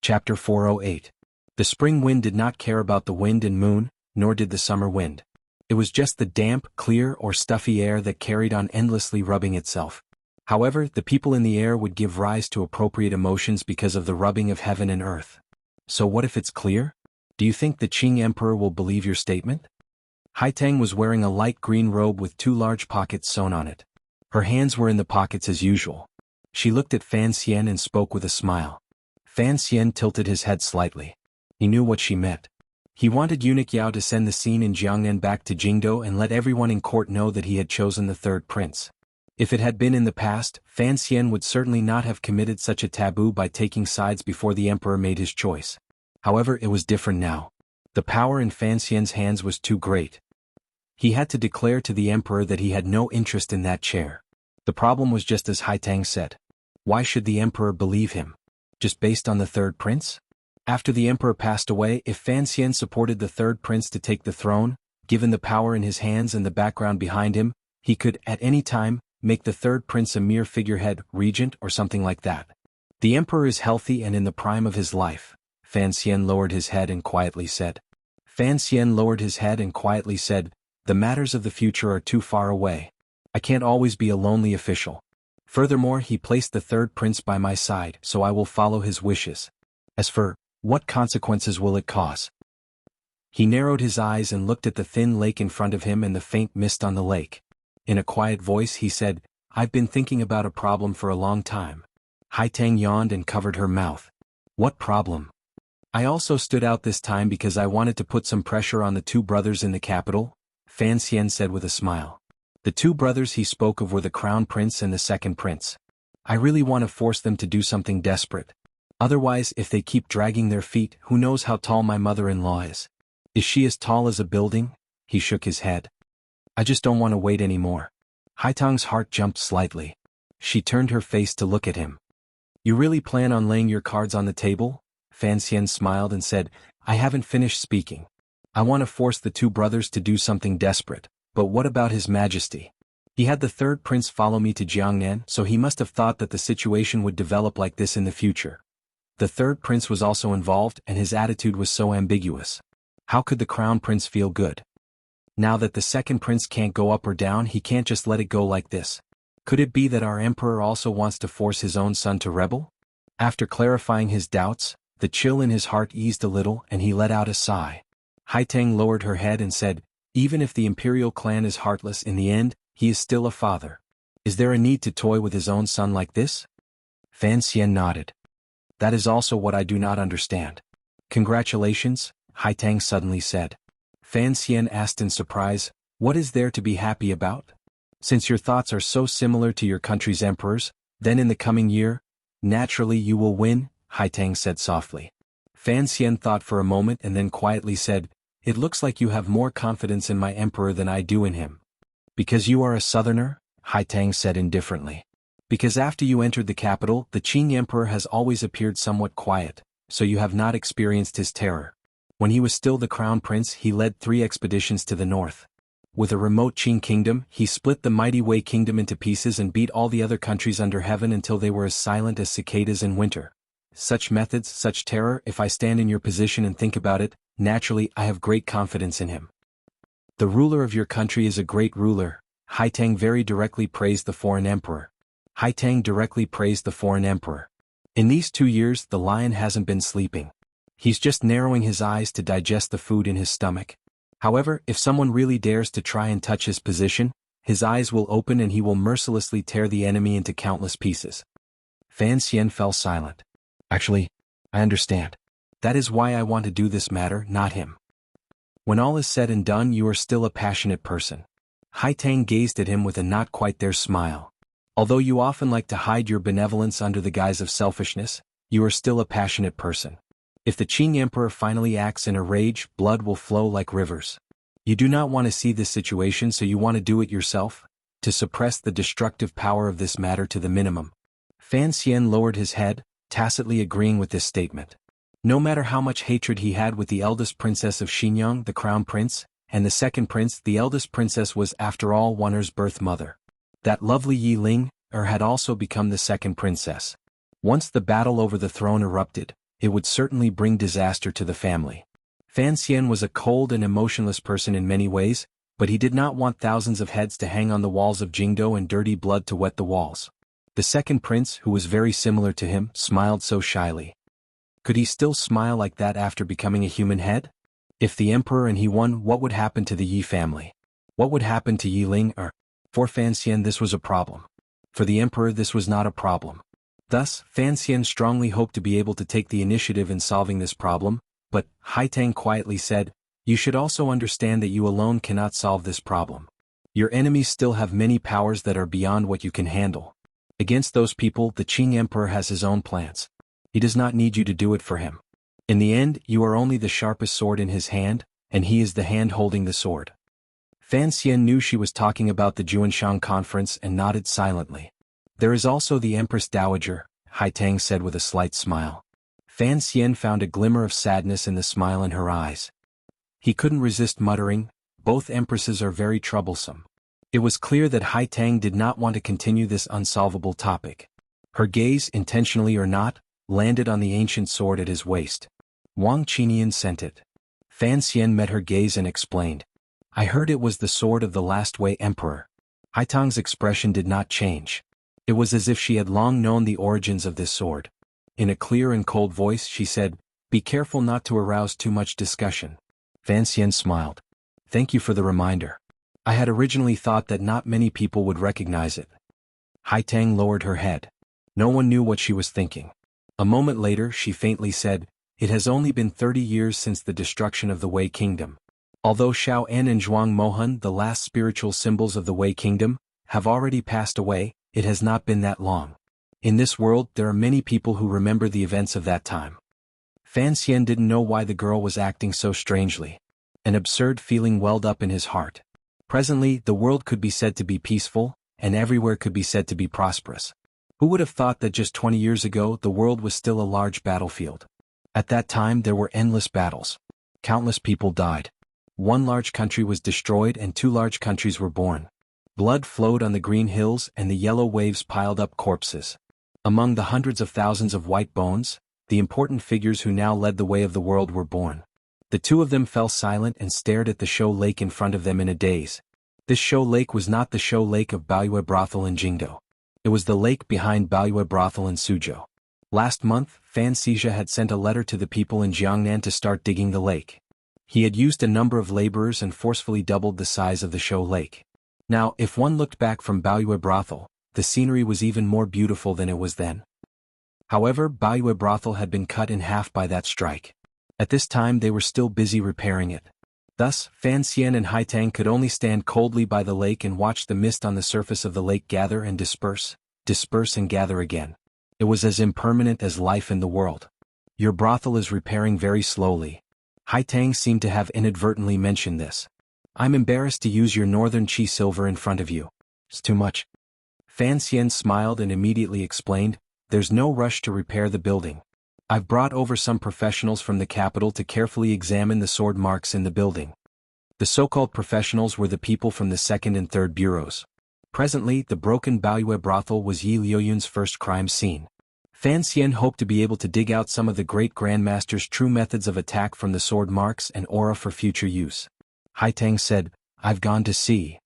Chapter 408. The spring wind did not care about the wind and moon, nor did the summer wind. It was just the damp, clear or stuffy air that carried on endlessly rubbing itself. However, the people in the air would give rise to appropriate emotions because of the rubbing of heaven and earth. So what if it's clear? Do you think the Qing Emperor will believe your statement? Haitang was wearing a light green robe with 2 large pockets sewn on it. Her hands were in the pockets as usual. She looked at Fan Xian and spoke with a smile. Fan Xian tilted his head slightly. He knew what she meant. He wanted Eunuch Yao to send the scene in Jiangnan back to Jingdo and let everyone in court know that he had chosen the third prince. If it had been in the past, Fan Xian would certainly not have committed such a taboo by taking sides before the emperor made his choice. However, it was different now. The power in Fan Xian's hands was too great. He had to declare to the emperor that he had no interest in that chair. The problem was just as Haitang said. Why should the emperor believe him? Just based on the third prince? After the emperor passed away, if Fan Xian supported the third prince to take the throne, given the power in his hands and the background behind him, he could, at any time, make the third prince a mere figurehead, regent or something like that. The emperor is healthy and in the prime of his life. Fan Xian lowered his head and quietly said. The matters of the future are too far away. I can't always be a lonely official. Furthermore, he placed the third prince by my side, so I will follow his wishes. As for, what consequences will it cause? He narrowed his eyes and looked at the thin lake in front of him and the faint mist on the lake. In a quiet voice he said, I've been thinking about a problem for a long time. Haitang yawned and covered her mouth. What problem? I also stood out this time because I wanted to put some pressure on the 2 brothers in the capital, Fan Xian said with a smile. The 2 brothers he spoke of were the crown prince and the second prince. I really want to force them to do something desperate. Otherwise, if they keep dragging their feet, who knows how tall my mother-in-law is? Is she as tall as a building? He shook his head. I just don't want to wait anymore. Haitang's heart jumped slightly. She turned her face to look at him. You really plan on laying your cards on the table? Fan Xian smiled and said, I haven't finished speaking. I want to force the 2 brothers to do something desperate. But what about His Majesty? He had the third prince follow me to Jiangnan, so he must have thought that the situation would develop like this in the future. The third prince was also involved and his attitude was so ambiguous. How could the crown prince feel good? Now that the second prince can't go up or down, he can't just let it go like this. Could it be that our emperor also wants to force his own son to rebel? After clarifying his doubts, the chill in his heart eased a little and he let out a sigh. Haitang lowered her head and said, Even if the imperial clan is heartless in the end, he is still a father. Is there a need to toy with his own son like this? Fan Xian nodded. That is also what I do not understand. Congratulations, Haitang suddenly said. Fan Xian asked in surprise, what is there to be happy about? Since your thoughts are so similar to your country's emperors, then in the coming year, naturally you will win, Haitang said softly. Fan Xian thought for a moment and then quietly said, It looks like you have more confidence in my emperor than I do in him. Because you are a southerner? Haitang said indifferently. Because after you entered the capital, the Qing emperor has always appeared somewhat quiet, so you have not experienced his terror. When he was still the crown prince, he led 3 expeditions to the north. With a remote Qing kingdom, he split the mighty Wei kingdom into pieces and beat all the other countries under heaven until they were as silent as cicadas in winter. Such methods, such terror, if I stand in your position and think about it, naturally I have great confidence in him. The ruler of your country is a great ruler. Haitang very directly praised the foreign emperor. In these 2 years the lion hasn't been sleeping. He's just narrowing his eyes to digest the food in his stomach. However, if someone really dares to try and touch his position, his eyes will open and he will mercilessly tear the enemy into countless pieces. Fan Xian fell silent. Actually, I understand. That is why I want to do this matter, not him. When all is said and done, you are still a passionate person. Haitang gazed at him with a not quite there smile. Although you often like to hide your benevolence under the guise of selfishness, you are still a passionate person. If the Qing emperor finally acts in a rage, blood will flow like rivers. You do not want to see this situation, so you want to do it yourself, to suppress the destructive power of this matter to the minimum. Fan Xian lowered his head, tacitly agreeing with this statement. No matter how much hatred he had with the eldest princess of Xinjiang, the crown prince, and the second prince, the eldest princess was after all Wan'er's birth mother. That lovely Yi Ling, had also become the second princess. Once the battle over the throne erupted, it would certainly bring disaster to the family. Fan Xian was a cold and emotionless person in many ways, but he did not want thousands of heads to hang on the walls of Jingdo and dirty blood to wet the walls. The second prince, who was very similar to him, smiled so shyly. Could he still smile like that after becoming a human head? If the emperor and he won, what would happen to the Yi family? What would happen to Yi Ling? For Fan Xian this was a problem. For the emperor this was not a problem. Thus, Fan Xian strongly hoped to be able to take the initiative in solving this problem, but Haitang quietly said, "You should also understand that you alone cannot solve this problem. Your enemies still have many powers that are beyond what you can handle. Against those people, the Qing emperor has his own plans. He does not need you to do it for him. In the end, you are only the sharpest sword in his hand, and he is the hand holding the sword." Fan Xian knew she was talking about the Juanshan conference and nodded silently. "There is also the Empress Dowager," Haitang said with a slight smile. Fan Xian found a glimmer of sadness in the smile in her eyes. He couldn't resist muttering, "Both empresses are very troublesome." It was clear that Haitang did not want to continue this unsolvable topic. Her gaze, intentionally or not, landed on the ancient sword at his waist. Wang Qinian sent it. Fan Xian met her gaze and explained, "I heard it was the sword of the last Wei emperor." Haitang's expression did not change. It was as if she had long known the origins of this sword. In a clear and cold voice she said, "Be careful not to arouse too much discussion." Fan Xian smiled. "Thank you for the reminder. I had originally thought that not many people would recognize it." Haitang lowered her head. No one knew what she was thinking. A moment later she faintly said, "It has only been 30 years since the destruction of the Wei kingdom. Although Shao En and Zhuang Mohan, the last spiritual symbols of the Wei kingdom, have already passed away, it has not been that long. In this world there are many people who remember the events of that time." Fan Xian didn't know why the girl was acting so strangely. An absurd feeling welled up in his heart. Presently the world could be said to be peaceful, and everywhere could be said to be prosperous. Who would have thought that just 20 years ago the world was still a large battlefield? At that time there were endless battles. Countless people died. One large country was destroyed and two large countries were born. Blood flowed on the green hills and the yellow waves piled up corpses. Among the hundreds of thousands of white bones, the important figures who now led the way of the world were born. The two of them fell silent and stared at the show lake in front of them in a daze. This show lake was not the show lake of Baoyue Brothel in Jingdo. It was the lake behind Baoyue Brothel in Suzhou. Last month, Fan Xizha had sent a letter to the people in Jiangnan to start digging the lake. He had used a number of laborers and forcefully doubled the size of the show lake. Now, if one looked back from Baoyue Brothel, the scenery was even more beautiful than it was then. However, Baoyue Brothel had been cut in half by that strike. At this time they were still busy repairing it. Thus, Fan Xian and Haitang could only stand coldly by the lake and watch the mist on the surface of the lake gather and disperse and gather again. It was as impermanent as life in the world. "Your brothel is repairing very slowly." Haitang seemed to have inadvertently mentioned this. "I'm embarrassed to use your northern chi silver in front of you. It's too much." Fan Xian smiled and immediately explained, "There's no rush to repair the building. I've brought over some professionals from the capital to carefully examine the sword marks in the building." The so-called professionals were the people from the second and third bureaus. Presently, the broken Baoyue brothel was Yi Liuyun's first crime scene. Fan Xian hoped to be able to dig out some of the great grandmaster's true methods of attack from the sword marks and aura for future use. Haitang said, "I've gone to see."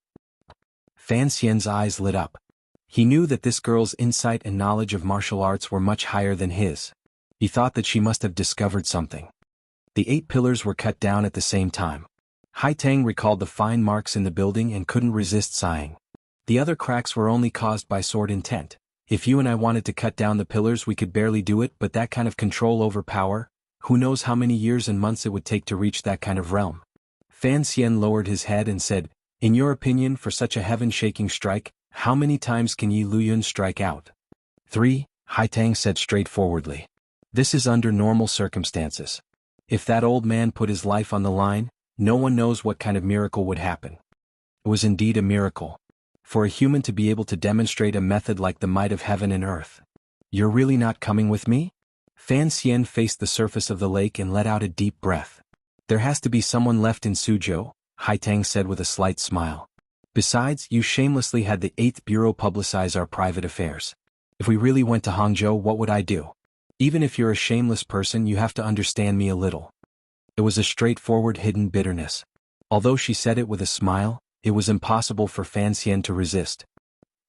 Fan Xian's eyes lit up. He knew that this girl's insight and knowledge of martial arts were much higher than his. He thought that she must have discovered something. The 8 pillars were cut down at the same time. Haitang recalled the fine marks in the building and couldn't resist sighing. The other cracks were only caused by sword intent. If you and I wanted to cut down the pillars we could barely do it, but that kind of control over power, who knows how many years and months it would take to reach that kind of realm. Fan Xian lowered his head and said, "In your opinion, for such a heaven-shaking strike, how many times can Yi Luyun strike out?" 3, Haitang said straightforwardly. "This is under normal circumstances. If that old man put his life on the line, no one knows what kind of miracle would happen." It was indeed a miracle. For a human to be able to demonstrate a method like the might of heaven and earth. "You're really not coming with me?" Fan Xian faced the surface of the lake and let out a deep breath. "There has to be someone left in Suzhou," Haitang said with a slight smile. "Besides, you shamelessly had the 8th Bureau publicize our private affairs. If we really went to Hangzhou, what would I do?" Even if you're a shameless person, you have to understand me a little. It was a straightforward hidden bitterness. Although she said it with a smile, it was impossible for Fan Xian to resist.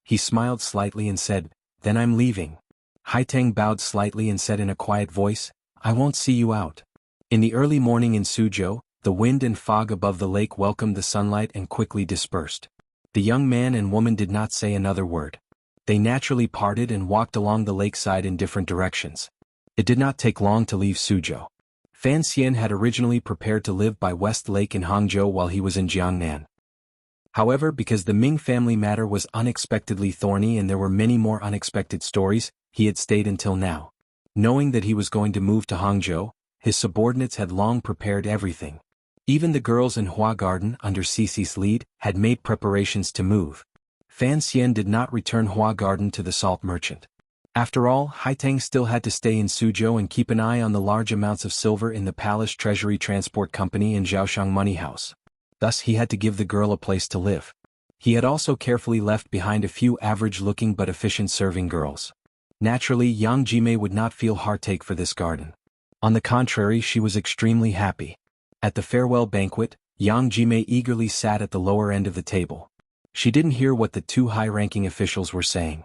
He smiled slightly and said, "Then I'm leaving." Haiteng bowed slightly and said in a quiet voice, "I won't see you out." In the early morning in Suzhou, the wind and fog above the lake welcomed the sunlight and quickly dispersed. The young man and woman did not say another word. They naturally parted and walked along the lakeside in different directions. It did not take long to leave Suzhou. Fan Xian had originally prepared to live by West Lake in Hangzhou while he was in Jiangnan. However, because the Ming family matter was unexpectedly thorny and there were many more unexpected stories, he had stayed until now. Knowing that he was going to move to Hangzhou, his subordinates had long prepared everything. Even the girls in Hua Garden, under Cici's lead, had made preparations to move. Fan Xian did not return Hua Garden to the salt merchant. After all, Haiteng still had to stay in Suzhou and keep an eye on the large amounts of silver in the Palace Treasury Transport Company and Zhaoshang Money House. Thus he had to give the girl a place to live. He had also carefully left behind a few average-looking but efficient serving girls. Naturally, Yang Jimei would not feel heartache for this garden. On the contrary, she was extremely happy. At the farewell banquet, Yang Jimei eagerly sat at the lower end of the table. She didn't hear what the two high-ranking officials were saying.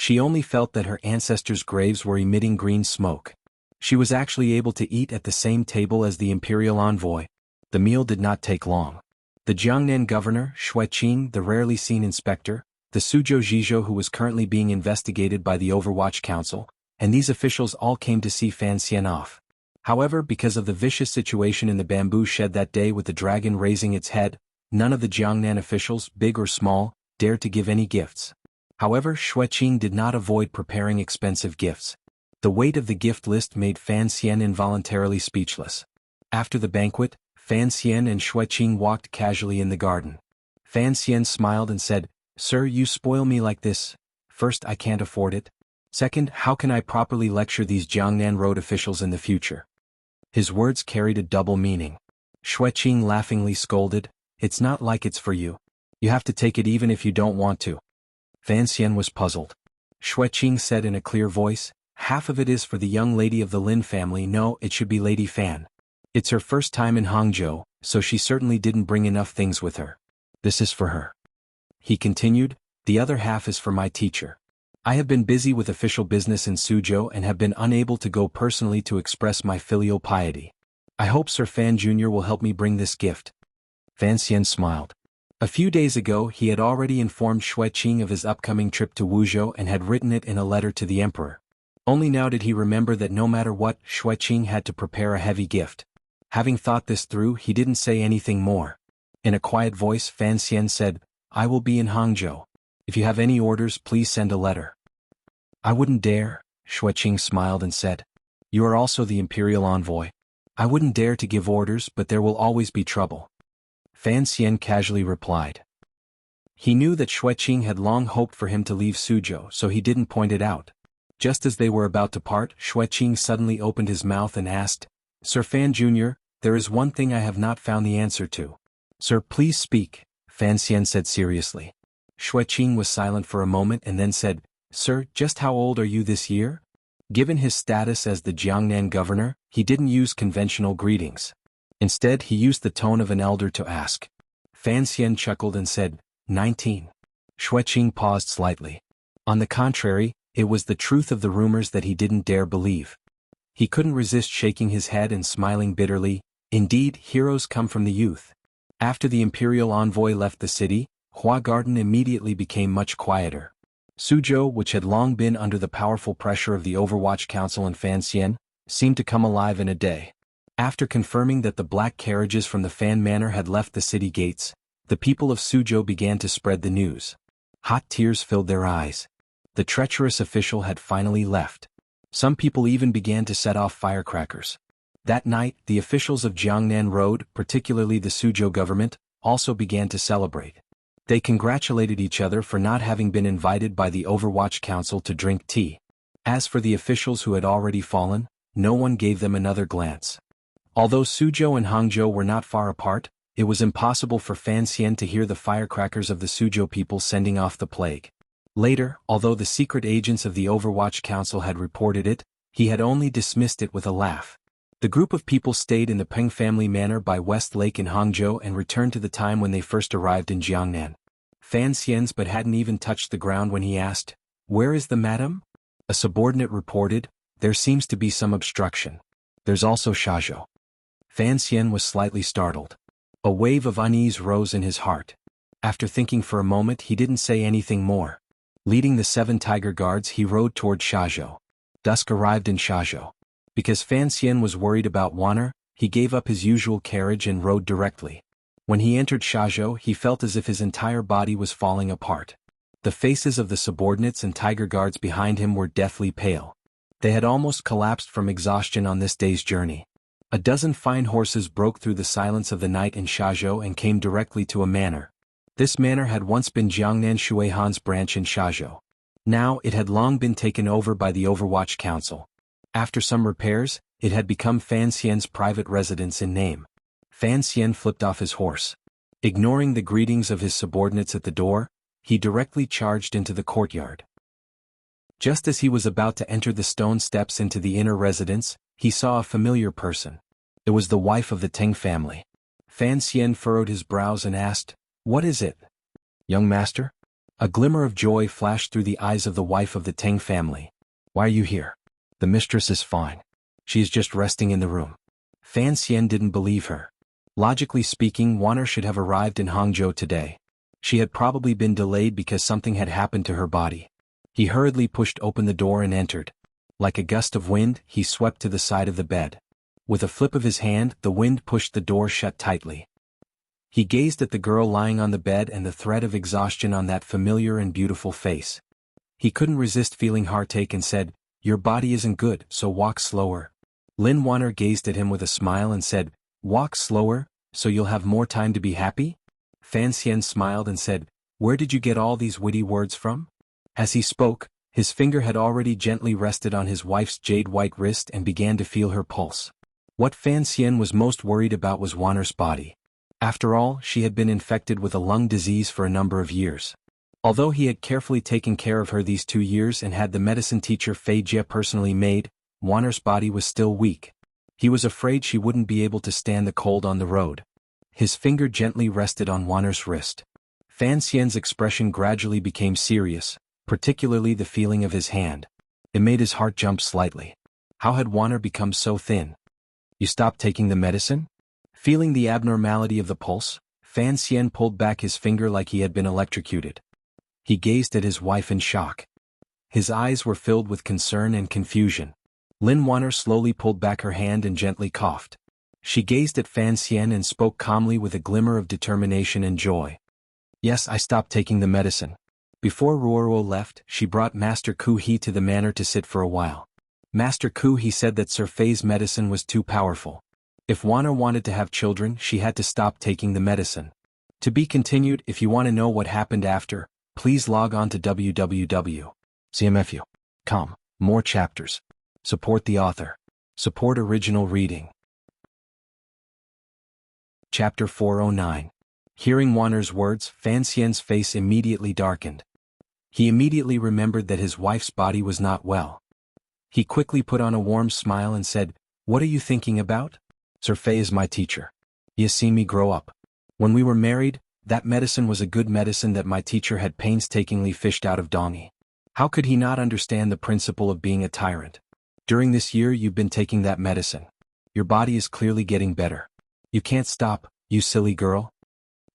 She only felt that her ancestors' graves were emitting green smoke. She was actually able to eat at the same table as the imperial envoy. The meal did not take long. The Jiangnan governor, Xue Qing, the rarely seen inspector, the Suzhou Zhizhou who was currently being investigated by the Overwatch Council, and these officials all came to see Fan Xian off. However, because of the vicious situation in the bamboo shed that day with the dragon raising its head, none of the Jiangnan officials, big or small, dared to give any gifts. However, Xue Qing did not avoid preparing expensive gifts. The weight of the gift list made Fan Xian involuntarily speechless. After the banquet, Fan Xian and Xue Qing walked casually in the garden. Fan Xian smiled and said, "Sir, you spoil me like this. First, I can't afford it. Second, how can I properly lecture these Jiangnan road officials in the future?" His words carried a double meaning. Xue Qing laughingly scolded, "It's not like it's for you. You have to take it even if you don't want to." Fan Xian was puzzled. Xue Qing said in a clear voice, "Half of it is for the young lady of the Lin family. No, it should be Lady Fan. It's her first time in Hangzhou, so she certainly didn't bring enough things with her. This is for her." He continued, "The other half is for my teacher. I have been busy with official business in Suzhou and have been unable to go personally to express my filial piety. I hope Sir Fan Jr. will help me bring this gift." Fan Xian smiled. A few days ago he had already informed Xue Qing of his upcoming trip to Wuzhou and had written it in a letter to the emperor. Only now did he remember that no matter what, Xue Qing had to prepare a heavy gift. Having thought this through, he didn't say anything more. In a quiet voice, Fan Xian said, "I will be in Hangzhou. If you have any orders, please send a letter." "I wouldn't dare," Xue Qing smiled and said. "You are also the imperial envoy. I wouldn't dare to give orders, but there will always be trouble." Fan Xian casually replied. He knew that Xue Qing had long hoped for him to leave Suzhou, so he didn't point it out. Just as they were about to part, Xue Qing suddenly opened his mouth and asked, "Sir Fan Jr., there is one thing I have not found the answer to." "Sir, please speak," Fan Xian said seriously. Xue Qing was silent for a moment and then said, "Sir, just how old are you this year?" Given his status as the Jiangnan governor, he didn't use conventional greetings. Instead, he used the tone of an elder to ask. Fan Xian chuckled and said, 19. Xue Qing paused slightly. On the contrary, it was the truth of the rumors that he didn't dare believe. He couldn't resist shaking his head and smiling bitterly. Indeed, heroes come from the youth. After the imperial envoy left the city, Hua Garden immediately became much quieter. Suzhou, which had long been under the powerful pressure of the Overwatch Council and Fan Xian, seemed to come alive in a day. After confirming that the black carriages from the Fan Manor had left the city gates, the people of Suzhou began to spread the news. Hot tears filled their eyes. The treacherous official had finally left. Some people even began to set off firecrackers. That night, the officials of Jiangnan Road, particularly the Suzhou government, also began to celebrate. They congratulated each other for not having been invited by the Overwatch Council to drink tea. As for the officials who had already fallen, no one gave them another glance. Although Suzhou and Hangzhou were not far apart, it was impossible for Fan Xian to hear the firecrackers of the Suzhou people sending off the plague. Later, although the secret agents of the Overwatch Council had reported it, He had only dismissed it with a laugh. The group of people stayed in the Peng family manor by West Lake in Hangzhou and returned to the time when they first arrived in Jiangnan. Fan Xian's but hadn't even touched the ground when he asked, "Where is the madam?" A subordinate reported, "There seems to be some obstruction. There's also Shazhou." Fan Xian was slightly startled. A wave of unease rose in his heart. After thinking for a moment, he didn't say anything more. Leading the 7 tiger guards, he rode toward Shazhou. Dusk arrived in Shazhou. Because Fan Xian was worried about Wanner, he gave up his usual carriage and rode directly. When he entered Shazhou, he felt as if his entire body was falling apart. The faces of the subordinates and tiger guards behind him were deathly pale. They had almost collapsed from exhaustion on this day's journey. A dozen fine horses broke through the silence of the night in Shazhou and came directly to a manor. This manor had once been Jiangnan Shui Han's branch in Shazhou. Now it had long been taken over by the Overwatch Council. After some repairs, it had become Fan Xian's private residence in name. Fan Xian flipped off his horse. Ignoring the greetings of his subordinates at the door, he directly charged into the courtyard. Just as he was about to enter the stone steps into the inner residence, he saw a familiar person. It was the wife of the Teng family. Fan Xian furrowed his brows and asked, "What is it, young master?" A glimmer of joy flashed through the eyes of the wife of the Teng family. "Why are you here?" "The mistress is fine. She is just resting in the room." Fan Xian didn't believe her. Logically speaking, Wanner should have arrived in Hangzhou today. She had probably been delayed because something had happened to her body. He hurriedly pushed open the door and entered. Like a gust of wind, he swept to the side of the bed. With a flip of his hand, the wind pushed the door shut tightly. He gazed at the girl lying on the bed and the threat of exhaustion on that familiar and beautiful face. He couldn't resist feeling heartache and said, "Your body isn't good, so walk slower." Lin Wanner gazed at him with a smile and said, "Walk slower, so you'll have more time to be happy?" Fan Xian smiled and said, "Where did you get all these witty words from?" As he spoke, his finger had already gently rested on his wife's jade-white wrist and began to feel her pulse. What Fan Xian was most worried about was Wanner's body. After all, she had been infected with a lung disease for a number of years. Although he had carefully taken care of her these 2 years and had the medicine teacher Fei Jie personally made, Wanner's body was still weak. He was afraid she wouldn't be able to stand the cold on the road. His finger gently rested on Wanner's wrist. Fan Xian's expression gradually became serious, particularly the feeling of his hand. It made his heart jump slightly. How had Wanner become so thin? "You stopped taking the medicine?" Feeling the abnormality of the pulse, Fan Xian pulled back his finger like he had been electrocuted. He gazed at his wife in shock. His eyes were filled with concern and confusion. Lin Wanner slowly pulled back her hand and gently coughed. She gazed at Fan Xian and spoke calmly with a glimmer of determination and joy. "Yes, I stopped taking the medicine." Before Ruoruo left, she brought Master Ku He to the manor to sit for a while. Master Ku He said that Sir Fei's medicine was too powerful. If Wanner wanted to have children, she had to stop taking the medicine. To be continued. If you want to know what happened after, please log on to www.cmfu.com. More chapters. Support the author. Support original reading. Chapter 409. Hearing Wanner's words, Fan Xian's face immediately darkened. He immediately remembered that his wife's body was not well. He quickly put on a warm smile and said, "What are you thinking about?" "Sir Fei is my teacher. He has seen me grow up. When we were married, that medicine was a good medicine that my teacher had painstakingly fished out of Dongyi. How could he not understand the principle of being a tyrant? During this year you've been taking that medicine. Your body is clearly getting better. You can't stop, you silly girl."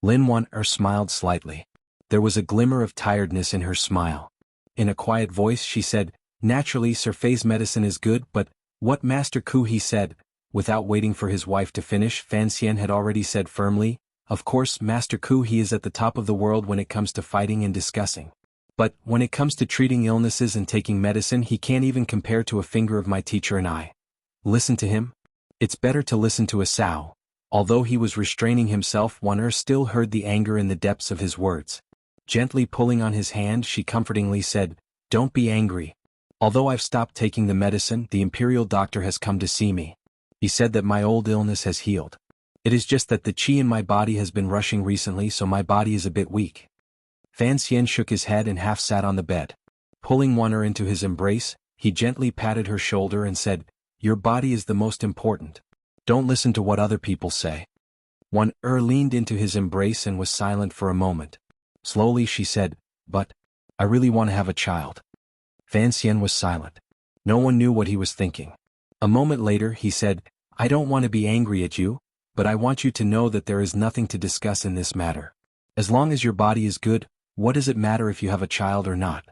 Lin Wanner smiled slightly. There was a glimmer of tiredness in her smile. In a quiet voice she said, "Naturally Sir Fei's medicine is good, but what Master Ku He said." Without waiting for his wife to finish, Fan Xian had already said firmly, "Of course Master Ku He is at the top of the world when it comes to fighting and discussing. But when it comes to treating illnesses and taking medicine, he can't even compare to a finger of my teacher and I. Listen to him. It's better to listen to a sow." Although he was restraining himself, Wanner still heard the anger in the depths of his words. Gently pulling on his hand, she comfortingly said, "Don't be angry. Although I've stopped taking the medicine, the imperial doctor has come to see me. He said that my old illness has healed. It is just that the qi in my body has been rushing recently, so my body is a bit weak." Fan Xian shook his head and half sat on the bed. Pulling Wanner into his embrace, He gently patted her shoulder and said, "Your body is the most important. Don't listen to what other people say." Wan leaned into his embrace and was silent for a moment. Slowly she said, "But I really want to have a child." Fan Xian was silent. No one knew what he was thinking. A moment later he said, "I don't want to be angry at you, but I want you to know that there is nothing to discuss in this matter. As long as your body is good, what does it matter if you have a child or not?"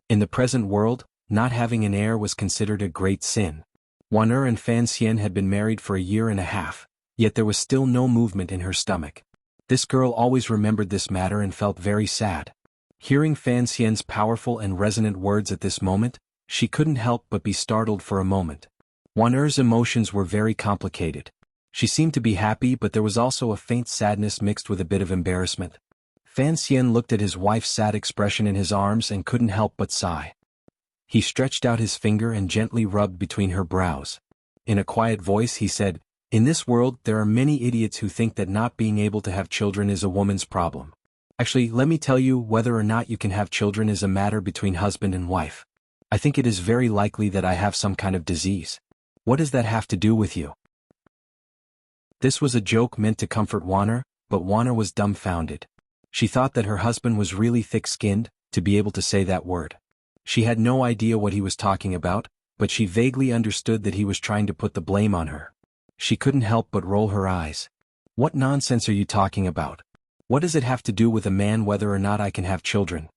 In the present world, not having an heir was considered a great sin. Wan and Fan Xian had been married for a year and a half, yet there was still no movement in her stomach. This girl always remembered this matter and felt very sad. Hearing Fan Xian's powerful and resonant words at this moment, she couldn't help but be startled for a moment. Wan's emotions were very complicated. She seemed to be happy, but there was also a faint sadness mixed with a bit of embarrassment. Fan Xian looked at his wife's sad expression in his arms and couldn't help but sigh. He stretched out his finger and gently rubbed between her brows. In a quiet voice he said, "In this world there are many idiots who think that not being able to have children is a woman's problem. Actually, let me tell you, whether or not you can have children is a matter between husband and wife. I think it is very likely that I have some kind of disease. What does that have to do with you?" This was a joke meant to comfort Wan, but Wan was dumbfounded. She thought that her husband was really thick-skinned, to be able to say that word. She had no idea what he was talking about, but she vaguely understood that he was trying to put the blame on her. She couldn't help but roll her eyes. "What nonsense are you talking about? What does it have to do with a man whether or not I can have children?"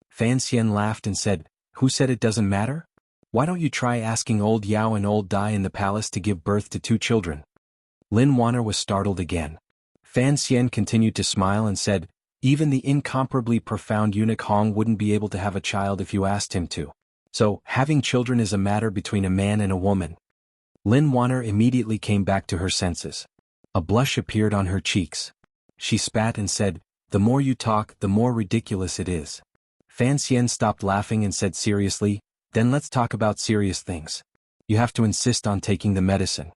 Fan Xian laughed and said, "Who said it doesn't matter? Why don't you try asking old Yao and old Dai in the palace to give birth to 2 children? Wan was startled again. Fan Xian continued to smile and said, "Even the incomparably profound eunuch Hong wouldn't be able to have a child if you asked him to. So, having children is a matter between a man and a woman." Wan immediately came back to her senses. A blush appeared on her cheeks. She spat and said, "The more you talk, the more ridiculous it is." Fan Xian stopped laughing and said seriously, "Then let's talk about serious things. You have to insist on taking the medicine."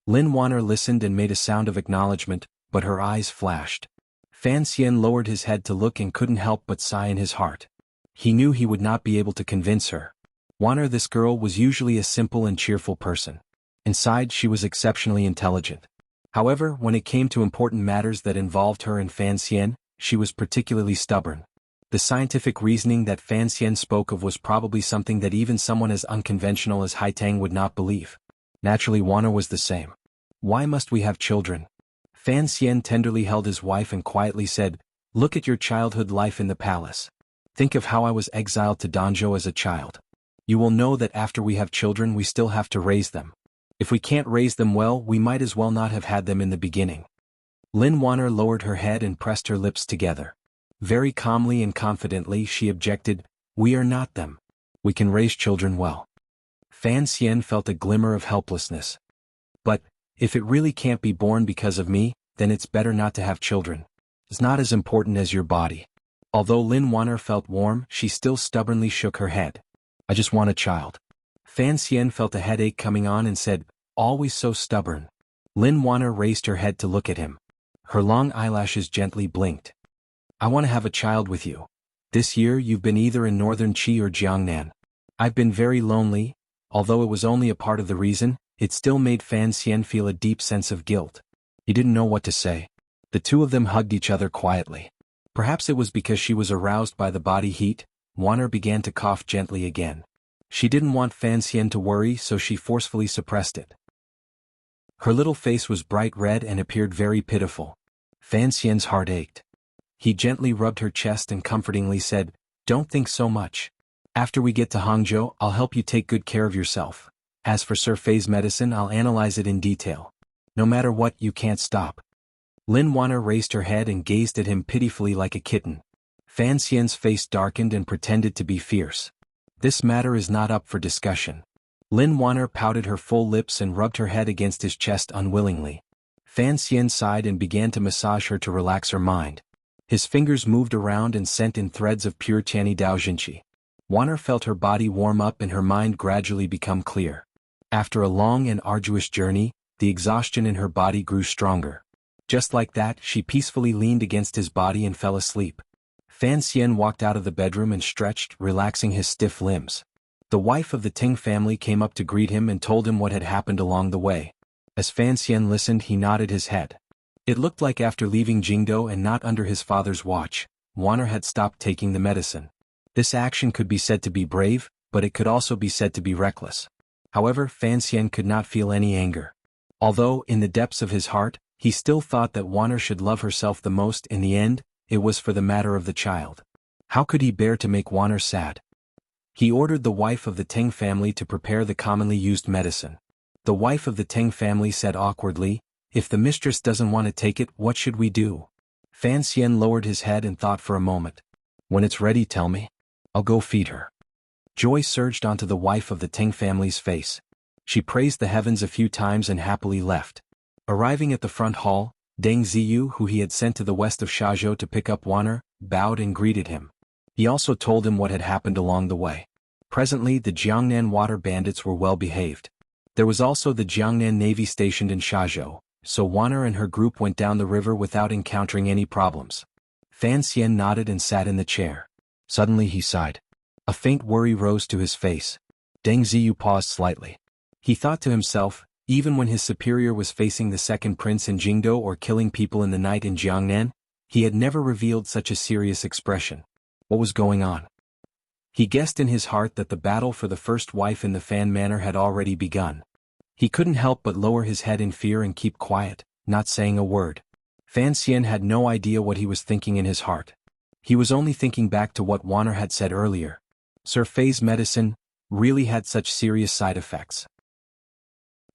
Wan listened and made a sound of acknowledgement, but her eyes flashed. Fan Xian lowered his head to look and couldn't help but sigh in his heart. He knew he would not be able to convince her. This girl was usually a simple and cheerful person. Inside she was exceptionally intelligent. However, when it came to important matters that involved her and Fan Xian, she was particularly stubborn. The scientific reasoning that Fan Xian spoke of was probably something that even someone as unconventional as Haitang would not believe. Naturally, Wan was the same. "Why must we have children?" Fan Xian tenderly held his wife and quietly said, "Look at your childhood life in the palace. Think of how I was exiled to Danzhou as a child. You will know that after we have children we still have to raise them. If we can't raise them well, we might as well not have had them in the beginning." Wan lowered her head and pressed her lips together. Very calmly and confidently she objected, "We are not them. We can raise children well." Fan Xian felt a glimmer of helplessness. "But, if it really can't be born because of me, then it's better not to have children. It's not as important as your body." Although Wan felt warm, she still stubbornly shook her head. "I just want a child." Fan Xian felt a headache coming on and said, "Always so stubborn." Wan raised her head to look at him. Her long eyelashes gently blinked. "I want to have a child with you. This year you've been either in northern Qi or Jiangnan. I've been very lonely." Although it was only a part of the reason, it still made Fan Xian feel a deep sense of guilt. He didn't know what to say. The two of them hugged each other quietly. Perhaps it was because she was aroused by the body heat. Wan began to cough gently again. She didn't want Fan Xian to worry, so she forcefully suppressed it. Her little face was bright red and appeared very pitiful. Fan Xian's heart ached. He gently rubbed her chest and comfortingly said, "Don't think so much. After we get to Hangzhou, I'll help you take good care of yourself. As for Sir Fei's medicine, I'll analyze it in detail. No matter what, you can't stop." Wan raised her head and gazed at him pitifully like a kitten. Fan Xian's face darkened and pretended to be fierce. "This matter is not up for discussion." Wan pouted her full lips and rubbed her head against his chest unwillingly. Fan Xian sighed and began to massage her to relax her mind. His fingers moved around and sent in threads of pure Tianyi Daojinshi. Wan felt her body warm up and her mind gradually become clear. After a long and arduous journey, the exhaustion in her body grew stronger. Just like that, she peacefully leaned against his body and fell asleep. Fan Xian walked out of the bedroom and stretched, relaxing his stiff limbs. The wife of the Ting family came up to greet him and told him what had happened along the way. As Fan Xian listened, he nodded his head. It looked like after leaving Jingdo and not under his father's watch, Wanner had stopped taking the medicine. This action could be said to be brave, but it could also be said to be reckless. However, Fan Xian could not feel any anger. Although, in the depths of his heart, he still thought that Wanner should love herself the most. In the end, it was for the matter of the child. How could he bear to make Wanner sad? He ordered the wife of the Teng family to prepare the commonly used medicine. The wife of the Teng family said awkwardly, "If the mistress doesn't want to take it, what should we do?" Fan Xian lowered his head and thought for a moment. "When it's ready, tell me. I'll go feed her." Joy surged onto the wife of the Teng family's face. She praised the heavens a few times and happily left. Arriving at the front hall, Deng Ziyu, who he had sent to the west of Shazhou to pick up Wanner, bowed and greeted him. He also told him what had happened along the way. Presently, the Jiangnan water bandits were well behaved. There was also the Jiangnan Navy stationed in Shazhou, so Wanner and her group went down the river without encountering any problems. Fan Xian nodded and sat in the chair. Suddenly he sighed. A faint worry rose to his face. Deng Ziyu paused slightly. He thought to himself, even when his superior was facing the second prince in Jingdo or killing people in the night in Jiangnan, he had never revealed such a serious expression. What was going on? He guessed in his heart that the battle for the first wife in the Fan Manor had already begun. He couldn't help but lower his head in fear and keep quiet, not saying a word. Fan Xian had no idea what he was thinking in his heart. He was only thinking back to what Wanner had said earlier. Sir Fei's medicine really had such serious side effects.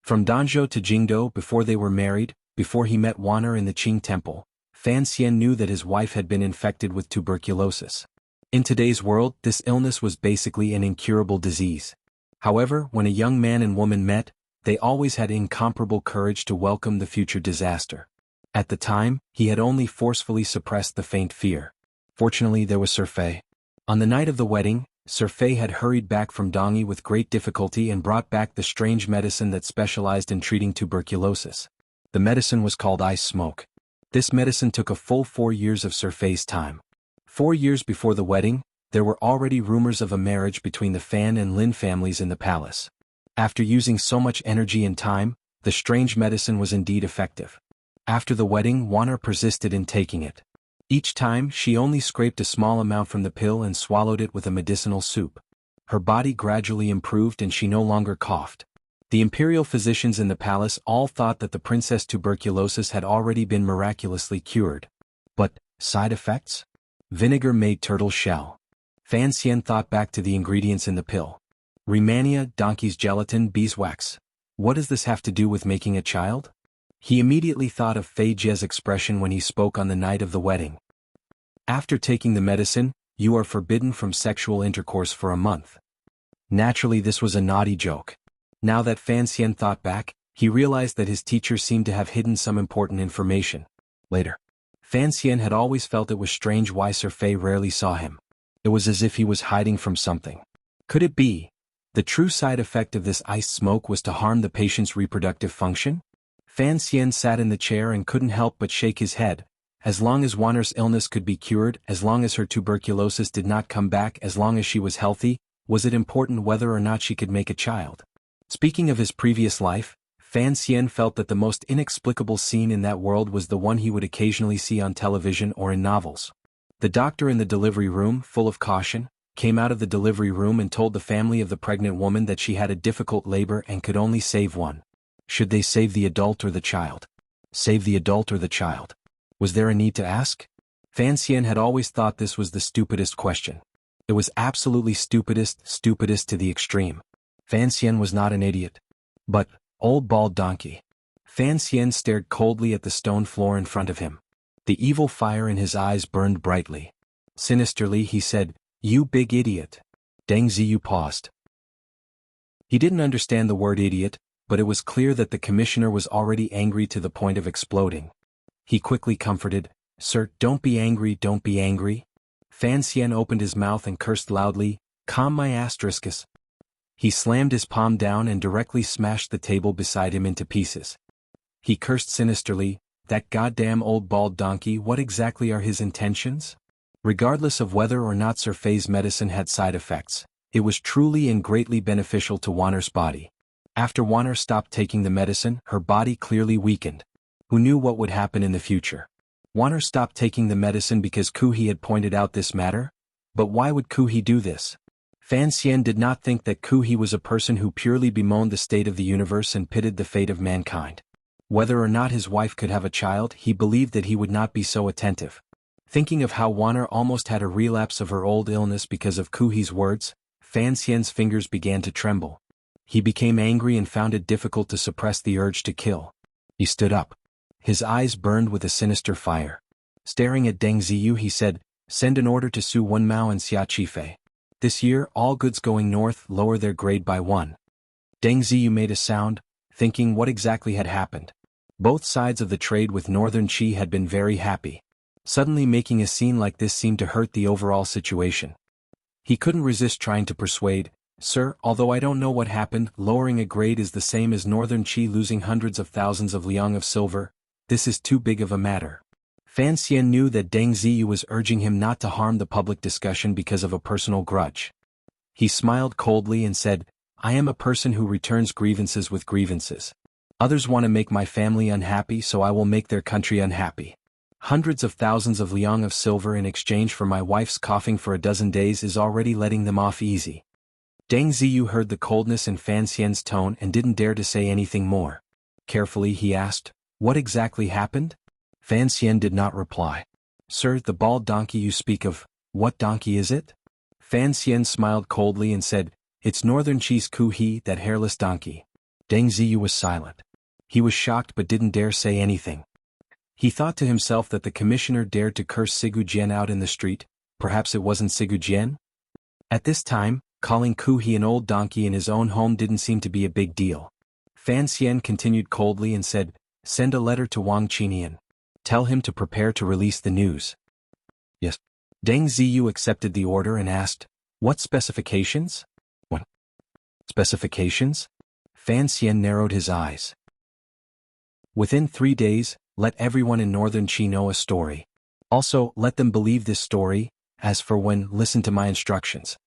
From Danzhou to Jingdo before they were married, before he met Wanner in the Qing temple, Fan Xian knew that his wife had been infected with tuberculosis. In today's world, this illness was basically an incurable disease. However, when a young man and woman met, they always had incomparable courage to welcome the future disaster. At the time, he had only forcefully suppressed the faint fear. Fortunately, there was Sir Fei. On the night of the wedding, Sir Fei had hurried back from Dongyi with great difficulty and brought back the strange medicine that specialized in treating tuberculosis. The medicine was called ice smoke. This medicine took a full 4 years of Sir Fei's time. 4 years before the wedding, there were already rumors of a marriage between the Fan and Lin families in the palace. After using so much energy and time, the strange medicine was indeed effective. After the wedding, Wanner persisted in taking it. Each time, she only scraped a small amount from the pill and swallowed it with a medicinal soup. Her body gradually improved and she no longer coughed. The imperial physicians in the palace all thought that the princess' tuberculosis had already been miraculously cured. But, side effects? Vinegar made turtle shell. Fan Xian thought back to the ingredients in the pill. Rehmannia, donkey's gelatin, beeswax. What does this have to do with making a child? He immediately thought of Fei Jie's expression when he spoke on the night of the wedding. After taking the medicine, you are forbidden from sexual intercourse for a month. Naturally, this was a naughty joke. Now that Fan Xian thought back, he realized that his teacher seemed to have hidden some important information. Later, Fan Xian had always felt it was strange why Sir Fei rarely saw him. It was as if he was hiding from something. Could it be? The true side effect of this iced smoke was to harm the patient's reproductive function? Fan Xian sat in the chair and couldn't help but shake his head. As long as Wanner's illness could be cured, as long as her tuberculosis did not come back, as long as she was healthy, was it important whether or not she could make a child? Speaking of his previous life, Fan Xian felt that the most inexplicable scene in that world was the one he would occasionally see on television or in novels. The doctor in the delivery room, full of caution, came out of the delivery room and told the family of the pregnant woman that she had a difficult labor and could only save one. Should they save the adult or the child? Save the adult or the child? Was there a need to ask? Fan Xian had always thought this was the stupidest question. It was absolutely stupidest to the extreme. Fan Xian was not an idiot. But, old bald donkey. Fan Xian stared coldly at the stone floor in front of him. The evil fire in his eyes burned brightly. Sinisterly he said, "You big idiot." Deng Ziyu paused. He didn't understand the word idiot, but it was clear that the commissioner was already angry to the point of exploding. He quickly comforted, "Sir, don't be angry, don't be angry." Fan Xian opened his mouth and cursed loudly, "Calm my asteriscus." He slammed his palm down and directly smashed the table beside him into pieces. He cursed sinisterly, "That goddamn old bald donkey, what exactly are his intentions?" Regardless of whether or not Sir Fei's medicine had side effects, It was truly and greatly beneficial to Wanner's body. After Wanner stopped taking the medicine, her body clearly weakened. Who knew what would happen in the future? Wanner stopped taking the medicine because Kuhi had pointed out this matter? But why would Kuhi do this? Fan Xian did not think that Kuhi was a person who purely bemoaned the state of the universe and pitted the fate of mankind. Whether or not his wife could have a child, he believed that he would not be so attentive. Thinking of how Wanner almost had a relapse of her old illness because of Kuhi's words, Fan Xian's fingers began to tremble. He became angry and found it difficult to suppress the urge to kill. He stood up. His eyes burned with a sinister fire. Staring at Deng Ziyu, he said, "Send an order to Su Wenmao and Xia Qifei. This year, all goods going north lower their grade by 1. Deng Ziyu made a sound, thinking what exactly had happened. Both sides of the trade with Northern Qi had been very happy. Suddenly making a scene like this seemed to hurt the overall situation. He couldn't resist trying to persuade, "Sir, although I don't know what happened, lowering a grade is the same as Northern Qi losing hundreds of thousands of liang of silver. This is too big of a matter." Fan Xian knew that Deng Ziyu was urging him not to harm the public discussion because of a personal grudge. He smiled coldly and said, "I am a person who returns grievances with grievances. Others want to make my family unhappy, so I will make their country unhappy. Hundreds of thousands of liang of silver in exchange for my wife's coughing for a dozen days is already letting them off easy." Deng Ziyu heard the coldness in Fan Xian's tone and didn't dare to say anything more. Carefully he asked, "What exactly happened?" Fan Xian did not reply. "Sir, the bald donkey you speak of, what donkey is it?" Fan Xian smiled coldly and said, "It's Northern Qi's Kuhi, that hairless donkey." Deng Ziyu was silent. He was shocked but didn't dare say anything. He thought to himself that the commissioner dared to curse Sigu Jian out in the street. Perhaps it wasn't Sigu Jian? At this time, calling Kuhi an old donkey in his own home didn't seem to be a big deal. Fan Xian continued coldly and said, "Send a letter to Wang Qinian. Tell him to prepare to release the news." "Yes." Deng Ziyu accepted the order and asked, "What specifications?" "What specifications?" Fan Xian narrowed his eyes. "Within 3 days, let everyone in Northern Qi know a story. Also, let them believe this story. As for when, listen to my instructions."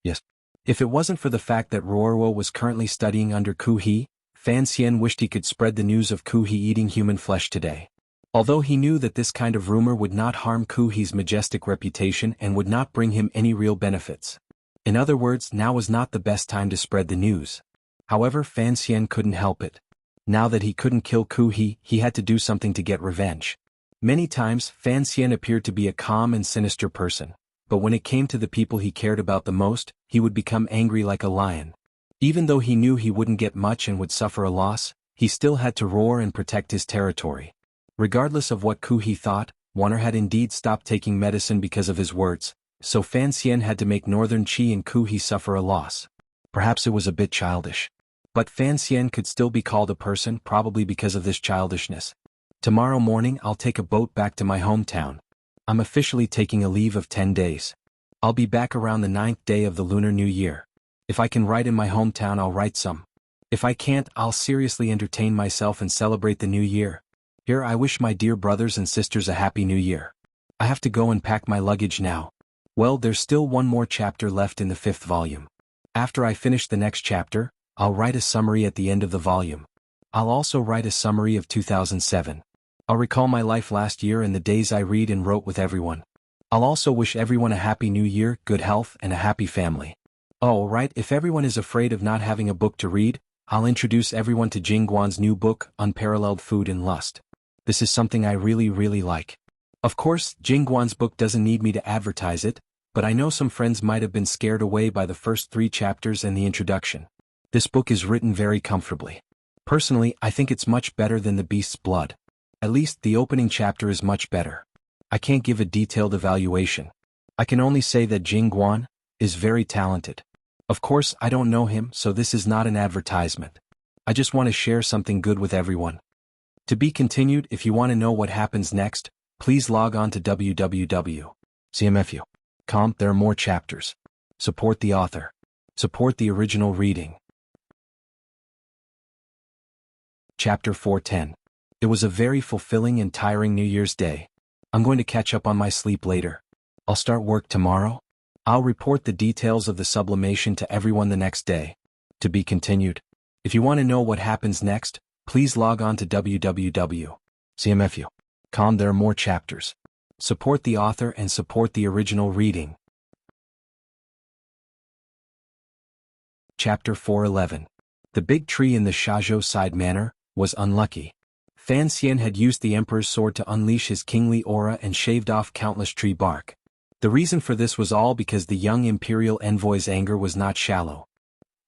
"Yes." If it wasn't for the fact that Ruorwo was currently studying under Kuhi, Fan Xian wished he could spread the news of Kuhi eating human flesh today. Although he knew that this kind of rumor would not harm Kuhi's majestic reputation and would not bring him any real benefits. In other words, now was not the best time to spread the news. However, Fan Xian couldn't help it. Now that he couldn't kill Kuhi, he had to do something to get revenge. Many times, Fan Xian appeared to be a calm and sinister person, but when it came to the people he cared about the most, he would become angry like a lion. Even though he knew he wouldn't get much and would suffer a loss, he still had to roar and protect his territory. Regardless of what Kuhi thought, Wanner had indeed stopped taking medicine because of his words, so Fan Xian had to make Northern Qi and Kuhi suffer a loss. Perhaps it was a bit childish. But Fan Xian could still be called a person, probably because of this childishness. "Tomorrow morning I'll take a boat back to my hometown. I'm officially taking a leave of 10 days. I'll be back around the 9th day of the Lunar New Year. If I can write in my hometown, I'll write some. If I can't, I'll seriously entertain myself and celebrate the new year. Here I wish my dear brothers and sisters a happy new year. I have to go and pack my luggage now." Well, there's still one more chapter left in the 5th volume. After I finish the next chapter, I'll write a summary at the end of the volume. I'll also write a summary of 2007. I'll recall my life last year and the days I read and wrote with everyone. I'll also wish everyone a happy new year, good health, and a happy family. Oh, right, if everyone is afraid of not having a book to read, I'll introduce everyone to Jingguan's new book, Unparalleled Food and Lust. This is something I really like. Of course, Jingguan's book doesn't need me to advertise it, but I know some friends might have been scared away by the first 3 chapters and the introduction. This book is written very comfortably. Personally, I think it's much better than The Beast's Blood. At least the opening chapter is much better. I can't give a detailed evaluation. I can only say that Jingguan is very talented. Of course, I don't know him, so this is not an advertisement. I just want to share something good with everyone. To be continued. If you want to know what happens next, please log on to www.cmfu.com. There are more chapters. Support the author. Support the original reading. Chapter 410. It was a very fulfilling and tiring New Year's Day. I'm going to catch up on my sleep later. I'll start work tomorrow. I'll report the details of the sublimation to everyone the next day. To be continued. If you want to know what happens next, please log on to www.cmfu.com. There are more chapters. Support the author and support the original reading. Chapter 411. The big tree in the Shazhou side manor was unlucky. Fan Xian had used the emperor's sword to unleash his kingly aura and shaved off countless tree bark. The reason for this was all because the young imperial envoy's anger was not shallow.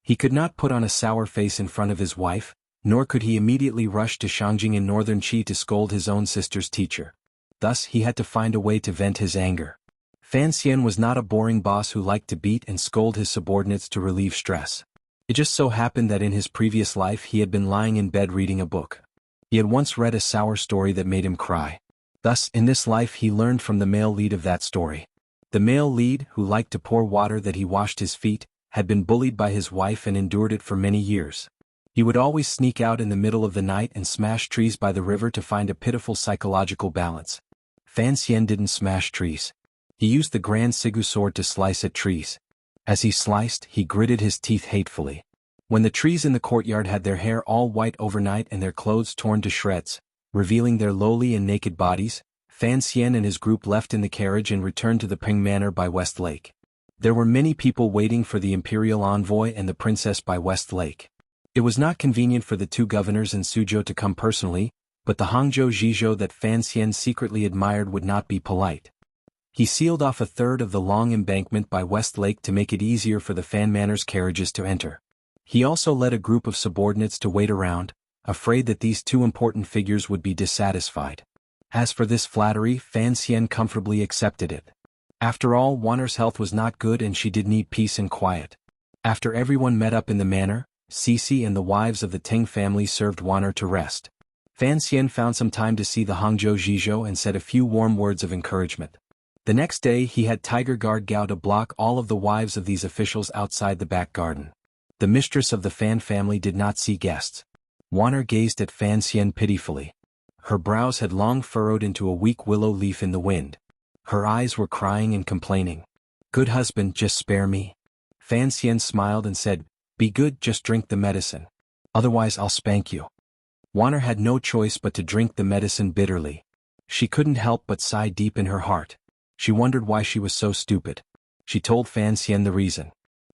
He could not put on a sour face in front of his wife, nor could he immediately rush to Shangjing in northern Qi to scold his own sister's teacher. Thus he had to find a way to vent his anger. Fan Xian was not a boring boss who liked to beat and scold his subordinates to relieve stress. It just so happened that in his previous life he had been lying in bed reading a book. He had once read a sour story that made him cry. Thus, in this life he learned from the male lead of that story. The male lead, who liked to pour water that he washed his feet, had been bullied by his wife and endured it for many years. He would always sneak out in the middle of the night and smash trees by the river to find a pitiful psychological balance. Fan Xian didn't smash trees. He used the Grand Sigu sword to slice at trees. As he sliced, he gritted his teeth hatefully. When the trees in the courtyard had their hair all white overnight and their clothes torn to shreds, revealing their lowly and naked bodies, Fan Xian and his group left in the carriage and returned to the Ping Manor by West Lake. There were many people waiting for the imperial envoy and the princess by West Lake. It was not convenient for the two governors and Suzhou to come personally, but the Hangzhou Zhizhou that Fan Xian secretly admired would not be polite. He sealed off a third of the long embankment by West Lake to make it easier for the Fan Manor's carriages to enter. He also led a group of subordinates to wait around, afraid that these two important figures would be dissatisfied. As for this flattery, Fan Xian comfortably accepted it. After all, Wanner's health was not good and she did need peace and quiet. After everyone met up in the manor, Cece and the wives of the Ting family served Wanner to rest. Fan Xian found some time to see the Hangzhou Zhizhou and said a few warm words of encouragement. The next day he had Tiger Guard Gao to block all of the wives of these officials outside the back garden. The mistress of the Fan family did not see guests. Wanner gazed at Fan Xian pitifully. Her brows had long furrowed into a weak willow leaf in the wind. Her eyes were crying and complaining. "Good husband, just spare me." Fan Xian smiled and said, "Be good, just drink the medicine. Otherwise I'll spank you." Wanner had no choice but to drink the medicine bitterly. She couldn't help but sigh deep in her heart. She wondered why she was so stupid. She told Fan Xian the reason.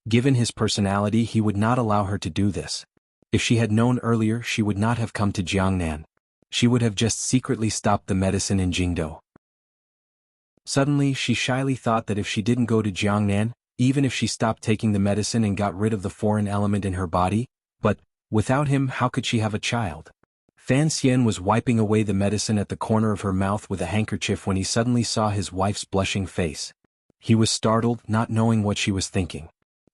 Given his personality, he would not allow her to do this. If she had known earlier, she would not have come to Jiangnan. She would have just secretly stopped the medicine in Jingdou. Suddenly, she shyly thought that if she didn't go to Jiangnan, even if she stopped taking the medicine and got rid of the foreign element in her body, but, without him, how could she have a child? Fan Xian was wiping away the medicine at the corner of her mouth with a handkerchief when he suddenly saw his wife's blushing face. He was startled, not knowing what she was thinking.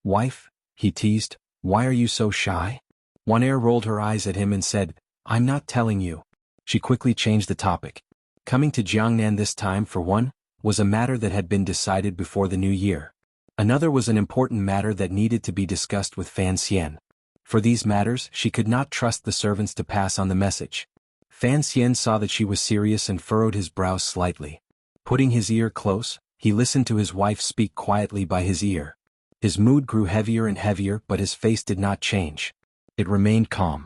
"Wife," he teased, "why are you so shy?" Wanner rolled her eyes at him and said, "I'm not telling you." She quickly changed the topic. Coming to Jiangnan this time, for one, was a matter that had been decided before the new year. Another was an important matter that needed to be discussed with Fan Xian. For these matters, she could not trust the servants to pass on the message. Fan Xian saw that she was serious and furrowed his brows slightly. Putting his ear close, he listened to his wife speak quietly by his ear. His mood grew heavier and heavier, but his face did not change. It remained calm.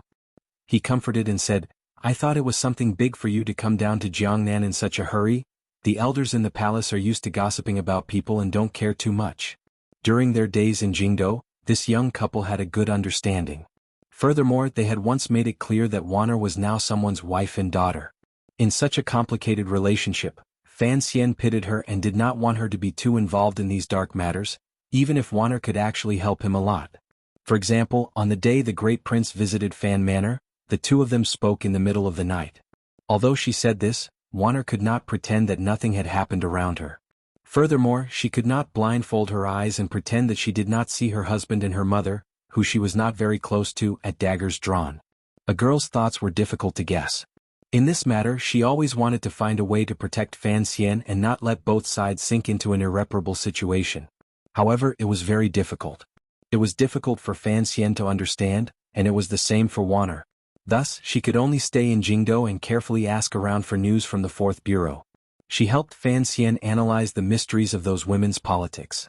He comforted and said, "I thought it was something big for you to come down to Jiangnan in such a hurry. The elders in the palace are used to gossiping about people and don't care too much." During their days in Jingdou, this young couple had a good understanding. Furthermore, they had once made it clear that Wanner was now someone's wife and daughter. In such a complicated relationship, Fan Xian pitied her and did not want her to be too involved in these dark matters, even if Wanner could actually help him a lot. For example, on the day the great prince visited Fan Manor, the two of them spoke in the middle of the night. Although she said this, Wanner could not pretend that nothing had happened around her. Furthermore, she could not blindfold her eyes and pretend that she did not see her husband and her mother, who she was not very close to, at daggers drawn. A girl's thoughts were difficult to guess. In this matter, she always wanted to find a way to protect Fan Xian and not let both sides sink into an irreparable situation. However, it was very difficult. It was difficult for Fan Xian to understand, and it was the same for Wanner. Thus, she could only stay in Jingdou and carefully ask around for news from the Fourth Bureau. She helped Fan Xian analyze the mysteries of those women's politics.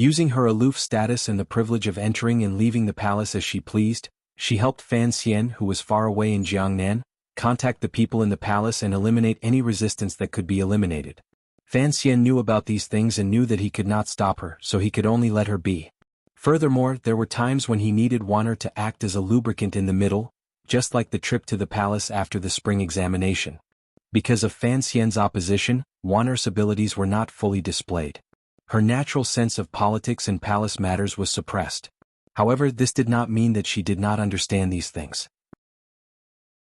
Using her aloof status and the privilege of entering and leaving the palace as she pleased, she helped Fan Xian, who was far away in Jiangnan, contact the people in the palace and eliminate any resistance that could be eliminated. Fan Xian knew about these things and knew that he could not stop her, so he could only let her be. Furthermore, there were times when he needed Wanner to act as a lubricant in the middle, just like the trip to the palace after the spring examination. Because of Fan Xian's opposition, Wanner's abilities were not fully displayed. Her natural sense of politics and palace matters was suppressed. However, this did not mean that she did not understand these things.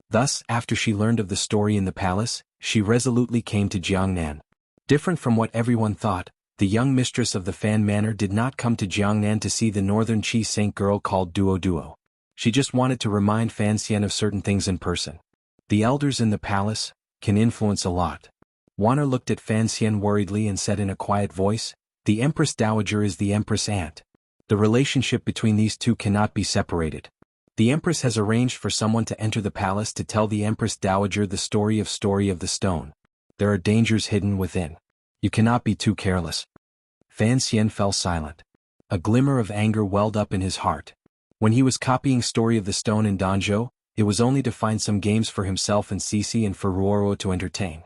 Thus, after she learned of the story in the palace, she resolutely came to Jiangnan. Different from what everyone thought, the young mistress of the Fan Manor did not come to Jiangnan to see the northern Qi Saint girl called Duo Duo. She just wanted to remind Fan Xian of certain things in person. The elders in the palace can influence a lot. Wanner looked at Fan Xian worriedly and said in a quiet voice, "The Empress Dowager is the Empress Aunt. The relationship between these two cannot be separated. The Empress has arranged for someone to enter the palace to tell the Empress Dowager the story of the stone. There are dangers hidden within. You cannot be too careless." Fan Xian fell silent. A glimmer of anger welled up in his heart. When he was copying Story of the Stone in Danzhou, it was only to find some games for himself and Cici and for Ruoro to entertain.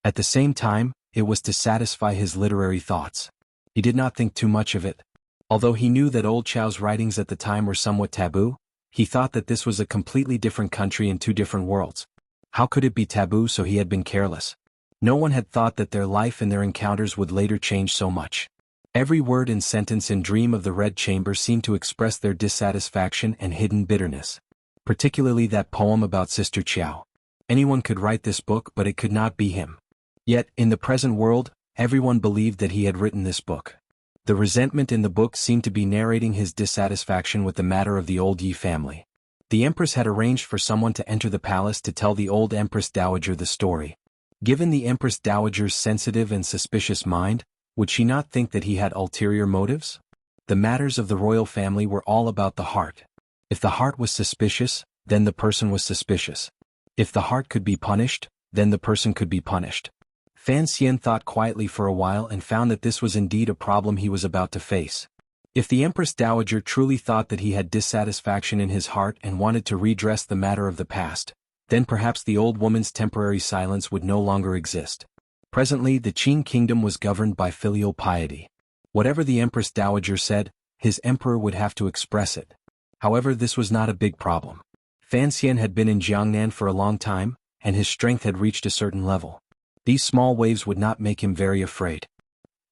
At the same time, it was to satisfy his literary thoughts. He did not think too much of it. Although he knew that Old Chao's writings at the time were somewhat taboo, he thought that this was a completely different country in two different worlds. How could it be taboo? So he had been careless. No one had thought that their life and their encounters would later change so much. Every word and sentence in Dream of the Red Chamber seemed to express their dissatisfaction and hidden bitterness. Particularly that poem about Sister Qiao. Anyone could write this book, but it could not be him. Yet, in the present world, everyone believed that he had written this book. The resentment in the book seemed to be narrating his dissatisfaction with the matter of the old Yi family. The Empress had arranged for someone to enter the palace to tell the old Empress Dowager the story. Given the Empress Dowager's sensitive and suspicious mind, would she not think that he had ulterior motives? The matters of the royal family were all about the heart. If the heart was suspicious, then the person was suspicious. If the heart could be punished, then the person could be punished. Fan Xian thought quietly for a while and found that this was indeed a problem he was about to face. If the Empress Dowager truly thought that he had dissatisfaction in his heart and wanted to redress the matter of the past, then perhaps the old woman's temporary silence would no longer exist. Presently the Qing kingdom was governed by filial piety. Whatever the Empress Dowager said, his emperor would have to express it. However, this was not a big problem. Fan Xian had been in Jiangnan for a long time, and his strength had reached a certain level. These small waves would not make him very afraid.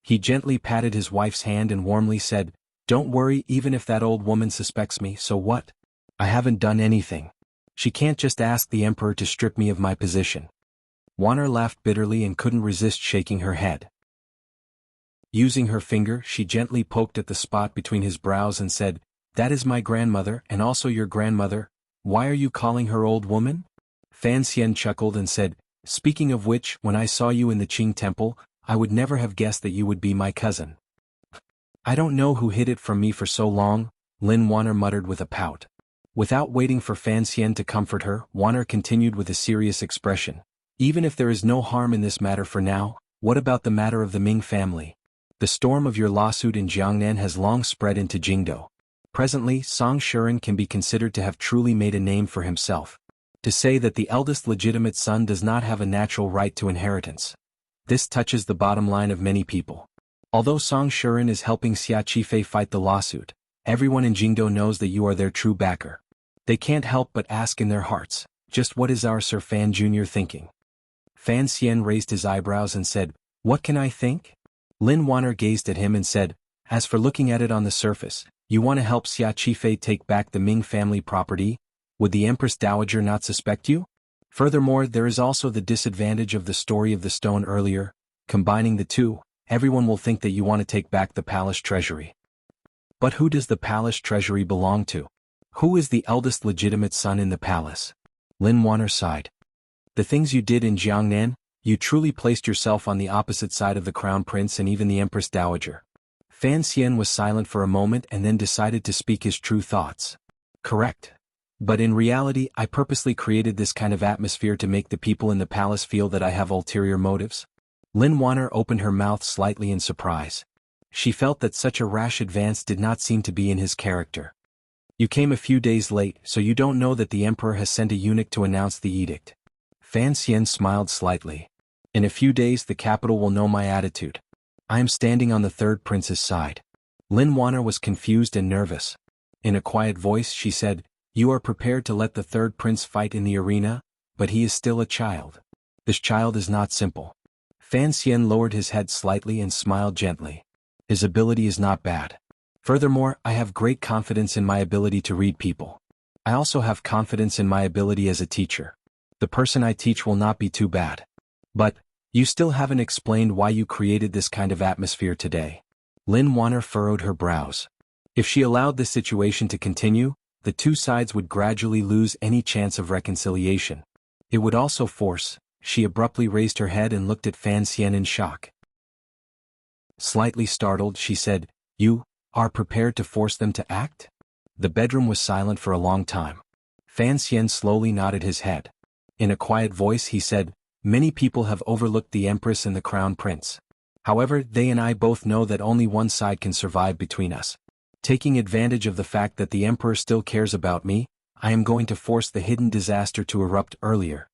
He gently patted his wife's hand and warmly said, "Don't worry, even if that old woman suspects me, so what? I haven't done anything. She can't just ask the emperor to strip me of my position." Wanner laughed bitterly and couldn't resist shaking her head. Using her finger, she gently poked at the spot between his brows and said, "That is my grandmother and also your grandmother. Why are you calling her old woman?" Fan Xian chuckled and said, "Speaking of which, when I saw you in the Qing temple, I would never have guessed that you would be my cousin." "I don't know who hid it from me for so long," Lin Wanner muttered with a pout. Without waiting for Fan Xian to comfort her, Wanner continued with a serious expression. "Even if there is no harm in this matter for now, what about the matter of the Ming family? The storm of your lawsuit in Jiangnan has long spread into Jingdou. Presently, Song Shuren can be considered to have truly made a name for himself. To say that the eldest legitimate son does not have a natural right to inheritance. This touches the bottom line of many people. Although Song Shuren is helping Xia Qifei fight the lawsuit, everyone in Jingdou knows that you are their true backer. They can't help but ask in their hearts, just what is our Sir Fan Jr. thinking?" Fan Xian raised his eyebrows and said, "What can I think?" Lin Wanner gazed at him and said, "As for looking at it on the surface, you want to help Xia Qifei take back the Ming family property? Would the Empress Dowager not suspect you? Furthermore, there is also the disadvantage of the story of the stone earlier. Combining the two, everyone will think that you want to take back the palace treasury." "But who does the palace treasury belong to? Who is the eldest legitimate son in the palace?" Lin Wanner sighed. "The things you did in Jiangnan, you truly placed yourself on the opposite side of the crown prince and even the Empress Dowager." Fan Xian was silent for a moment and then decided to speak his true thoughts. "Correct. But in reality, I purposely created this kind of atmosphere to make the people in the palace feel that I have ulterior motives." Lin Wanner opened her mouth slightly in surprise. She felt that such a rash advance did not seem to be in his character. You came a few days late, so you don't know that the emperor has sent a eunuch to announce the edict. Fan Xian smiled slightly. In a few days the capital will know my attitude. I am standing on the third prince's side. Lin Wanner was confused and nervous. In a quiet voice she said, "You are prepared to let the third prince fight in the arena, but he is still a child. This child is not simple." Fan Xian lowered his head slightly and smiled gently. His ability is not bad. Furthermore, I have great confidence in my ability to read people. I also have confidence in my ability as a teacher. The person I teach will not be too bad. But, you still haven't explained why you created this kind of atmosphere today. Lin Wanner furrowed her brows. If she allowed this situation to continue, the two sides would gradually lose any chance of reconciliation. It would also force. She abruptly raised her head and looked at Fan Xian in shock. Slightly startled, she said, "You are prepared to force them to act?" The bedroom was silent for a long time. Fan Xian slowly nodded his head. In a quiet voice he said, "Many people have overlooked the Empress and the Crown Prince. However, they and I both know that only one side can survive between us. Taking advantage of the fact that the Emperor still cares about me, I am going to force the hidden disaster to erupt earlier."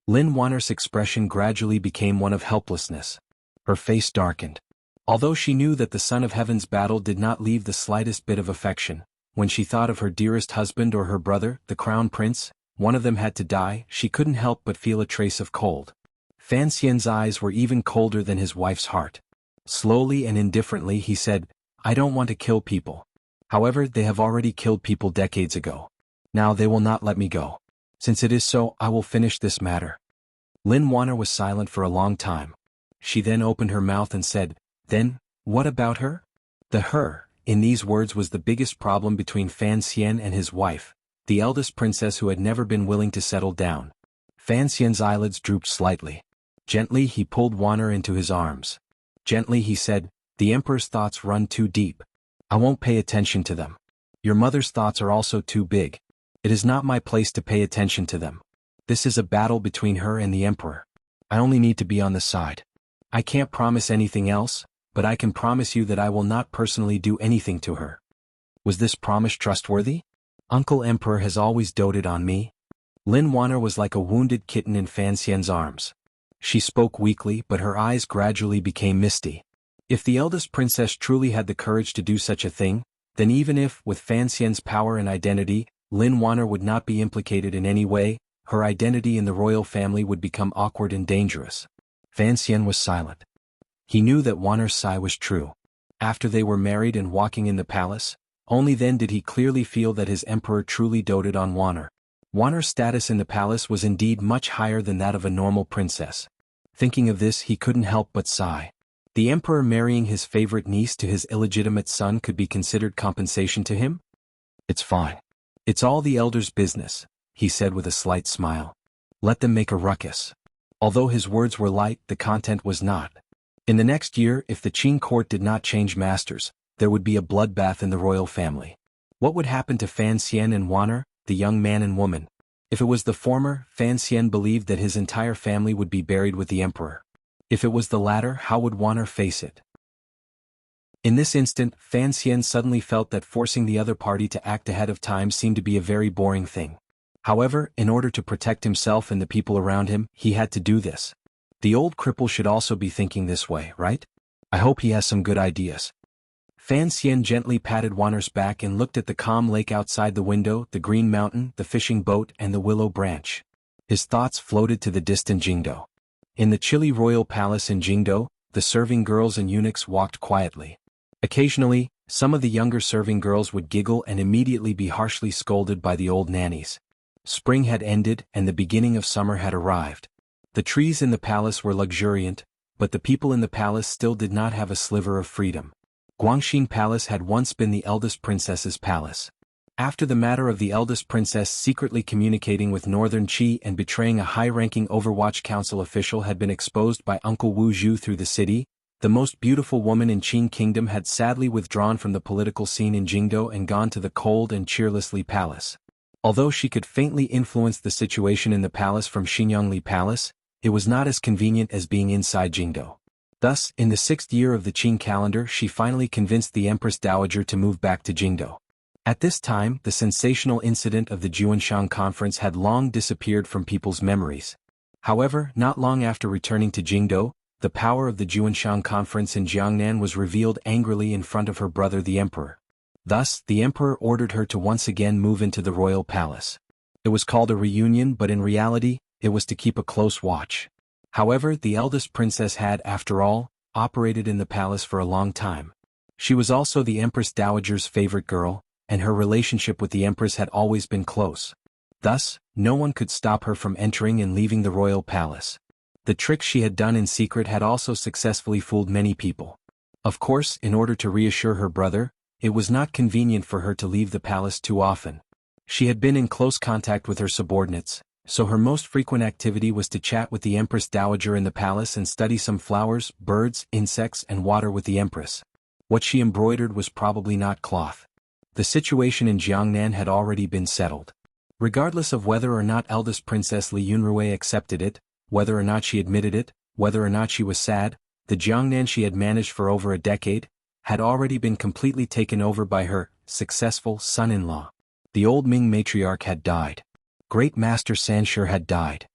Lin Wanner's expression gradually became one of helplessness. Her face darkened. Although she knew that the Son of Heaven's battle did not leave the slightest bit of affection, when she thought of her dearest husband or her brother, the Crown Prince, one of them had to die, she couldn't help but feel a trace of cold. Fan Xian's eyes were even colder than his wife's heart. Slowly and indifferently he said, "I don't want to kill people. However, they have already killed people decades ago. Now they will not let me go. Since it is so, I will finish this matter." Lin Wanner was silent for a long time. She then opened her mouth and said, "Then, what about her?" The her, in these words, was the biggest problem between Fan Xian and his wife, the eldest princess who had never been willing to settle down. Fan Xian's eyelids drooped slightly. Gently he pulled Wanner into his arms. Gently he said, "The Emperor's thoughts run too deep. I won't pay attention to them. Your mother's thoughts are also too big. It is not my place to pay attention to them. This is a battle between her and the Emperor. I only need to be on the side. I can't promise anything else, but I can promise you that I will not personally do anything to her." Was this promise trustworthy? Uncle Emperor has always doted on me. Lin Wanner was like a wounded kitten in Fan Xian's arms. She spoke weakly, but her eyes gradually became misty. If the eldest princess truly had the courage to do such a thing, then even if, with Fan Xian's power and identity, Lin Wanner would not be implicated in any way, her identity in the royal family would become awkward and dangerous. Fan Xian was silent. He knew that Wanner's sigh was true. After they were married and walking in the palace, only then did he clearly feel that his emperor truly doted on Wanner. Wanner's status in the palace was indeed much higher than that of a normal princess. Thinking of this, he couldn't help but sigh. The emperor marrying his favorite niece to his illegitimate son could be considered compensation to him? "It's fine. It's all the elders' business," he said with a slight smile. "Let them make a ruckus." Although his words were light, the content was not. In the next year, if the Qing court did not change masters, there would be a bloodbath in the royal family. What would happen to Fan Xian and Wanner, the young man and woman? If it was the former, Fan Xian believed that his entire family would be buried with the emperor. If it was the latter, how would Wanner face it? In this instant, Fan Xian suddenly felt that forcing the other party to act ahead of time seemed to be a very boring thing. However, in order to protect himself and the people around him, he had to do this. The old cripple should also be thinking this way, right? I hope he has some good ideas. Fan Xian gently patted Wanner's back and looked at the calm lake outside the window, the green mountain, the fishing boat, and the willow branch. His thoughts floated to the distant Jingdo. In the chilly royal palace in Jingdo, the serving girls and eunuchs walked quietly. Occasionally, some of the younger serving girls would giggle and immediately be harshly scolded by the old nannies. Spring had ended and the beginning of summer had arrived. The trees in the palace were luxuriant, but the people in the palace still did not have a sliver of freedom. Guangxin Palace had once been the eldest princess's palace. After the matter of the eldest princess secretly communicating with Northern Qi and betraying a high-ranking Overwatch Council official had been exposed by Uncle Wu Zhu through the city, the most beautiful woman in Qing Kingdom had sadly withdrawn from the political scene in Jingdo and gone to the cold and cheerless Li Palace. Although she could faintly influence the situation in the palace from Xinyang Li Palace, it was not as convenient as being inside Jingdo. Thus, in the 6th year of the Qing calendar, she finally convinced the Empress Dowager to move back to Jingdo. At this time, the sensational incident of the Juanshan Conference had long disappeared from people's memories. However, not long after returning to Jingdo, the power of the Juanshan Conference in Jiangnan was revealed angrily in front of her brother the emperor. Thus, the emperor ordered her to once again move into the royal palace. It was called a reunion, but in reality, it was to keep a close watch. However, the eldest princess had, after all, operated in the palace for a long time. She was also the Empress Dowager's favorite girl, and her relationship with the empress had always been close. Thus, no one could stop her from entering and leaving the royal palace. The tricks she had done in secret had also successfully fooled many people. Of course, in order to reassure her brother, it was not convenient for her to leave the palace too often. She had been in close contact with her subordinates, so her most frequent activity was to chat with the Empress Dowager in the palace and study some flowers, birds, insects, and water with the empress. What she embroidered was probably not cloth. The situation in Jiangnan had already been settled. Regardless of whether or not eldest Princess Li Yunrui accepted it, whether or not she admitted it, whether or not she was sad, the Jiangnan she had managed for over a decade had already been completely taken over by her successful son-in-law. The old Ming matriarch had died. Great Master Sanshi had died.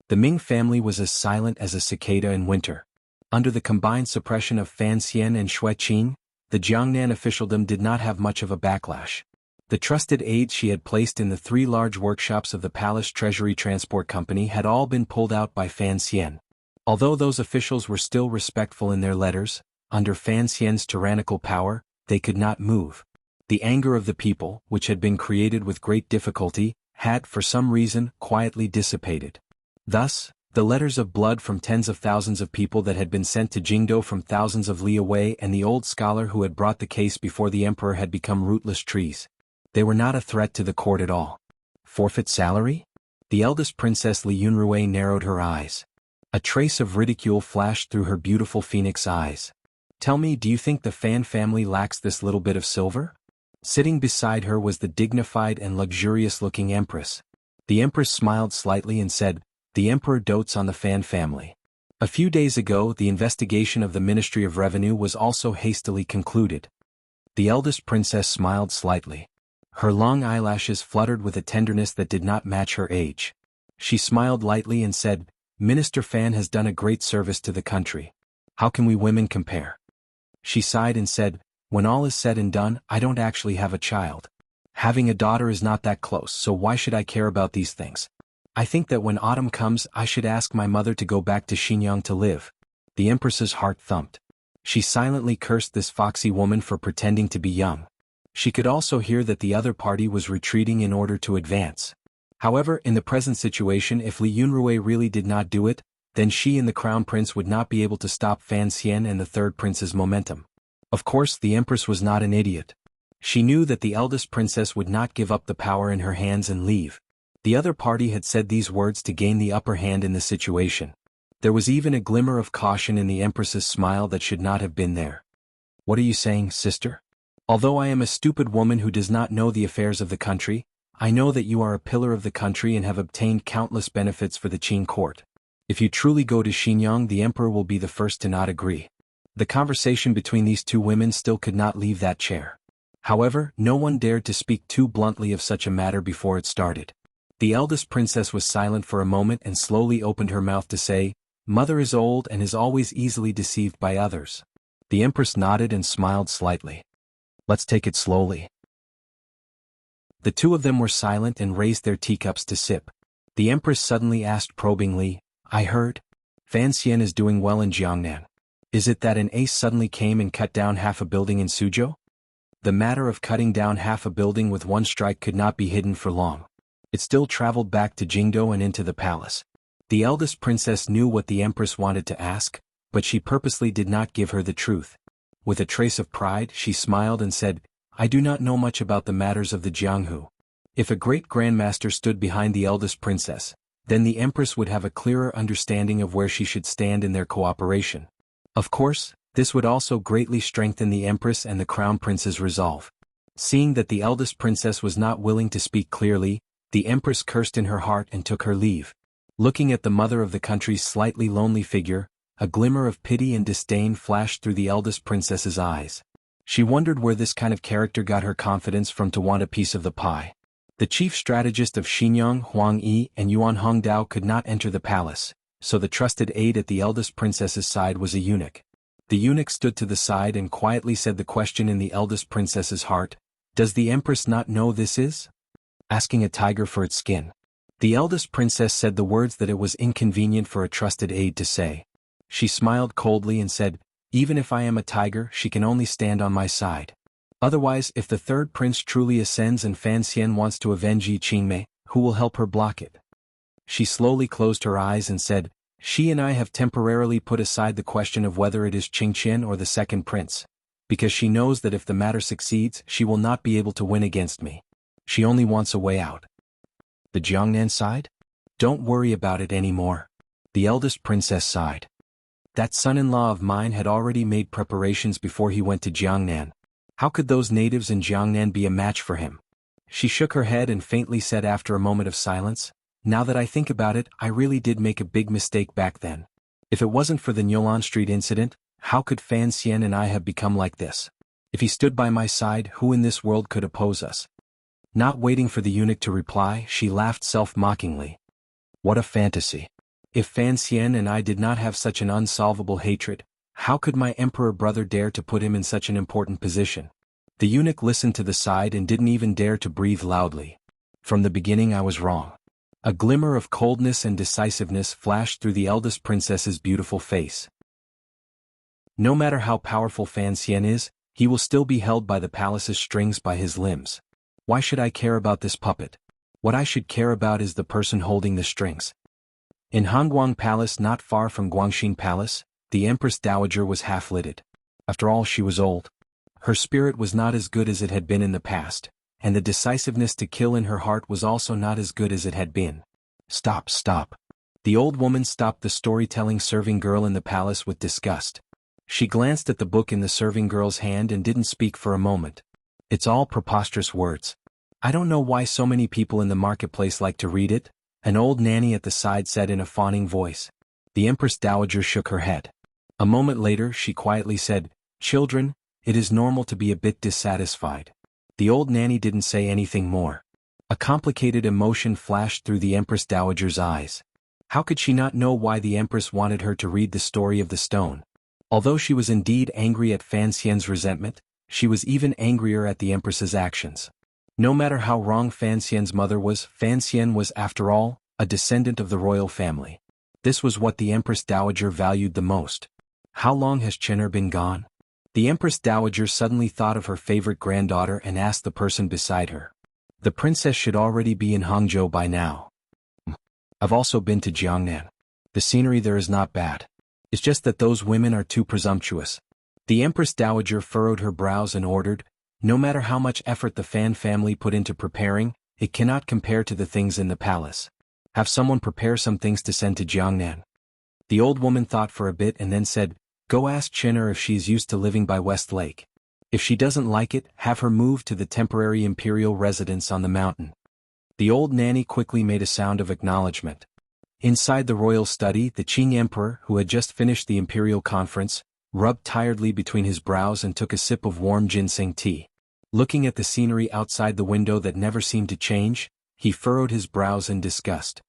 The Ming family was as silent as a cicada in winter. Under the combined suppression of Fan Xian and Xue Qing, the Jiangnan officialdom did not have much of a backlash. The trusted aides she had placed in the 3 large workshops of the Palace Treasury Transport Company had all been pulled out by Fan Xian. Although those officials were still respectful in their letters, under Fan Xian's tyrannical power, they could not move. The anger of the people, which had been created with great difficulty, had, for some reason, quietly dissipated. Thus, the letters of blood from tens of thousands of people that had been sent to Jingdo from thousands of li away and the old scholar who had brought the case before the emperor had become rootless trees. They were not a threat to the court at all. Forfeit salary? The eldest Princess Li Yunrui narrowed her eyes. A trace of ridicule flashed through her beautiful phoenix eyes. Tell me, do you think the Fan family lacks this little bit of silver? Sitting beside her was the dignified and luxurious-looking empress. The empress smiled slightly and said, "The emperor dotes on the Fan family." A few days ago, the investigation of the Ministry of Revenue was also hastily concluded. The eldest princess smiled slightly. Her long eyelashes fluttered with a tenderness that did not match her age. She smiled lightly and said, "Minister Fan has done a great service to the country. How can we women compare?" She sighed and said, "When all is said and done, I don't actually have a child. Having a daughter is not that close, so why should I care about these things? I think that when autumn comes I should ask my mother to go back to Xinjiang to live." The empress's heart thumped. She silently cursed this foxy woman for pretending to be young. She could also hear that the other party was retreating in order to advance. However, in the present situation, if Li Yunrui really did not do it, then she and the crown prince would not be able to stop Fan Xian and the third prince's momentum. Of course, the empress was not an idiot. She knew that the eldest princess would not give up the power in her hands and leave. The other party had said these words to gain the upper hand in the situation. There was even a glimmer of caution in the empress's smile that should not have been there. "What are you saying, sister? Although I am a stupid woman who does not know the affairs of the country, I know that you are a pillar of the country and have obtained countless benefits for the Qing court. If you truly go to Xinjiang, the emperor will be the first to not agree." The conversation between these two women still could not leave that chair. However, no one dared to speak too bluntly of such a matter before it started. The eldest princess was silent for a moment and slowly opened her mouth to say, "Mother is old and is always easily deceived by others." The empress nodded and smiled slightly. "Let's take it slowly." The two of them were silent and raised their teacups to sip. The empress suddenly asked probingly, "I heard Fan Xian is doing well in Jiangnan. Is it that an ace suddenly came and cut down half a building in Suzhou?" The matter of cutting down half a building with one strike could not be hidden for long. It still traveled back to Jingdo and into the palace. The eldest princess knew what the empress wanted to ask, but she purposely did not give her the truth. With a trace of pride, she smiled and said, "I do not know much about the matters of the Jianghu." If a great grandmaster stood behind the eldest princess, then the empress would have a clearer understanding of where she should stand in their cooperation. Of course, this would also greatly strengthen the empress and the crown prince's resolve. Seeing that the eldest princess was not willing to speak clearly, the empress cursed in her heart and took her leave. Looking at the mother of the country's slightly lonely figure, a glimmer of pity and disdain flashed through the eldest princess's eyes. She wondered where this kind of character got her confidence from to want a piece of the pie. The chief strategist of Xinyang, Huang Yi, and Yuan Hongdao could not enter the palace, so the trusted aide at the eldest princess's side was a eunuch. The eunuch stood to the side and quietly said the question in the eldest princess's heart, "Does the empress not know this is asking a tiger for its skin?" The eldest princess said the words that it was inconvenient for a trusted aide to say. She smiled coldly and said, "Even if I am a tiger, she can only stand on my side. Otherwise, if the third prince truly ascends and Fan Xian wants to avenge Yi Qingmei, who will help her block it?" She slowly closed her eyes and said, "She and I have temporarily put aside the question of whether it is Qingqian or the second prince, because she knows that if the matter succeeds, she will not be able to win against me. She only wants a way out." The Jiangnan side? "Don't worry about it anymore." The eldest princess sighed. That son-in-law of mine had already made preparations before he went to Jiangnan. How could those natives in Jiangnan be a match for him? She shook her head and faintly said after a moment of silence, "Now that I think about it, I really did make a big mistake back then. If it wasn't for the Nyolan Street incident, how could Fan Xian and I have become like this? If he stood by my side, who in this world could oppose us?" Not waiting for the eunuch to reply, she laughed self-mockingly. What a fantasy. If Fan Xian and I did not have such an unsolvable hatred, how could my emperor brother dare to put him in such an important position? The eunuch listened to the side and didn't even dare to breathe loudly. From the beginning I was wrong. A glimmer of coldness and decisiveness flashed through the eldest princess's beautiful face. No matter how powerful Fan Xian is, he will still be held by the palace's strings by his limbs. Why should I care about this puppet? What I should care about is the person holding the strings. In Hongguang Palace, not far from Guangxin Palace, the Empress Dowager was half-lidded. After all, she was old. Her spirit was not as good as it had been in the past, and the decisiveness to kill in her heart was also not as good as it had been. Stop, stop. The old woman stopped the storytelling serving girl in the palace with disgust. She glanced at the book in the serving girl's hand and didn't speak for a moment. It's all preposterous words. I don't know why so many people in the marketplace like to read it, an old nanny at the side said in a fawning voice. The Empress Dowager shook her head. A moment later she quietly said, "Children, it is normal to be a bit dissatisfied." The old nanny didn't say anything more. A complicated emotion flashed through the Empress Dowager's eyes. How could she not know why the Empress wanted her to read the story of the stone? Although she was indeed angry at Fan Xian's resentment, she was even angrier at the Empress's actions. No matter how wrong Fan Xian's mother was, Fan Xian was, after all, a descendant of the royal family. This was what the Empress Dowager valued the most. How long has Chen'er been gone? The Empress Dowager suddenly thought of her favorite granddaughter and asked the person beside her. The princess should already be in Hangzhou by now. I've also been to Jiangnan. The scenery there is not bad. It's just that those women are too presumptuous. The Empress Dowager furrowed her brows and ordered, no matter how much effort the Fan family put into preparing, it cannot compare to the things in the palace. Have someone prepare some things to send to Jiangnan. The old woman thought for a bit and then said, "Go ask Chen'er if she is used to living by West Lake. If she doesn't like it, have her move to the temporary imperial residence on the mountain." The old nanny quickly made a sound of acknowledgement. Inside the royal study, the Qing emperor, who had just finished the imperial conference, rubbed tiredly between his brows and took a sip of warm ginseng tea. Looking at the scenery outside the window that never seemed to change, he furrowed his brows in disgust.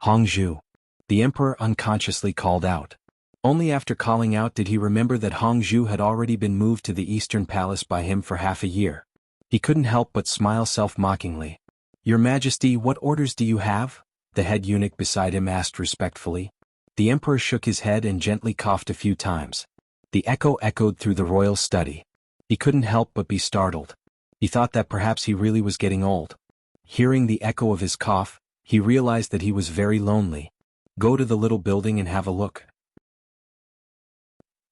"Hangzhou," the emperor unconsciously called out. Only after calling out did he remember that Hangzhou had already been moved to the Eastern Palace by him for half a year. He couldn't help but smile self-mockingly. "Your Majesty, what orders do you have?" the head eunuch beside him asked respectfully. The emperor shook his head and gently coughed a few times. The echo echoed through the royal study. He couldn't help but be startled. He thought that perhaps he really was getting old. Hearing the echo of his cough, he realized that he was very lonely. Go to the little building and have a look.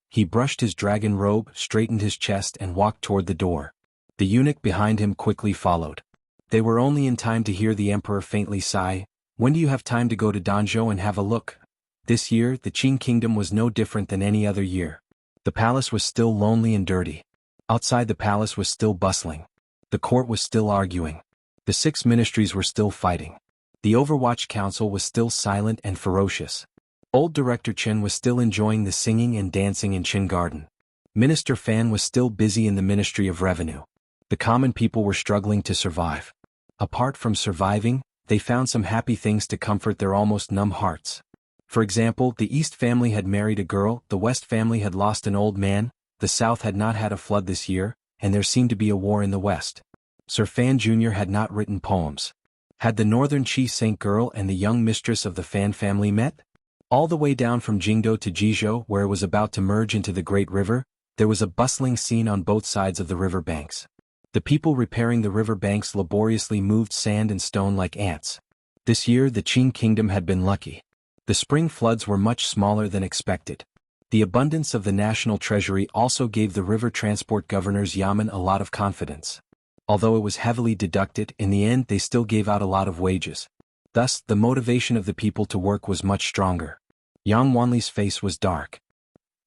He brushed his dragon robe, straightened his chest and walked toward the door. The eunuch behind him quickly followed. They were only in time to hear the emperor faintly sigh, "When do you have time to go to Danzhou and have a look?" This year, the Qing kingdom was no different than any other year. The palace was still lonely and dirty. Outside the palace was still bustling. The court was still arguing. The 6 ministries were still fighting. The Overwatch Council was still silent and ferocious. Old Director Chen was still enjoying the singing and dancing in Qin Garden. Minister Fan was still busy in the Ministry of Revenue. The common people were struggling to survive. Apart from surviving, they found some happy things to comfort their almost numb hearts. For example, the East family had married a girl, the West family had lost an old man, the South had not had a flood this year, and there seemed to be a war in the West. Sir Fan Jr. had not written poems. Had the Northern Chi Saint girl and the young mistress of the Fan family met? All the way down from Jingdo to Jizhou, where it was about to merge into the Great River, there was a bustling scene on both sides of the river banks. The people repairing the river banks laboriously moved sand and stone like ants. This year the Qin kingdom had been lucky. The spring floods were much smaller than expected. The abundance of the national treasury also gave the river transport governor's yamen a lot of confidence. Although it was heavily deducted, in the end they still gave out a lot of wages. Thus, the motivation of the people to work was much stronger. Yang Wanli's face was dark.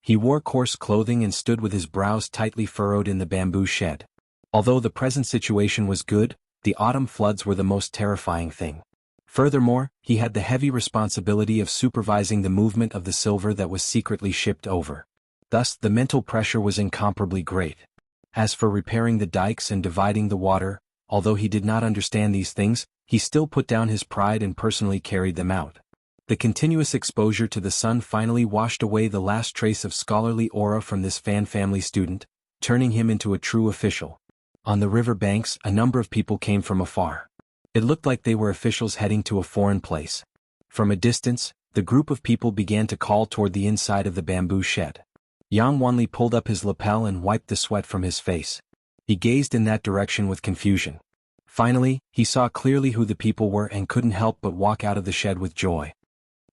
He wore coarse clothing and stood with his brows tightly furrowed in the bamboo shed. Although the present situation was good, the autumn floods were the most terrifying thing. Furthermore, he had the heavy responsibility of supervising the movement of the silver that was secretly shipped over. Thus, the mental pressure was incomparably great. As for repairing the dikes and dividing the water, although he did not understand these things, he still put down his pride and personally carried them out. The continuous exposure to the sun finally washed away the last trace of scholarly aura from this Fan family student, turning him into a true official. On the river banks, a number of people came from afar. It looked like they were officials heading to a foreign place. From a distance, the group of people began to call toward the inside of the bamboo shed. Yang Wanli pulled up his lapel and wiped the sweat from his face. He gazed in that direction with confusion. Finally, he saw clearly who the people were and couldn't help but walk out of the shed with joy.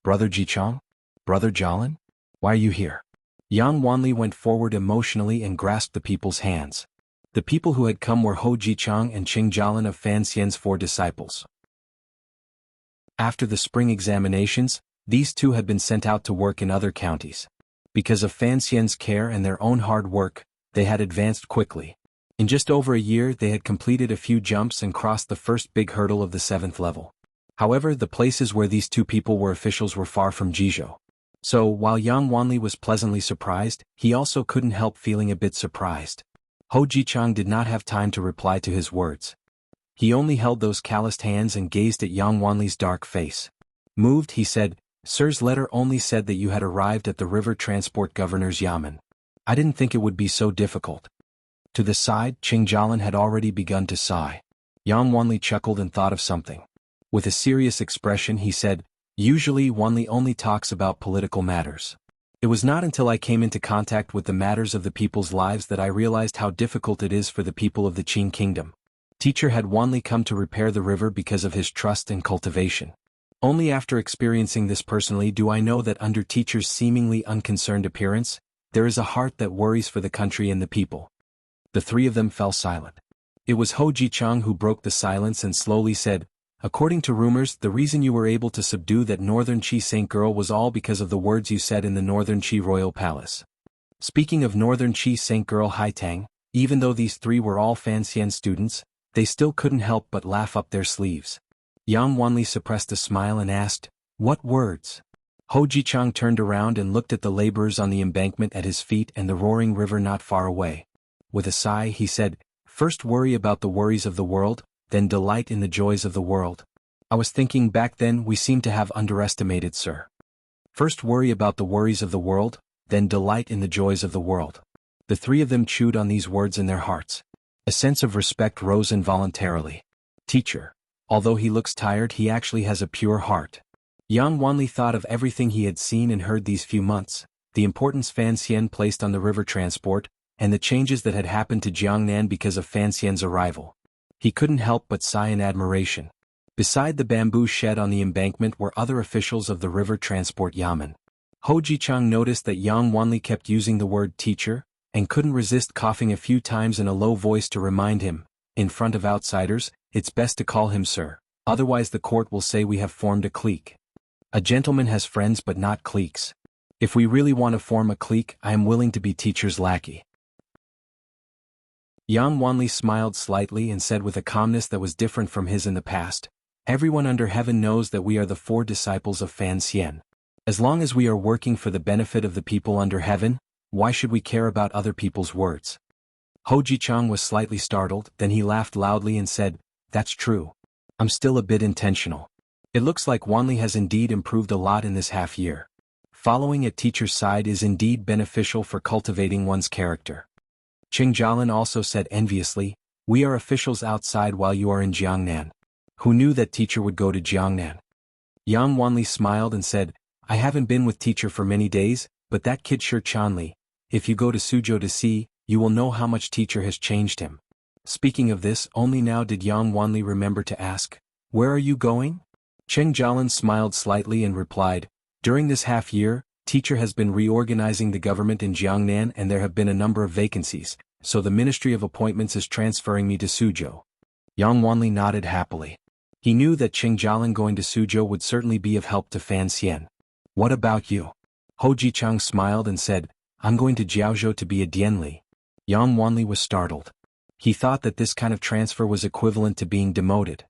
Brother Jichang? Brother Jialin? Why are you here? Yang Wanli went forward emotionally and grasped the people's hands. The people who had come were Ho Jichang and Qing Jialin of Fan Xian's 4 disciples. After the spring examinations, these two had been sent out to work in other counties. Because of Fan Xian's care and their own hard work, they had advanced quickly. In just over a year they had completed a few jumps and crossed the first big hurdle of the 7th level. However, the places where these two people were officials were far from Jizhou. So, while Yang Wanli was pleasantly surprised, he also couldn't help feeling a bit surprised. Ho Jichang did not have time to reply to his words. He only held those calloused hands and gazed at Yang Wanli's dark face. Moved, he said, "Sir's letter only said that you had arrived at the river transport governor's yamen. I didn't think it would be so difficult." To the side, Qing Jialin had already begun to sigh. Yang Wanli chuckled and thought of something. With a serious expression he said, "Usually Wanli only talks about political matters. It was not until I came into contact with the matters of the people's lives that I realized how difficult it is for the people of the Qin kingdom." Teacher had Wanli come to repair the river because of his trust and cultivation. Only after experiencing this personally do I know that under teacher's seemingly unconcerned appearance, there is a heart that worries for the country and the people. The three of them fell silent. It was Ho Jichang who broke the silence and slowly said, "According to rumors, the reason you were able to subdue that Northern Qi Saint girl was all because of the words you said in the Northern Qi Royal Palace." Speaking of Northern Qi Saint girl Haitang, even though these three were all Fan Xian students, they still couldn't help but laugh up their sleeves. Yang Wanli suppressed a smile and asked, "What words?" Ho Jichang turned around and looked at the laborers on the embankment at his feet and the roaring river not far away. With a sigh he said, "First worry about the worries of the world, then delight in the joys of the world. I was thinking back then we seem to have underestimated, sir. First worry about the worries of the world, then delight in the joys of the world." The three of them chewed on these words in their hearts. A sense of respect rose involuntarily. Teacher. Although he looks tired, he actually has a pure heart. Yang Wanli thought of everything he had seen and heard these few months, the importance Fan Xian placed on the river transport, and the changes that had happened to Jiangnan because of Fan Xian's arrival. He couldn't help but sigh in admiration. Beside the bamboo shed on the embankment were other officials of the river transport yamen. Ho Jichang noticed that Yang Wanli kept using the word teacher, and couldn't resist coughing a few times in a low voice to remind him, in front of outsiders, it's best to call him sir, otherwise the court will say we have formed a clique. A gentleman has friends but not cliques. If we really want to form a clique, I am willing to be teacher's lackey. Yang Wanli smiled slightly and said with a calmness that was different from his in the past, "Everyone under heaven knows that we are the 4 disciples of Fan Xian. As long as we are working for the benefit of the people under heaven, why should we care about other people's words? Ho Ji-chang was slightly startled, then he laughed loudly and said, "That's true. I'm still a bit intentional. It looks like Wanli has indeed improved a lot in this half year. Following a teacher's side is indeed beneficial for cultivating one's character." Qing Jialin also said enviously, "We are officials outside while you are in Jiangnan. Who knew that teacher would go to Jiangnan?" Yang Wanli smiled and said, "I haven't been with teacher for many days, but that kid sure Chanli. If you go to Suzhou to see, you will know how much teacher has changed him." Speaking of this, only now did Yang Wanli remember to ask, "Where are you going?" Qing Jialin smiled slightly and replied, "During this half year, teacher has been reorganizing the government in Jiangnan and there have been a number of vacancies, so the Ministry of Appointments is transferring me to Suzhou." Yang Wanli nodded happily. He knew that Qing Jialin going to Suzhou would certainly be of help to Fan Xian. "What about you?" Ho Ji-chang smiled and said, "I'm going to Jiaozhou to be a Dianli." Yang Wanli was startled. He thought that this kind of transfer was equivalent to being demoted.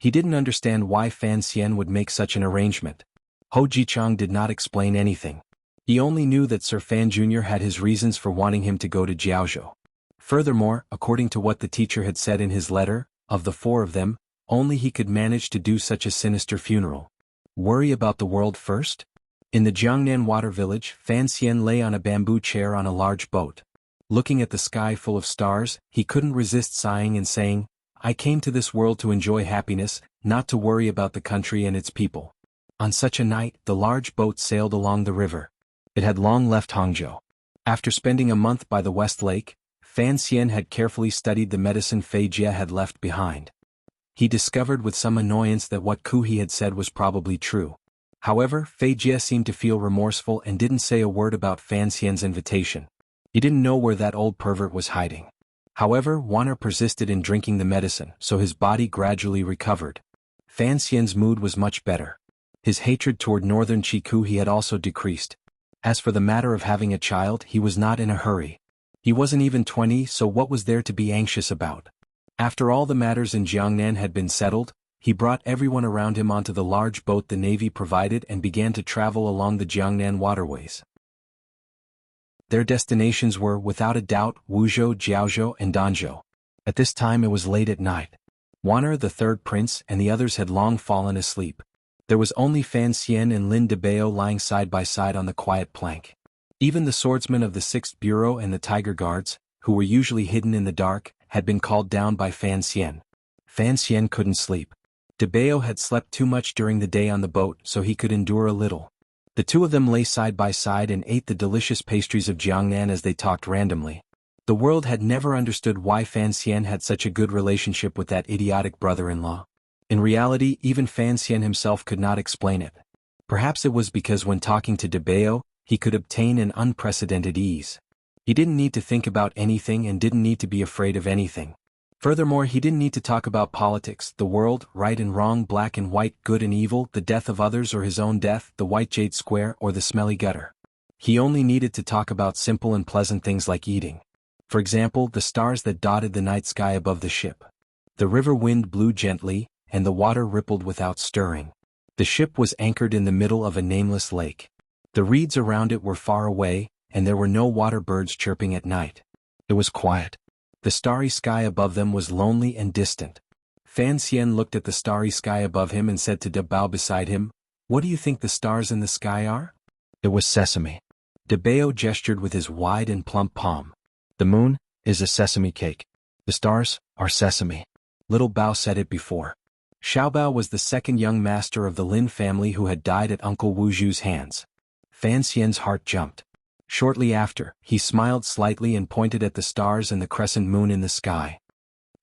He didn't understand why Fan Xian would make such an arrangement. Ho Ji-chang did not explain anything. He only knew that Sir Fan Jr. had his reasons for wanting him to go to Jiaozhou. Furthermore, according to what the teacher had said in his letter, of the four of them, only he could manage to do such a sinister funeral. Worry about the world first? In the Jiangnan water village, Fan Xian lay on a bamboo chair on a large boat. Looking at the sky full of stars, he couldn't resist sighing and saying, "I came to this world to enjoy happiness, not to worry about the country and its people." On such a night, the large boat sailed along the river. It had long left Hangzhou. After spending a month by the West Lake, Fan Xian had carefully studied the medicine Fei Jie had left behind. He discovered with some annoyance that what Ku He had said was probably true. However, Fei Jie seemed to feel remorseful and didn't say a word about Fan Xian's invitation. He didn't know where that old pervert was hiding. However, Wanner persisted in drinking the medicine, so his body gradually recovered. Fan Xian's mood was much better. His hatred toward northern Chiku he had also decreased. As for the matter of having a child, he was not in a hurry. He wasn't even 20, so what was there to be anxious about? After all the matters in Jiangnan had been settled, he brought everyone around him onto the large boat the Navy provided and began to travel along the Jiangnan waterways. Their destinations were, without a doubt, Wuzhou, Jiaozhou, and Danzhou. At this time it was late at night. Wanner, the third prince, and the others had long fallen asleep. There was only Fan Xian and Lin Debao lying side by side on the quiet plank. Even the swordsmen of the 6th Bureau and the Tiger Guards, who were usually hidden in the dark, had been called down by Fan Xian. Fan Xian couldn't sleep. Debao had slept too much during the day on the boat, so he could endure a little. The two of them lay side by side and ate the delicious pastries of Jiangnan as they talked randomly. The world had never understood why Fan Xian had such a good relationship with that idiotic brother-in-law. In reality, even Fan Xian himself could not explain it. Perhaps it was because when talking to Debao, he could obtain an unprecedented ease. He didn't need to think about anything and didn't need to be afraid of anything. Furthermore, he didn't need to talk about politics, the world, right and wrong, black and white, good and evil, the death of others or his own death, the white jade square or the smelly gutter. He only needed to talk about simple and pleasant things like eating. For example, the stars that dotted the night sky above the ship. The river wind blew gently, and the water rippled without stirring. The ship was anchored in the middle of a nameless lake. The reeds around it were far away, and there were no water birds chirping at night. It was quiet. The starry sky above them was lonely and distant. Fan Xian looked at the starry sky above him and said to Debao beside him, "What do you think the stars in the sky are?" It was sesame. Debao gestured with his wide and plump palm. "The moon is a sesame cake. The stars are sesame." Little Bao said it before. Xiaobao was the second young master of the Lin family who had died at Uncle Wu Zhu's hands. Fan Xian's heart jumped. Shortly after, he smiled slightly and pointed at the stars and the crescent moon in the sky.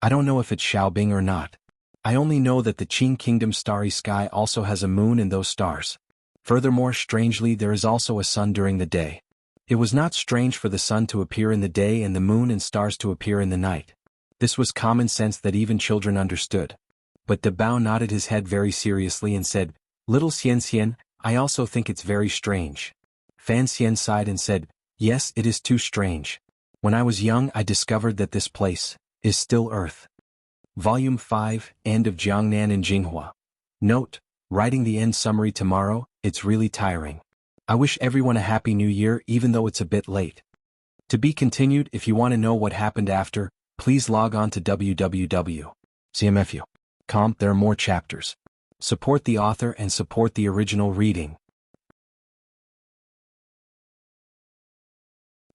"I don't know if it's Xiaobing or not. I only know that the Qing Kingdom's starry sky also has a moon and those stars. Furthermore, strangely, there is also a sun during the day. It was not strange for the sun to appear in the day and the moon and stars to appear in the night. This was common sense that even children understood." But Debao nodded his head very seriously and said, "Little Xian Xian, I also think it's very strange." Fan Xian sighed and said, "Yes, it is too strange. When I was young I discovered that this place is still Earth." Volume 5, End of Jiangnan and Jinghua. Note, writing the end summary tomorrow, it's really tiring. I wish everyone a happy new year even though it's a bit late. To be continued. If you want to know what happened after, please log on to www.cmfu.com. There are more chapters. Support the author and support the original reading.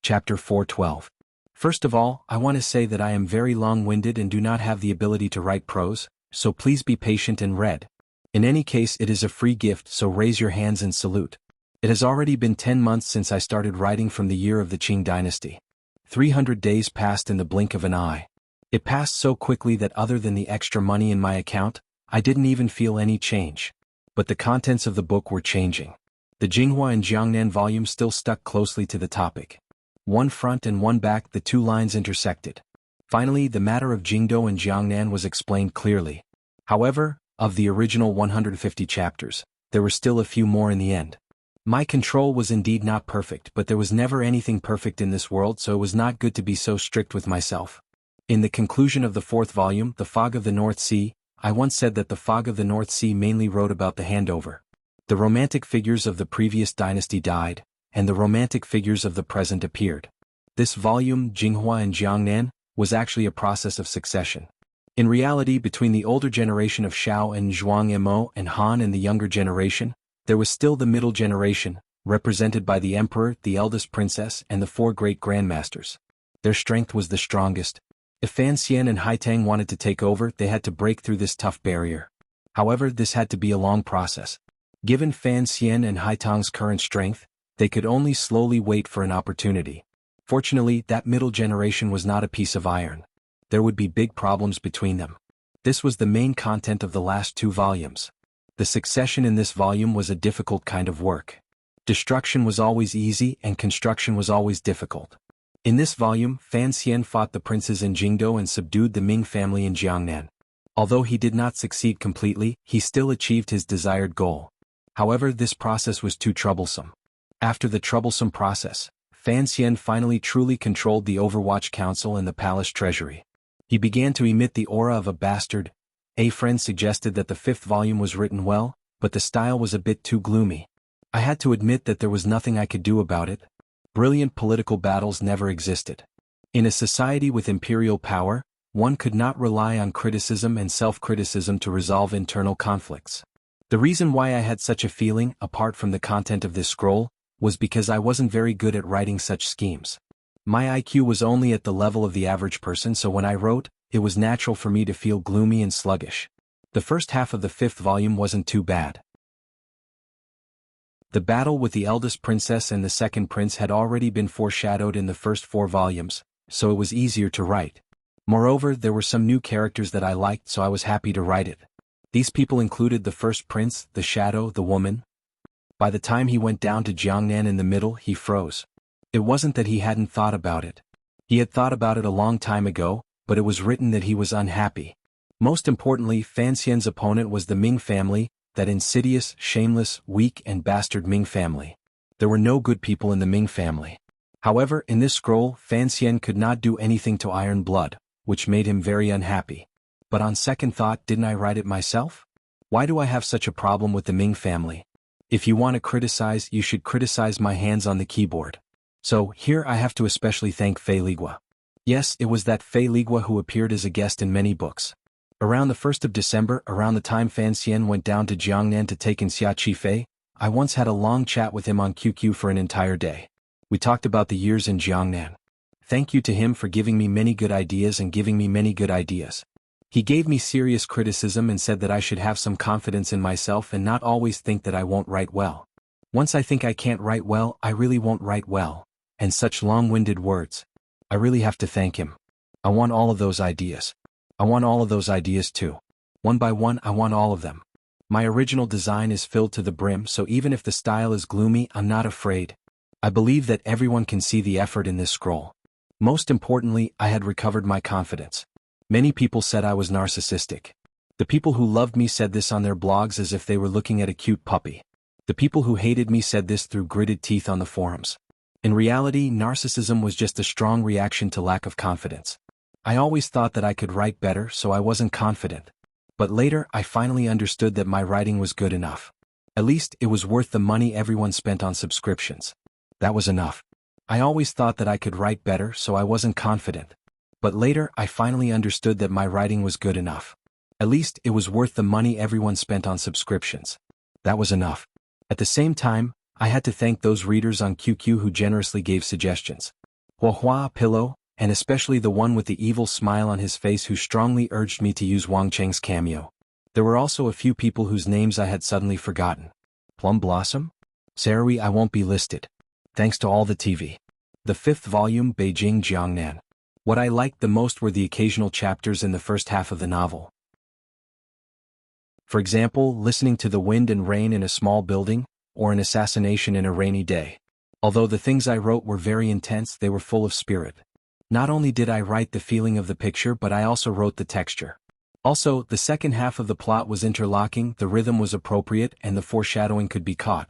Chapter 412. First of all, I want to say that I am very long-winded and do not have the ability to write prose, so please be patient and read. In any case, it is a free gift, so raise your hands and salute. It has already been 10 months since I started writing from the year of the Qing dynasty. 300 days passed in the blink of an eye. It passed so quickly that other than the extra money in my account, I didn't even feel any change. But the contents of the book were changing. The Jinghua and Jiangnan volumes still stuck closely to the topic. One front and one back, the two lines intersected. Finally, the matter of Jingdou and Jiangnan was explained clearly. However, of the original 150 chapters, there were still a few more in the end. My control was indeed not perfect, but there was never anything perfect in this world, so it was not good to be so strict with myself. In the conclusion of the fourth volume, The Fog of the North Sea, I once said that The Fog of the North Sea mainly wrote about the handover. The romantic figures of the previous dynasty died, and the romantic figures of the present appeared. This volume, Jinghua and Jiangnan, was actually a process of succession. In reality, between the older generation of Shao and Zhuang Emo and Han and the younger generation, there was still the middle generation, represented by the emperor, the eldest princess, and the four great grandmasters. Their strength was the strongest. If Fan Xian and Haitang wanted to take over, they had to break through this tough barrier. However, this had to be a long process. Given Fan Xian and Haitang's current strength, they could only slowly wait for an opportunity. Fortunately, that middle generation was not a piece of iron. There would be big problems between them. This was the main content of the last two volumes. The succession in this volume was a difficult kind of work. Destruction was always easy and construction was always difficult. In this volume, Fan Xian fought the princes in Jingdou and subdued the Ming family in Jiangnan. Although he did not succeed completely, he still achieved his desired goal. However, this process was too troublesome. After the troublesome process, Fan Xian finally truly controlled the Overwatch Council and the palace treasury. He began to emit the aura of a bastard. A friend suggested that the fifth volume was written well, but the style was a bit too gloomy. I had to admit that there was nothing I could do about it. Brilliant political battles never existed. In a society with imperial power, one could not rely on criticism and self-criticism to resolve internal conflicts. The reason why I had such a feeling, apart from the content of this scroll, was because I wasn't very good at writing such schemes. My IQ was only at the level of the average person, so when I wrote, it was natural for me to feel gloomy and sluggish. The first half of the fifth volume wasn't too bad. The battle with the eldest princess and the second prince had already been foreshadowed in the first 4 volumes, so it was easier to write. Moreover, there were some new characters that I liked, so I was happy to write it. These people included the first prince, the shadow, the woman. By the time he went down to Jiangnan in the middle, he froze. It wasn't that he hadn't thought about it. He had thought about it a long time ago, but it was written that he was unhappy. Most importantly, Fan Xian's opponent was the Ming family, that insidious, shameless, weak and bastard Ming family. There were no good people in the Ming family. However, in this scroll, Fan Xian could not do anything to Iron Blood, which made him very unhappy. But on second thought, didn't I write it myself? Why do I have such a problem with the Ming family? If you want to criticize, you should criticize my hands on the keyboard. So, here I have to especially thank Fei Ligua. Yes, it was that Fei Ligua who appeared as a guest in many books. Around the 1st of December, around the time Fan Xian went down to Jiangnan to take in Xia Qifei, I once had a long chat with him on QQ for an entire day. We talked about the years in Jiangnan. Thank you to him for giving me many good ideas and giving me many good ideas. He gave me serious criticism and said that I should have some confidence in myself and not always think that I won't write well. Once I think I can't write well, I really won't write well. And such long-winded words. I really have to thank him. I want all of those ideas. I want all of those ideas too. One by one, I want all of them. My original design is filled to the brim, so even if the style is gloomy, I'm not afraid. I believe that everyone can see the effort in this scroll. Most importantly, I had recovered my confidence. Many people said I was narcissistic. The people who loved me said this on their blogs as if they were looking at a cute puppy. The people who hated me said this through gritted teeth on the forums. In reality, narcissism was just a strong reaction to lack of confidence. I always thought that I could write better, so I wasn't confident. But later, I finally understood that my writing was good enough. At least it was worth the money everyone spent on subscriptions. That was enough. I always thought that I could write better, so I wasn't confident. But later, I finally understood that my writing was good enough. At least it was worth the money everyone spent on subscriptions. That was enough. At the same time, I had to thank those readers on QQ who generously gave suggestions. Huahua, Pillow, and especially the one with the evil smile on his face who strongly urged me to use Wang Cheng's cameo. There were also a few people whose names I had suddenly forgotten. Plum Blossom? Sarui, I won't be listed. Thanks to all the TV. The 5th volume, Beijing Jiangnan. What I liked the most were the occasional chapters in the first half of the novel. For example, listening to the wind and rain in a small building, or an assassination in a rainy day. Although the things I wrote were very intense, they were full of spirit. Not only did I write the feeling of the picture, but I also wrote the texture. Also, the second half of the plot was interlocking, the rhythm was appropriate, and the foreshadowing could be caught.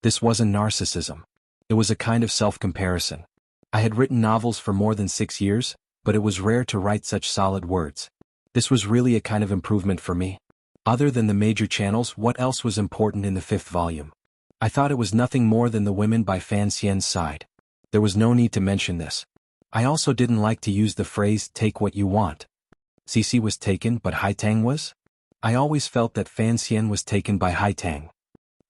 This wasn't narcissism. It was a kind of self-comparison. I had written novels for more than 6 years, but it was rare to write such solid words. This was really a kind of improvement for me. Other than the major channels, what else was important in the 5th volume? I thought it was nothing more than The Women by Fan Xian's side. There was no need to mention this. I also didn't like to use the phrase, take what you want. Cici was taken, but Haitang was? I always felt that Fan Xian was taken by Haitang.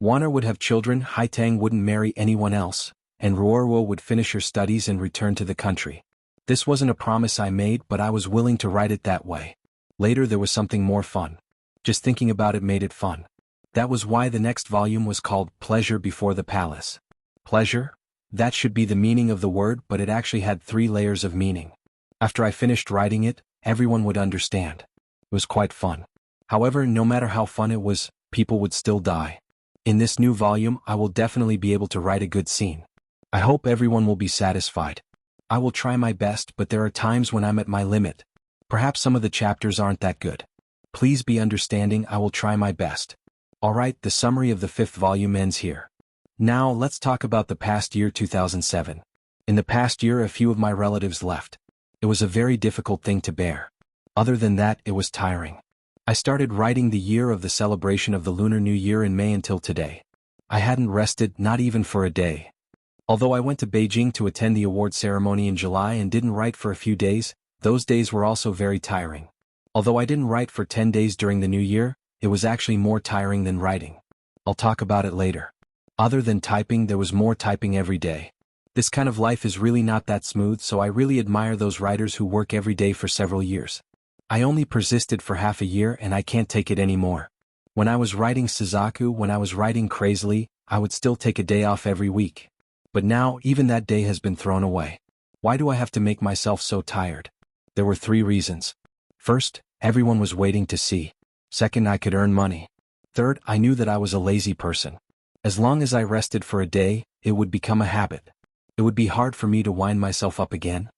Wanner would have children, Haitang wouldn't marry anyone else, and Ruoruo would finish her studies and return to the country. This wasn't a promise I made, but I was willing to write it that way. Later there was something more fun. Just thinking about it made it fun. That was why the next volume was called Pleasure Before the Palace. Pleasure? That should be the meaning of the word, but it actually had 3 layers of meaning. After I finished writing it, everyone would understand. It was quite fun. However, no matter how fun it was, people would still die. In this new volume, I will definitely be able to write a good scene. I hope everyone will be satisfied. I will try my best, but there are times when I'm at my limit. Perhaps some of the chapters aren't that good. Please be understanding, I will try my best. Alright, the summary of the 5th volume ends here. Now let's talk about the past year 2007. In the past year a few of my relatives left. It was a very difficult thing to bear. Other than that, it was tiring. I started writing the year of the celebration of the Lunar New Year in May until today. I hadn't rested, not even for a day. Although I went to Beijing to attend the award ceremony in July and didn't write for a few days, those days were also very tiring. Although I didn't write for 10 days during the New Year, it was actually more tiring than writing. I'll talk about it later. Other than typing, there was more typing every day. This kind of life is really not that smooth, so I really admire those writers who work every day for several years. I only persisted for half a year and I can't take it anymore. When I was writing Suzaku, when I was writing crazily, I would still take a day off every week. But now, even that day has been thrown away. Why do I have to make myself so tired? There were 3 reasons. First, everyone was waiting to see. Second, I could earn money. Third, I knew that I was a lazy person. As long as I rested for a day, it would become a habit. It would be hard for me to wind myself up again.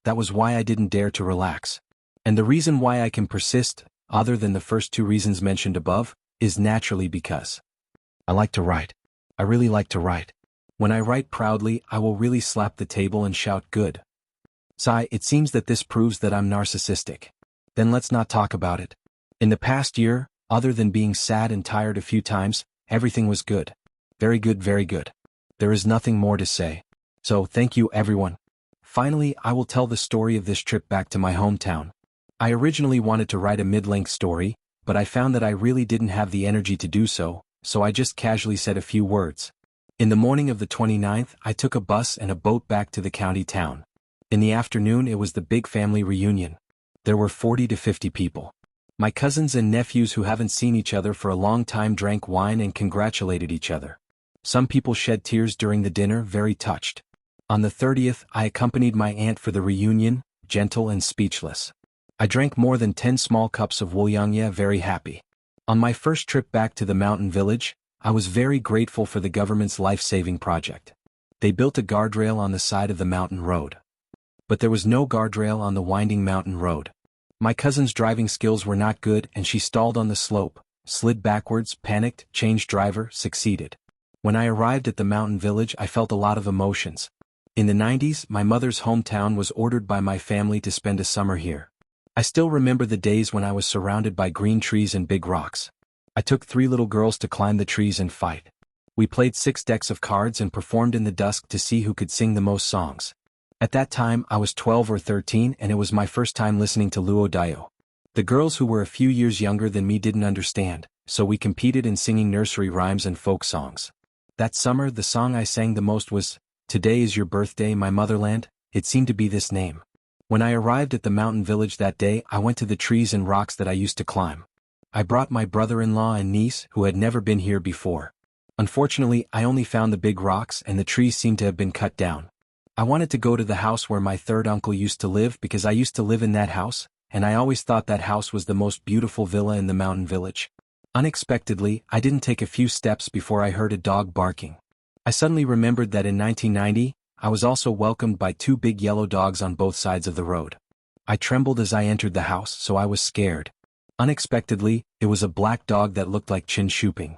That was why I didn't dare to relax. And the reason why I can persist, other than the first 2 reasons mentioned above, is naturally because I like to write. I really like to write. When I write proudly, I will really slap the table and shout good. Sigh, it seems that this proves that I'm narcissistic. Then let's not talk about it. In the past year, other than being sad and tired a few times, everything was good. Very good, very good. There is nothing more to say. So, thank you everyone. Finally, I will tell the story of this trip back to my hometown. I originally wanted to write a mid-length story, but I found that I really didn't have the energy to do so, so I just casually said a few words. In the morning of the 29th, I took a bus and a boat back to the county town. In the afternoon it was the big family reunion. There were 40 to 50 people. My cousins and nephews who haven't seen each other for a long time drank wine and congratulated each other. Some people shed tears during the dinner, very touched. On the 30th, I accompanied my aunt for the reunion, gentle and speechless. I drank more than 10 small cups of Wuliangye, very happy. On my first trip back to the mountain village, I was very grateful for the government's life-saving project. They built a guardrail on the side of the mountain road. But there was no guardrail on the winding mountain road. My cousin's driving skills were not good and she stalled on the slope, slid backwards, panicked, changed driver, succeeded. When I arrived at the mountain village, I felt a lot of emotions. In the 90s, my mother's hometown was ordered by my family to spend a summer here. I still remember the days when I was surrounded by green trees and big rocks. I took 3 little girls to climb the trees and fight. We played 6 decks of cards and performed in the dusk to see who could sing the most songs. At that time I was 12 or 13 and it was my first time listening to Luo Dio. The girls who were a few years younger than me didn't understand, so we competed in singing nursery rhymes and folk songs. That summer the song I sang the most was, "Today is your birthday, my motherland." It seemed to be this name. When I arrived at the mountain village that day, I went to the trees and rocks that I used to climb. I brought my brother-in-law and niece who had never been here before. Unfortunately, I only found the big rocks and the trees seemed to have been cut down. I wanted to go to the house where my third uncle used to live because I used to live in that house, and I always thought that house was the most beautiful villa in the mountain village. Unexpectedly, I didn't take a few steps before I heard a dog barking. I suddenly remembered that in 1990, I was also welcomed by 2 big yellow dogs on both sides of the road. I trembled as I entered the house, so I was scared. Unexpectedly, it was a black dog that looked like Chin Shuping.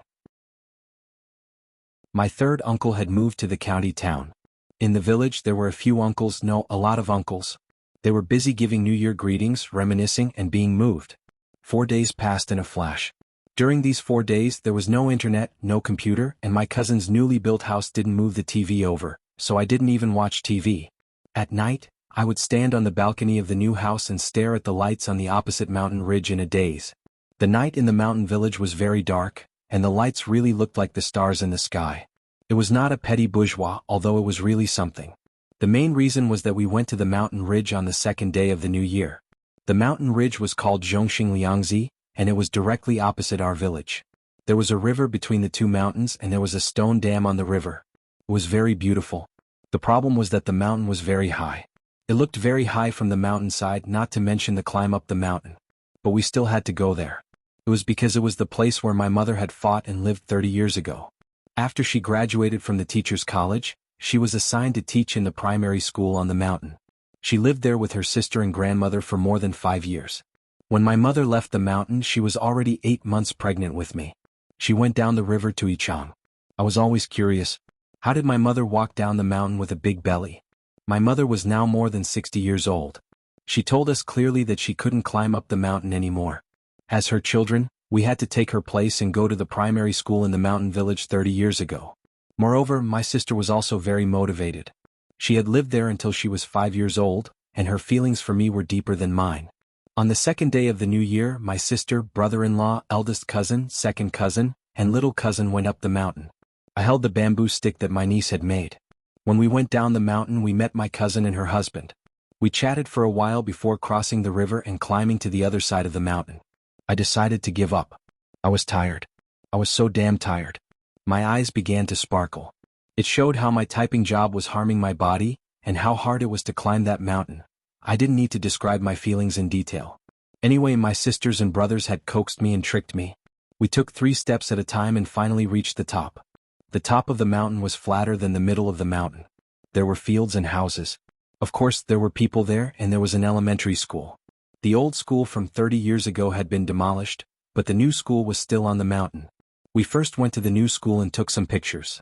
My third uncle had moved to the county town. In the village there were a few uncles, no, a lot of uncles. They were busy giving New Year greetings, reminiscing, and being moved. 4 days passed in a flash. During these 4 days there was no internet, no computer, and my cousin's newly built house didn't move the TV over, so I didn't even watch TV. At night, I would stand on the balcony of the new house and stare at the lights on the opposite mountain ridge in a daze. The night in the mountain village was very dark, and the lights really looked like the stars in the sky. It was not a petty bourgeois, although it was really something. The main reason was that we went to the mountain ridge on the second day of the new year. The mountain ridge was called Zhongxing Liangzi, and it was directly opposite our village. There was a river between the 2 mountains and there was a stone dam on the river. It was very beautiful. The problem was that the mountain was very high. It looked very high from the mountainside, not to mention the climb up the mountain. But we still had to go there. It was because it was the place where my mother had fought and lived 30 years ago. After she graduated from the teacher's college, she was assigned to teach in the primary school on the mountain. She lived there with her sister and grandmother for more than 5 years. When my mother left the mountain, she was already 8 months pregnant with me. She went down the river to Yichang. I was always curious. How did my mother walk down the mountain with a big belly? My mother was now more than 60 years old. She told us clearly that she couldn't climb up the mountain anymore. As her children, we had to take her place and go to the primary school in the mountain village 30 years ago. Moreover, my sister was also very motivated. She had lived there until she was 5 years old, and her feelings for me were deeper than mine. On the second day of the new year, my sister, brother-in-law, eldest cousin, second cousin, and little cousin went up the mountain. I held the bamboo stick that my niece had made. When we went down the mountain, we met my cousin and her husband. We chatted for a while before crossing the river and climbing to the other side of the mountain. I decided to give up. I was tired. I was so damn tired. My eyes began to sparkle. It showed how my typing job was harming my body, and how hard it was to climb that mountain. I didn't need to describe my feelings in detail. Anyway, my sisters and brothers had coaxed me and tricked me. We took 3 steps at a time and finally reached the top. The top of the mountain was flatter than the middle of the mountain. There were fields and houses. Of course, there were people there, and there was an elementary school. The old school from 30 years ago had been demolished, but the new school was still on the mountain. We first went to the new school and took some pictures.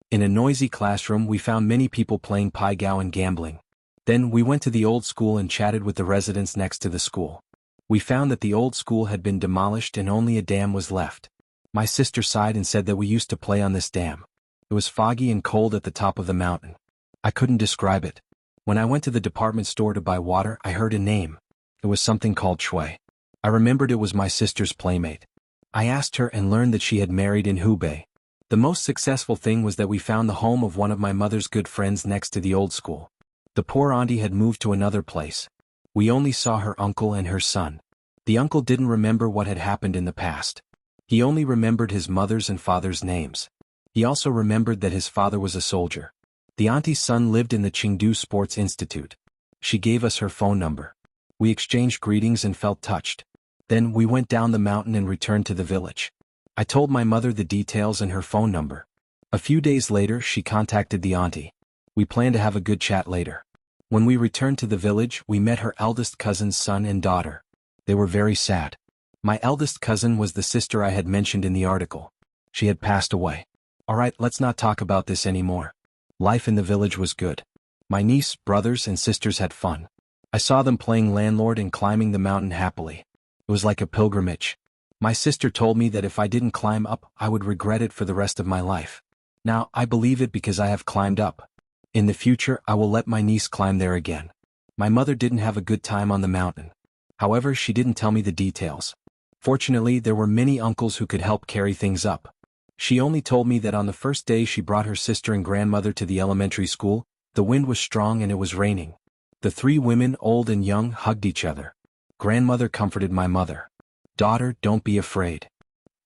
In a noisy classroom, we found many people playing pai gow and gambling. Then we went to the old school and chatted with the residents next to the school. We found that the old school had been demolished and only a dam was left. My sister sighed and said that we used to play on this dam. It was foggy and cold at the top of the mountain. I couldn't describe it. When I went to the department store to buy water, I heard a name. It was something called Shui. I remembered it was my sister's playmate. I asked her and learned that she had married in Hubei. The most successful thing was that we found the home of one of my mother's good friends next to the old school. The poor auntie had moved to another place. We only saw her uncle and her son. The uncle didn't remember what had happened in the past. He only remembered his mother's and father's names. He also remembered that his father was a soldier. The auntie's son lived in the Chengdu Sports Institute. She gave us her phone number. We exchanged greetings and felt touched. Then we went down the mountain and returned to the village. I told my mother the details and her phone number. A few days later, she contacted the auntie. We planned to have a good chat later. When we returned to the village, we met her eldest cousin's son and daughter. They were very sad. My eldest cousin was the sister I had mentioned in the article. She had passed away. Alright, let's not talk about this anymore. Life in the village was good. My niece, brothers, and sisters had fun. I saw them playing landlord and climbing the mountain happily. It was like a pilgrimage. My sister told me that if I didn't climb up, I would regret it for the rest of my life. Now, I believe it because I have climbed up. In the future, I will let my niece climb there again. My mother didn't have a good time on the mountain. However, she didn't tell me the details. Fortunately, there were many uncles who could help carry things up. She only told me that on the first day she brought her sister and grandmother to the elementary school, the wind was strong and it was raining. The three women, old and young, hugged each other. Grandmother comforted my mother. "Daughter, don't be afraid."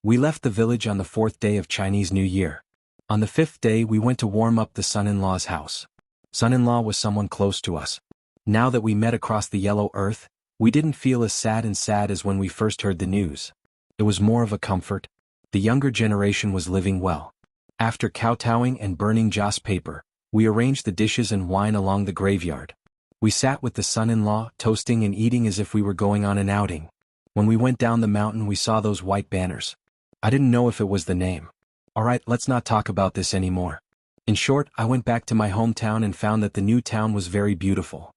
We left the village on the 4th day of Chinese New Year. On the 5th day we went to warm up the son-in-law's house. Son-in-law was someone close to us. Now that we met across the yellow earth, we didn't feel as sad as when we first heard the news. It was more of a comfort. The younger generation was living well. After kowtowing and burning joss paper, we arranged the dishes and wine along the graveyard. We sat with the son-in-law, toasting and eating as if we were going on an outing. When we went down the mountain we saw those white banners. I didn't know if it was the name. Alright, let's not talk about this anymore. In short, I went back to my hometown and found that the new town was very beautiful.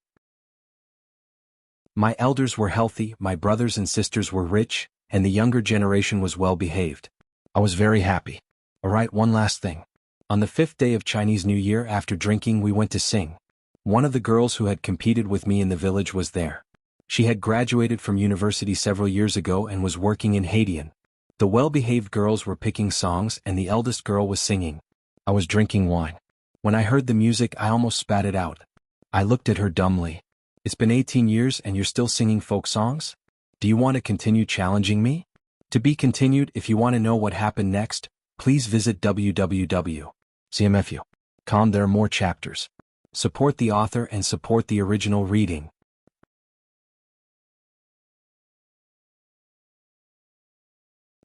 My elders were healthy, my brothers and sisters were rich, and the younger generation was well behaved. I was very happy. Alright, one last thing. On the 5th day of Chinese New Year after drinking we went to sing. One of the girls who had competed with me in the village was there. She had graduated from university several years ago and was working in Haitian. The well-behaved girls were picking songs and the eldest girl was singing. I was drinking wine. When I heard the music I almost spat it out. I looked at her dumbly. "It's been 18 years and you're still singing folk songs? Do you want to continue challenging me?" To be continued. If you want to know what happened next, please visit www.cmfu.com. There are more chapters. Support the author and support the original reading.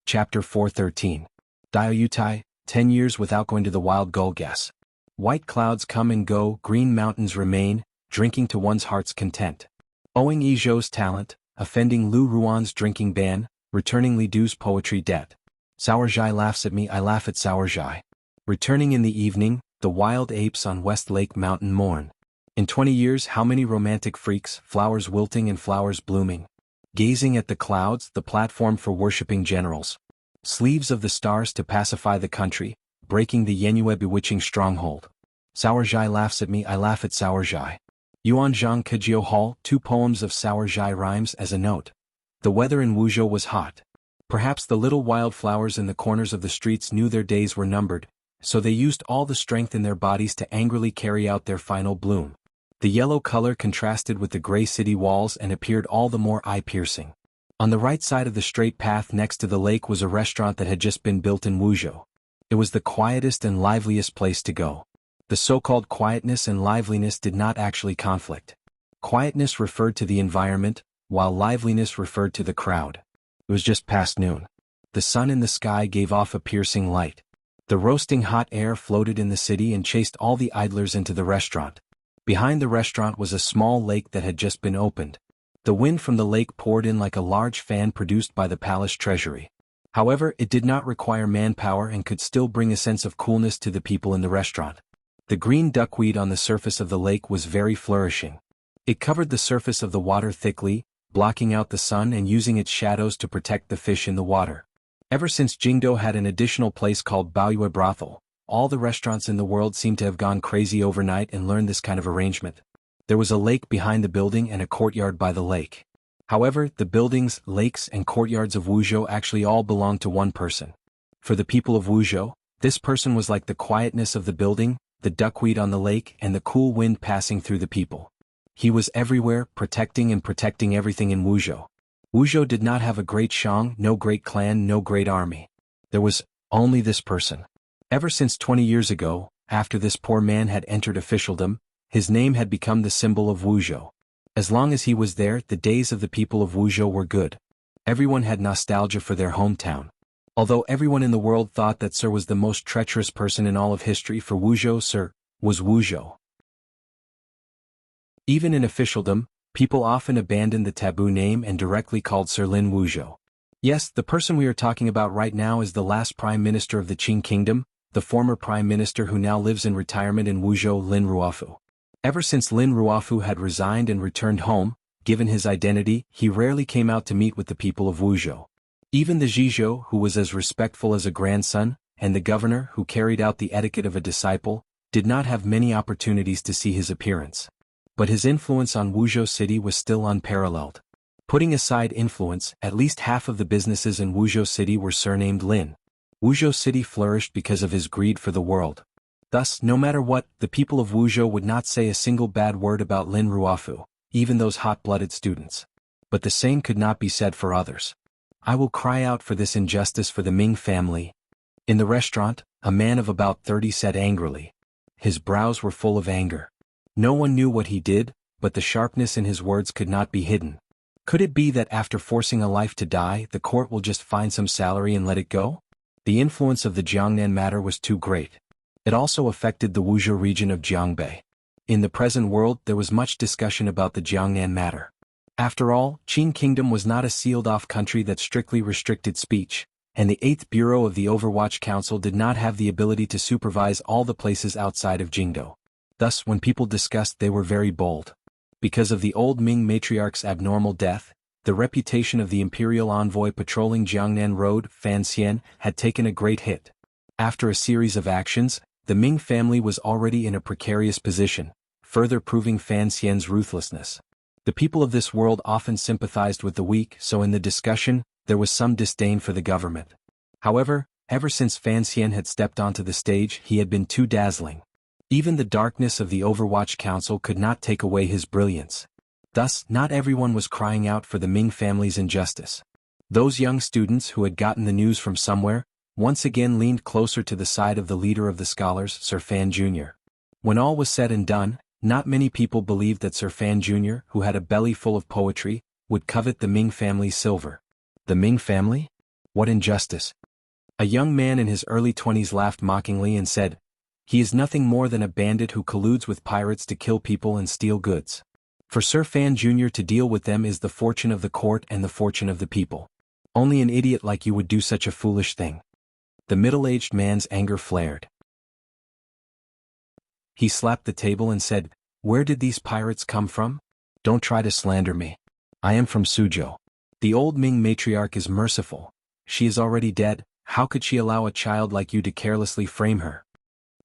Chapter 413. Diayutai, 10 years without going to the wild gull guess. White clouds come and go, green mountains remain, drinking to one's heart's content. Owing Izhou's talent, offending Lu Ruan's drinking ban, returning Li Du's poetry debt. Sourjai laughs at me, I laugh at Sourjai. Returning in the evening, the wild apes on West Lake Mountain mourn. In 20 years how many romantic freaks, flowers wilting and flowers blooming. Gazing at the clouds, the platform for worshipping generals. Sleeves of the stars to pacify the country, breaking the Yenue bewitching stronghold. Sourjai laughs at me, I laugh at Sourjai. Yuanzhang Kejio Hall, 2 poems of Sourjai rhymes as a note. The weather in Wuzhou was hot. Perhaps the little wildflowers in the corners of the streets knew their days were numbered, so they used all the strength in their bodies to angrily carry out their final bloom. The yellow color contrasted with the gray city walls and appeared all the more eye-piercing. On the right side of the straight path next to the lake was a restaurant that had just been built in Wuzhou. It was the quietest and liveliest place to go. The so-called quietness and liveliness did not actually conflict. Quietness referred to the environment, while liveliness referred to the crowd. It was just past noon. The sun in the sky gave off a piercing light. The roasting hot air floated in the city and chased all the idlers into the restaurant. Behind the restaurant was a small lake that had just been opened. The wind from the lake poured in like a large fan produced by the palace treasury. However, it did not require manpower and could still bring a sense of coolness to the people in the restaurant. The green duckweed on the surface of the lake was very flourishing. It covered the surface of the water thickly, blocking out the sun and using its shadows to protect the fish in the water. Ever since Jingdo had an additional place called Baoyue Brothel, all the restaurants in the world seemed to have gone crazy overnight and learned this kind of arrangement. There was a lake behind the building and a courtyard by the lake. However, the buildings, lakes and courtyards of Wuzhou actually all belonged to one person. For the people of Wuzhou, this person was like the quietness of the building, the duckweed on the lake and the cool wind passing through the people. He was everywhere, protecting everything in Wuzhou. Wuzhou did not have a great shang, no great clan, no great army. There was only this person. Ever since 20 years ago, after this poor man had entered officialdom, his name had become the symbol of Wuzhou. As long as he was there, the days of the people of Wuzhou were good. Everyone had nostalgia for their hometown. Although everyone in the world thought that Sir was the most treacherous person in all of history, for Wuzhou, Sir was Wuzhou. Even in officialdom, people often abandoned the taboo name and directly called Sir Lin Wuzhou. Yes, the person we are talking about right now is the last Prime Minister of the Qing Kingdom, the former Prime Minister who now lives in retirement in Wuzhou, Lin Ruofu. Ever since Lin Ruofu had resigned and returned home, given his identity, he rarely came out to meet with the people of Wuzhou. Even the Zhizhou, who was as respectful as a grandson, and the governor, who carried out the etiquette of a disciple, did not have many opportunities to see his appearance. But his influence on Wuzhou City was still unparalleled. Putting aside influence, at least half of the businesses in Wuzhou City were surnamed Lin. Wuzhou City flourished because of his greed for the world. Thus, no matter what, the people of Wuzhou would not say a single bad word about Lin Ruofu, even those hot-blooded students. But the same could not be said for others. I will cry out for this injustice for the Ming family. In the restaurant, a man of about 30 said angrily. His brows were full of anger. No one knew what he did, but the sharpness in his words could not be hidden. Could it be that after forcing a life to die, the court will just find some salary and let it go? The influence of the Jiangnan matter was too great. It also affected the Wuzhou region of Jiangbei. In the present world, there was much discussion about the Jiangnan matter. After all, Qin Kingdom was not a sealed-off country that strictly restricted speech, and the 8th Bureau of the Overwatch Council did not have the ability to supervise all the places outside of Jingdou. Thus, when people discussed, they were very bold. Because of the old Ming matriarch's abnormal death, the reputation of the imperial envoy patrolling Jiangnan Road, Fan Xian, had taken a great hit. After a series of actions, the Ming family was already in a precarious position, further proving Fan Xian's ruthlessness. The people of this world often sympathized with the weak, so in the discussion, there was some disdain for the government. However, ever since Fan Xian had stepped onto the stage, he had been too dazzling. Even the darkness of the Overwatch Council could not take away his brilliance. Thus, not everyone was crying out for the Ming family's injustice. Those young students who had gotten the news from somewhere, once again leaned closer to the side of the leader of the scholars, Sir Fan Jr. When all was said and done, not many people believed that Sir Fan Jr., who had a belly full of poetry, would covet the Ming family's silver. The Ming family? What injustice! A young man in his early 20s laughed mockingly and said, "He is nothing more than a bandit who colludes with pirates to kill people and steal goods. For Sir Fan Jr. to deal with them is the fortune of the court and the fortune of the people. Only an idiot like you would do such a foolish thing." The middle-aged man's anger flared. He slapped the table and said, "Where did these pirates come from? Don't try to slander me. I am from Suzhou. The old Ming matriarch is merciful. She is already dead. How could she allow a child like you to carelessly frame her?"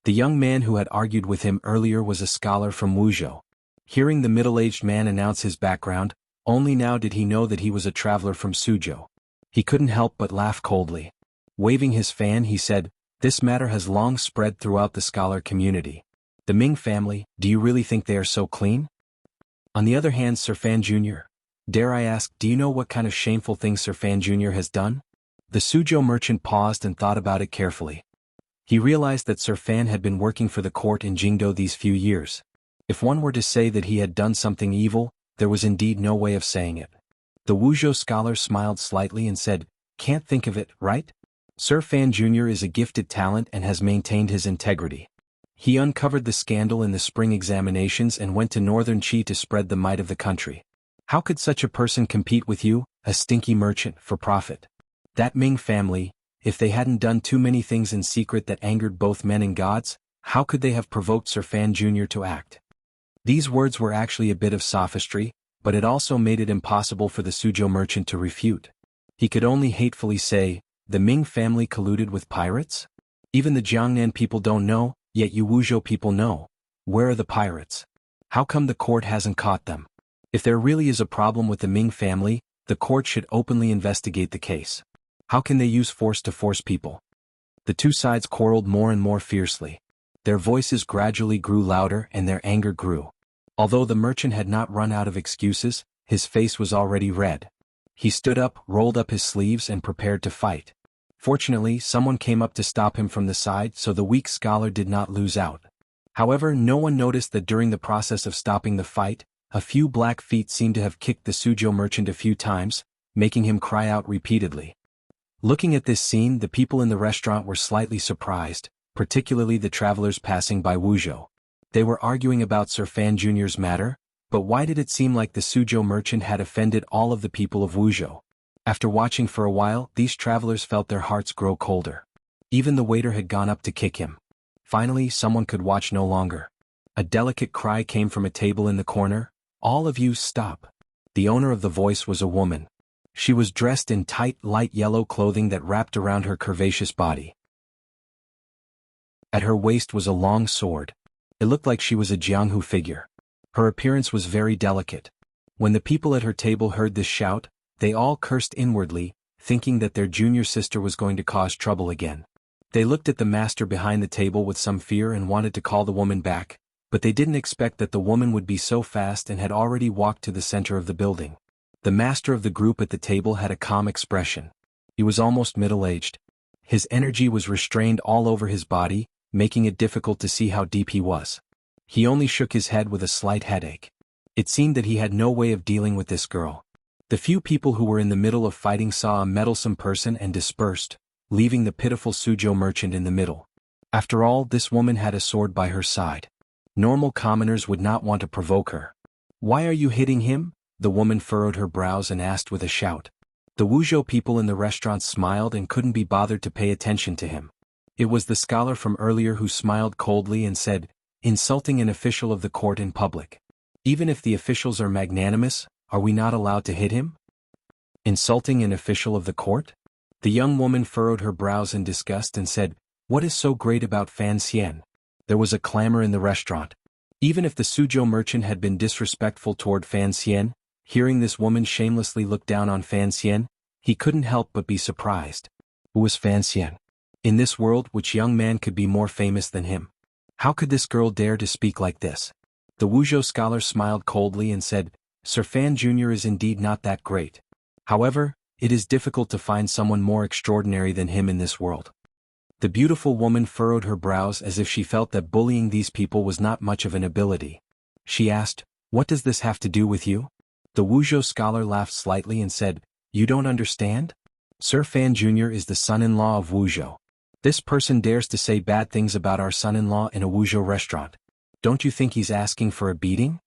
The young man who had argued with him earlier was a scholar from Wuzhou. Hearing the middle-aged man announce his background, only now did he know that he was a traveler from Suzhou. He couldn't help but laugh coldly. Waving his fan, he said, "This matter has long spread throughout the scholar community. The Ming family, do you really think they are so clean? On the other hand, Sir Fan Jr., dare I ask, do you know what kind of shameful thing Sir Fan Jr. has done?" The Suzhou merchant paused and thought about it carefully. He realized that Sir Fan had been working for the court in Jingdou these few years. If one were to say that he had done something evil, there was indeed no way of saying it. The Wuzhou scholar smiled slightly and said, "Can't think of it, right? Sir Fan Jr. is a gifted talent and has maintained his integrity. He uncovered the scandal in the spring examinations and went to Northern Qi to spread the might of the country. How could such a person compete with you, a stinky merchant, for profit? That Ming family, if they hadn't done too many things in secret that angered both men and gods, how could they have provoked Sir Fan Jr. to act?" These words were actually a bit of sophistry, but it also made it impossible for the Suzhou merchant to refute. He could only hatefully say, "The Ming family colluded with pirates? Even the Jiangnan people don't know, yet you Wuzhou people know. Where are the pirates? How come the court hasn't caught them? If there really is a problem with the Ming family, the court should openly investigate the case. How can they use force to force people?" The two sides quarreled more and more fiercely. Their voices gradually grew louder and their anger grew. Although the merchant had not run out of excuses, his face was already red. He stood up, rolled up his sleeves and prepared to fight. Fortunately, someone came up to stop him from the side, so the weak scholar did not lose out. However, no one noticed that during the process of stopping the fight, a few black feet seemed to have kicked the Suzhou merchant a few times, making him cry out repeatedly. Looking at this scene, the people in the restaurant were slightly surprised, particularly the travelers passing by Wuzhou. They were arguing about Sir Fan Jr.'s matter, but why did it seem like the Suzhou merchant had offended all of the people of Wuzhou? After watching for a while, these travelers felt their hearts grow colder. Even the waiter had gone up to kick him. Finally, someone could watch no longer. A delicate cry came from a table in the corner, "All of you stop." The owner of the voice was a woman. She was dressed in tight, light yellow clothing that wrapped around her curvaceous body. At her waist was a long sword. It looked like she was a Jianghu figure. Her appearance was very delicate. When the people at her table heard this shout, they all cursed inwardly, thinking that their junior sister was going to cause trouble again. They looked at the master behind the table with some fear and wanted to call the woman back, but they didn't expect that the woman would be so fast and had already walked to the center of the building. The master of the group at the table had a calm expression. He was almost middle-aged. His energy was restrained all over his body, making it difficult to see how deep he was. He only shook his head with a slight headache. It seemed that he had no way of dealing with this girl. The few people who were in the middle of fighting saw a meddlesome person and dispersed, leaving the pitiful Suzhou merchant in the middle. After all, this woman had a sword by her side. Normal commoners would not want to provoke her. "Why are you hitting him?" The woman furrowed her brows and asked with a shout. The Wuzhou people in the restaurant smiled and couldn't be bothered to pay attention to him. It was the scholar from earlier who smiled coldly and said, "Insulting an official of the court in public. Even if the officials are magnanimous, are we not allowed to hit him?" Insulting an official of the court? The young woman furrowed her brows in disgust and said, "What is so great about Fan Xian?" There was a clamor in the restaurant. Even if the Suzhou merchant had been disrespectful toward Fan Xian, hearing this woman shamelessly look down on Fan Xian, he couldn't help but be surprised. Who was Fan Xian? In this world, which young man could be more famous than him? How could this girl dare to speak like this? The Wuzhou scholar smiled coldly and said, "Sir Fan Jr. is indeed not that great. However, it is difficult to find someone more extraordinary than him in this world." The beautiful woman furrowed her brows as if she felt that bullying these people was not much of an ability. She asked, "What does this have to do with you?" The Wuzhou scholar laughed slightly and said, "You don't understand? Sir Fan Jr. is the son-in-law of Wuzhou. This person dares to say bad things about our son-in-law in a Wuzhou restaurant. Don't you think he's asking for a beating?"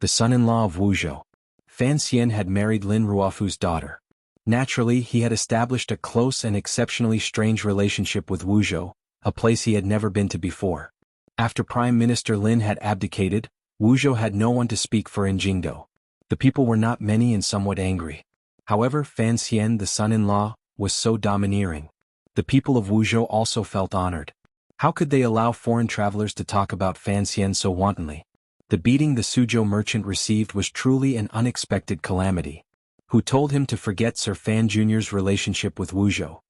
The son-in-law of Wuzhou. Fan Xian had married Lin Ruofu's daughter. Naturally, he had established a close and exceptionally strange relationship with Wuzhou, a place he had never been to before. After Prime Minister Lin had abdicated, Wuzhou had no one to speak for in Jingdou. The people were not many and somewhat angry. However, Fan Xian, the son-in-law, was so domineering. The people of Wuzhou also felt honored. How could they allow foreign travelers to talk about Fan Xian so wantonly? The beating the Suzhou merchant received was truly an unexpected calamity. Who told him to forget Sir Fan Jr.'s relationship with Wuzhou?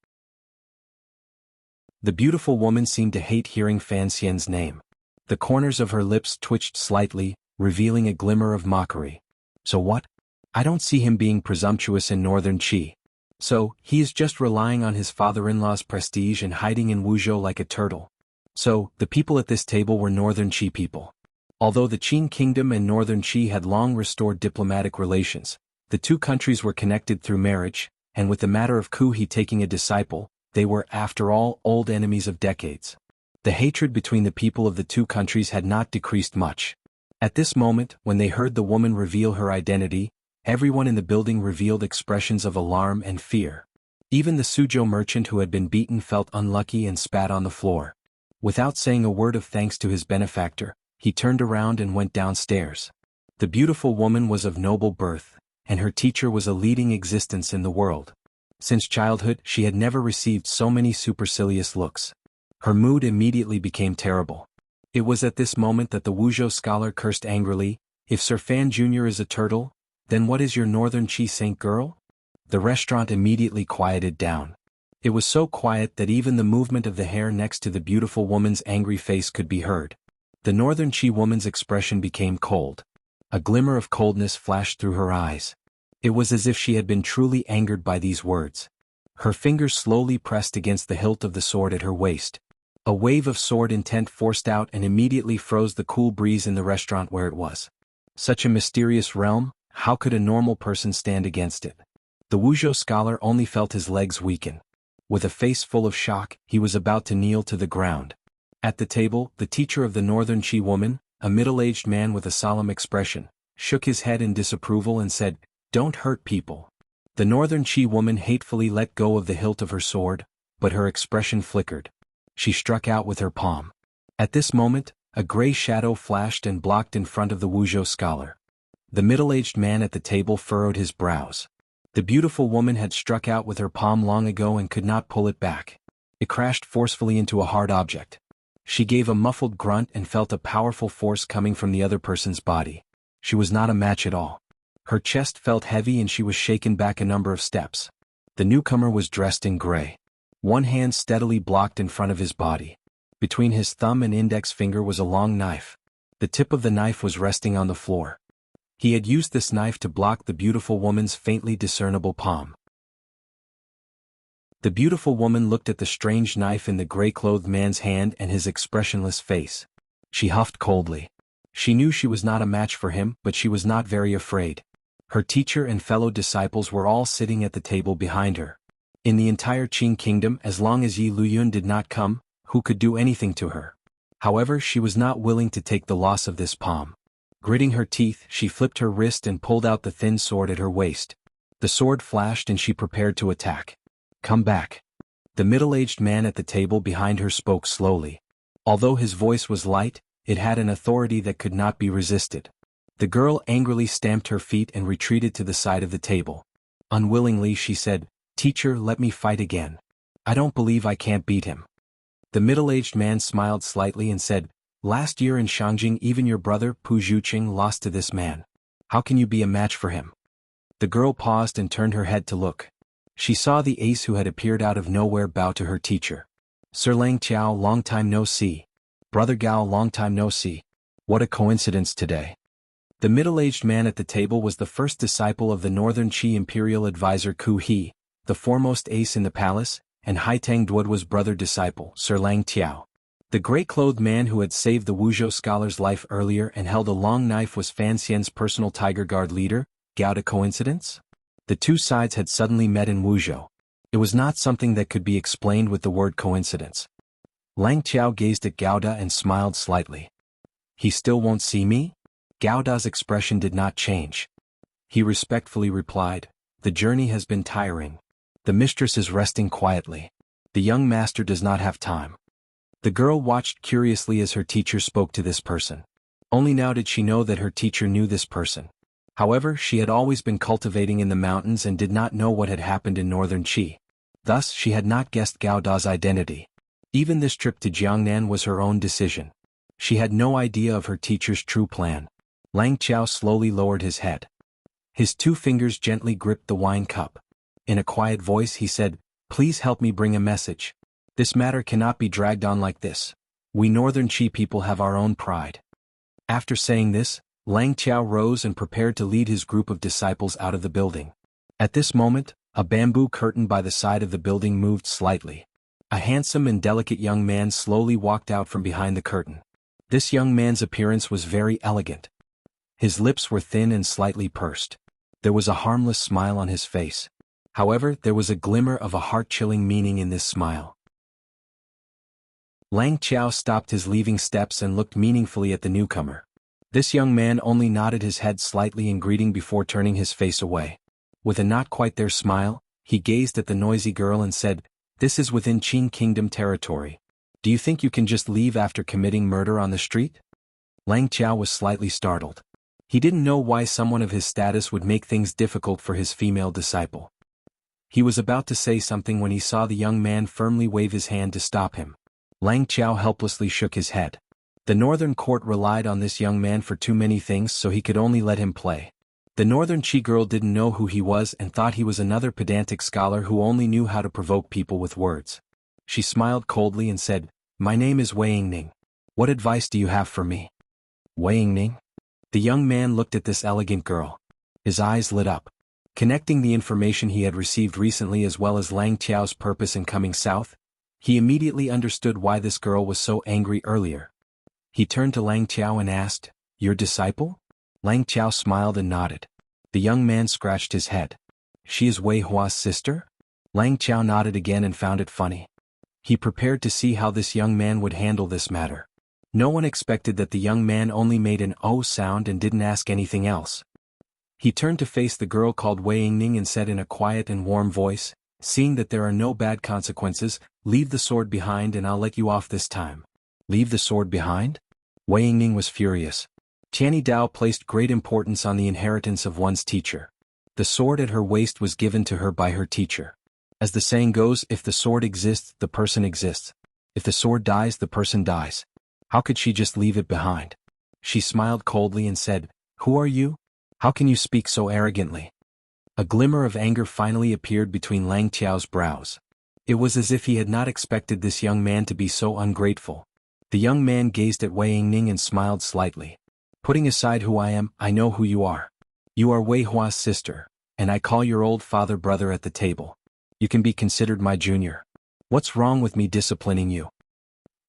The beautiful woman seemed to hate hearing Fan Xian's name. The corners of her lips twitched slightly, revealing a glimmer of mockery. So what? I don't see him being presumptuous in northern Qi. So, he is just relying on his father-in-law's prestige and hiding in Wuzhou like a turtle. So, the people at this table were northern Qi people. Although the Qin kingdom and northern Qi had long restored diplomatic relations, the two countries were connected through marriage, and with the matter of Ku He taking a disciple, they were, after all, old enemies of decades. The hatred between the people of the two countries had not decreased much. At this moment, when they heard the woman reveal her identity, everyone in the building revealed expressions of alarm and fear. Even the Suzhou merchant who had been beaten felt unlucky and spat on the floor. Without saying a word of thanks to his benefactor, he turned around and went downstairs. The beautiful woman was of noble birth, and her teacher was a leading existence in the world. Since childhood, she had never received so many supercilious looks. Her mood immediately became terrible. It was at this moment that the Wuzhou scholar cursed angrily, "If Sir Fan Jr. is a turtle, then what is your northern Qi saint girl?" The restaurant immediately quieted down. It was so quiet that even the movement of the hair next to the beautiful woman's angry face could be heard. The northern Qi woman's expression became cold. A glimmer of coldness flashed through her eyes. It was as if she had been truly angered by these words. Her fingers slowly pressed against the hilt of the sword at her waist. A wave of sword intent forced out and immediately froze the cool breeze in the restaurant where it was. Such a mysterious realm, how could a normal person stand against it? The Wuzhou scholar only felt his legs weaken. With a face full of shock, he was about to kneel to the ground. At the table, the teacher of the northern Qi woman, a middle-aged man with a solemn expression, shook his head in disapproval and said, "Don't hurt people." The northern Qi woman hatefully let go of the hilt of her sword, but her expression flickered. She struck out with her palm. At this moment, a gray shadow flashed and blocked in front of the Wuzhou scholar. The middle-aged man at the table furrowed his brows. The beautiful woman had struck out with her palm long ago and could not pull it back. It crashed forcefully into a hard object. She gave a muffled grunt and felt a powerful force coming from the other person's body. She was not a match at all. Her chest felt heavy and she was shaken back a number of steps. The newcomer was dressed in gray. One hand steadily blocked in front of his body. Between his thumb and index finger was a long knife. The tip of the knife was resting on the floor. He had used this knife to block the beautiful woman's faintly discernible palm. The beautiful woman looked at the strange knife in the gray-clothed man's hand and his expressionless face. She huffed coldly. She knew she was not a match for him, but she was not very afraid. Her teacher and fellow disciples were all sitting at the table behind her. In the entire Qing kingdom, as long as Yi Luyun did not come, who could do anything to her? However, she was not willing to take the loss of this palm. Gritting her teeth, she flipped her wrist and pulled out the thin sword at her waist. The sword flashed and she prepared to attack. "Come back." The middle-aged man at the table behind her spoke slowly. Although his voice was light, it had an authority that could not be resisted. The girl angrily stamped her feet and retreated to the side of the table. Unwillingly she said, "Teacher, let me fight again. I don't believe I can't beat him." The middle-aged man smiled slightly and said, "Last year in Shangjing even your brother Pu Zhuqing lost to this man. How can you be a match for him?" The girl paused and turned her head to look. She saw the ace who had appeared out of nowhere bow to her teacher. "Sir Lang Qiao, long time no see. Brother Gao, long time no see. What a coincidence today." The middle-aged man at the table was the first disciple of the Northern Qi Imperial Advisor Ku He, the foremost ace in the palace, and Haitang Duod was brother disciple, Sir Lang Tiao. The gray-clothed man who had saved the Wuzhou scholar's life earlier and held a long knife was Fan Xian's personal Tiger Guard leader. Gao, a coincidence? The two sides had suddenly met in Wuzhou. It was not something that could be explained with the word coincidence. Lang Qiao gazed at Gauda and smiled slightly. "He still won't see me?" Gauda's expression did not change. He respectfully replied, "The journey has been tiring. The mistress is resting quietly. The young master does not have time." The girl watched curiously as her teacher spoke to this person. Only now did she know that her teacher knew this person. However, she had always been cultivating in the mountains and did not know what had happened in northern Qi. Thus, she had not guessed Gauda's identity. Even this trip to Jiangnan was her own decision. She had no idea of her teacher's true plan. Lang Qiao slowly lowered his head. His two fingers gently gripped the wine cup. In a quiet voice he said, "Please help me bring a message. This matter cannot be dragged on like this. We northern Qi people have our own pride." After saying this, Lang Qiao rose and prepared to lead his group of disciples out of the building. At this moment, a bamboo curtain by the side of the building moved slightly. A handsome and delicate young man slowly walked out from behind the curtain. This young man's appearance was very elegant. His lips were thin and slightly pursed. There was a harmless smile on his face. However, there was a glimmer of a heart-chilling meaning in this smile. Lang Qiao stopped his leaving steps and looked meaningfully at the newcomer. This young man only nodded his head slightly in greeting before turning his face away. With a not quite there smile, he gazed at the noisy girl and said, "This is within Qing Kingdom territory. Do you think you can just leave after committing murder on the street?" Lang Qiao was slightly startled. He didn't know why someone of his status would make things difficult for his female disciple. He was about to say something when he saw the young man firmly wave his hand to stop him. Lang Qiao helplessly shook his head. The northern court relied on this young man for too many things, so he could only let him play. The northern Qi girl didn't know who he was and thought he was another pedantic scholar who only knew how to provoke people with words. She smiled coldly and said, "My name is Wei Yingning. What advice do you have for me?" Wei Yingning? The young man looked at this elegant girl. His eyes lit up. Connecting the information he had received recently as well as Lang Qiao's purpose in coming south, he immediately understood why this girl was so angry earlier. He turned to Lang Qiao and asked, "Your disciple?" Lang Qiao smiled and nodded. The young man scratched his head. "She is Wei Hua's sister?" Lang Qiao nodded again and found it funny. He prepared to see how this young man would handle this matter. No one expected that the young man only made an "oh" sound and didn't ask anything else. He turned to face the girl called Wei Yingning and said in a quiet and warm voice, "Seeing that there are no bad consequences, leave the sword behind and I'll let you off this time." "Leave the sword behind?" Wei Yingning was furious. Tianyi Dao placed great importance on the inheritance of one's teacher. The sword at her waist was given to her by her teacher. As the saying goes, if the sword exists, the person exists. If the sword dies, the person dies. How could she just leave it behind? She smiled coldly and said, "Who are you? How can you speak so arrogantly?" A glimmer of anger finally appeared between Lang Qiao's brows. It was as if he had not expected this young man to be so ungrateful. The young man gazed at Wei Yingning and smiled slightly. "Putting aside who I am, I know who you are. You are Wei Hua's sister, and I call your old father brother at the table. You can be considered my junior. What's wrong with me disciplining you?"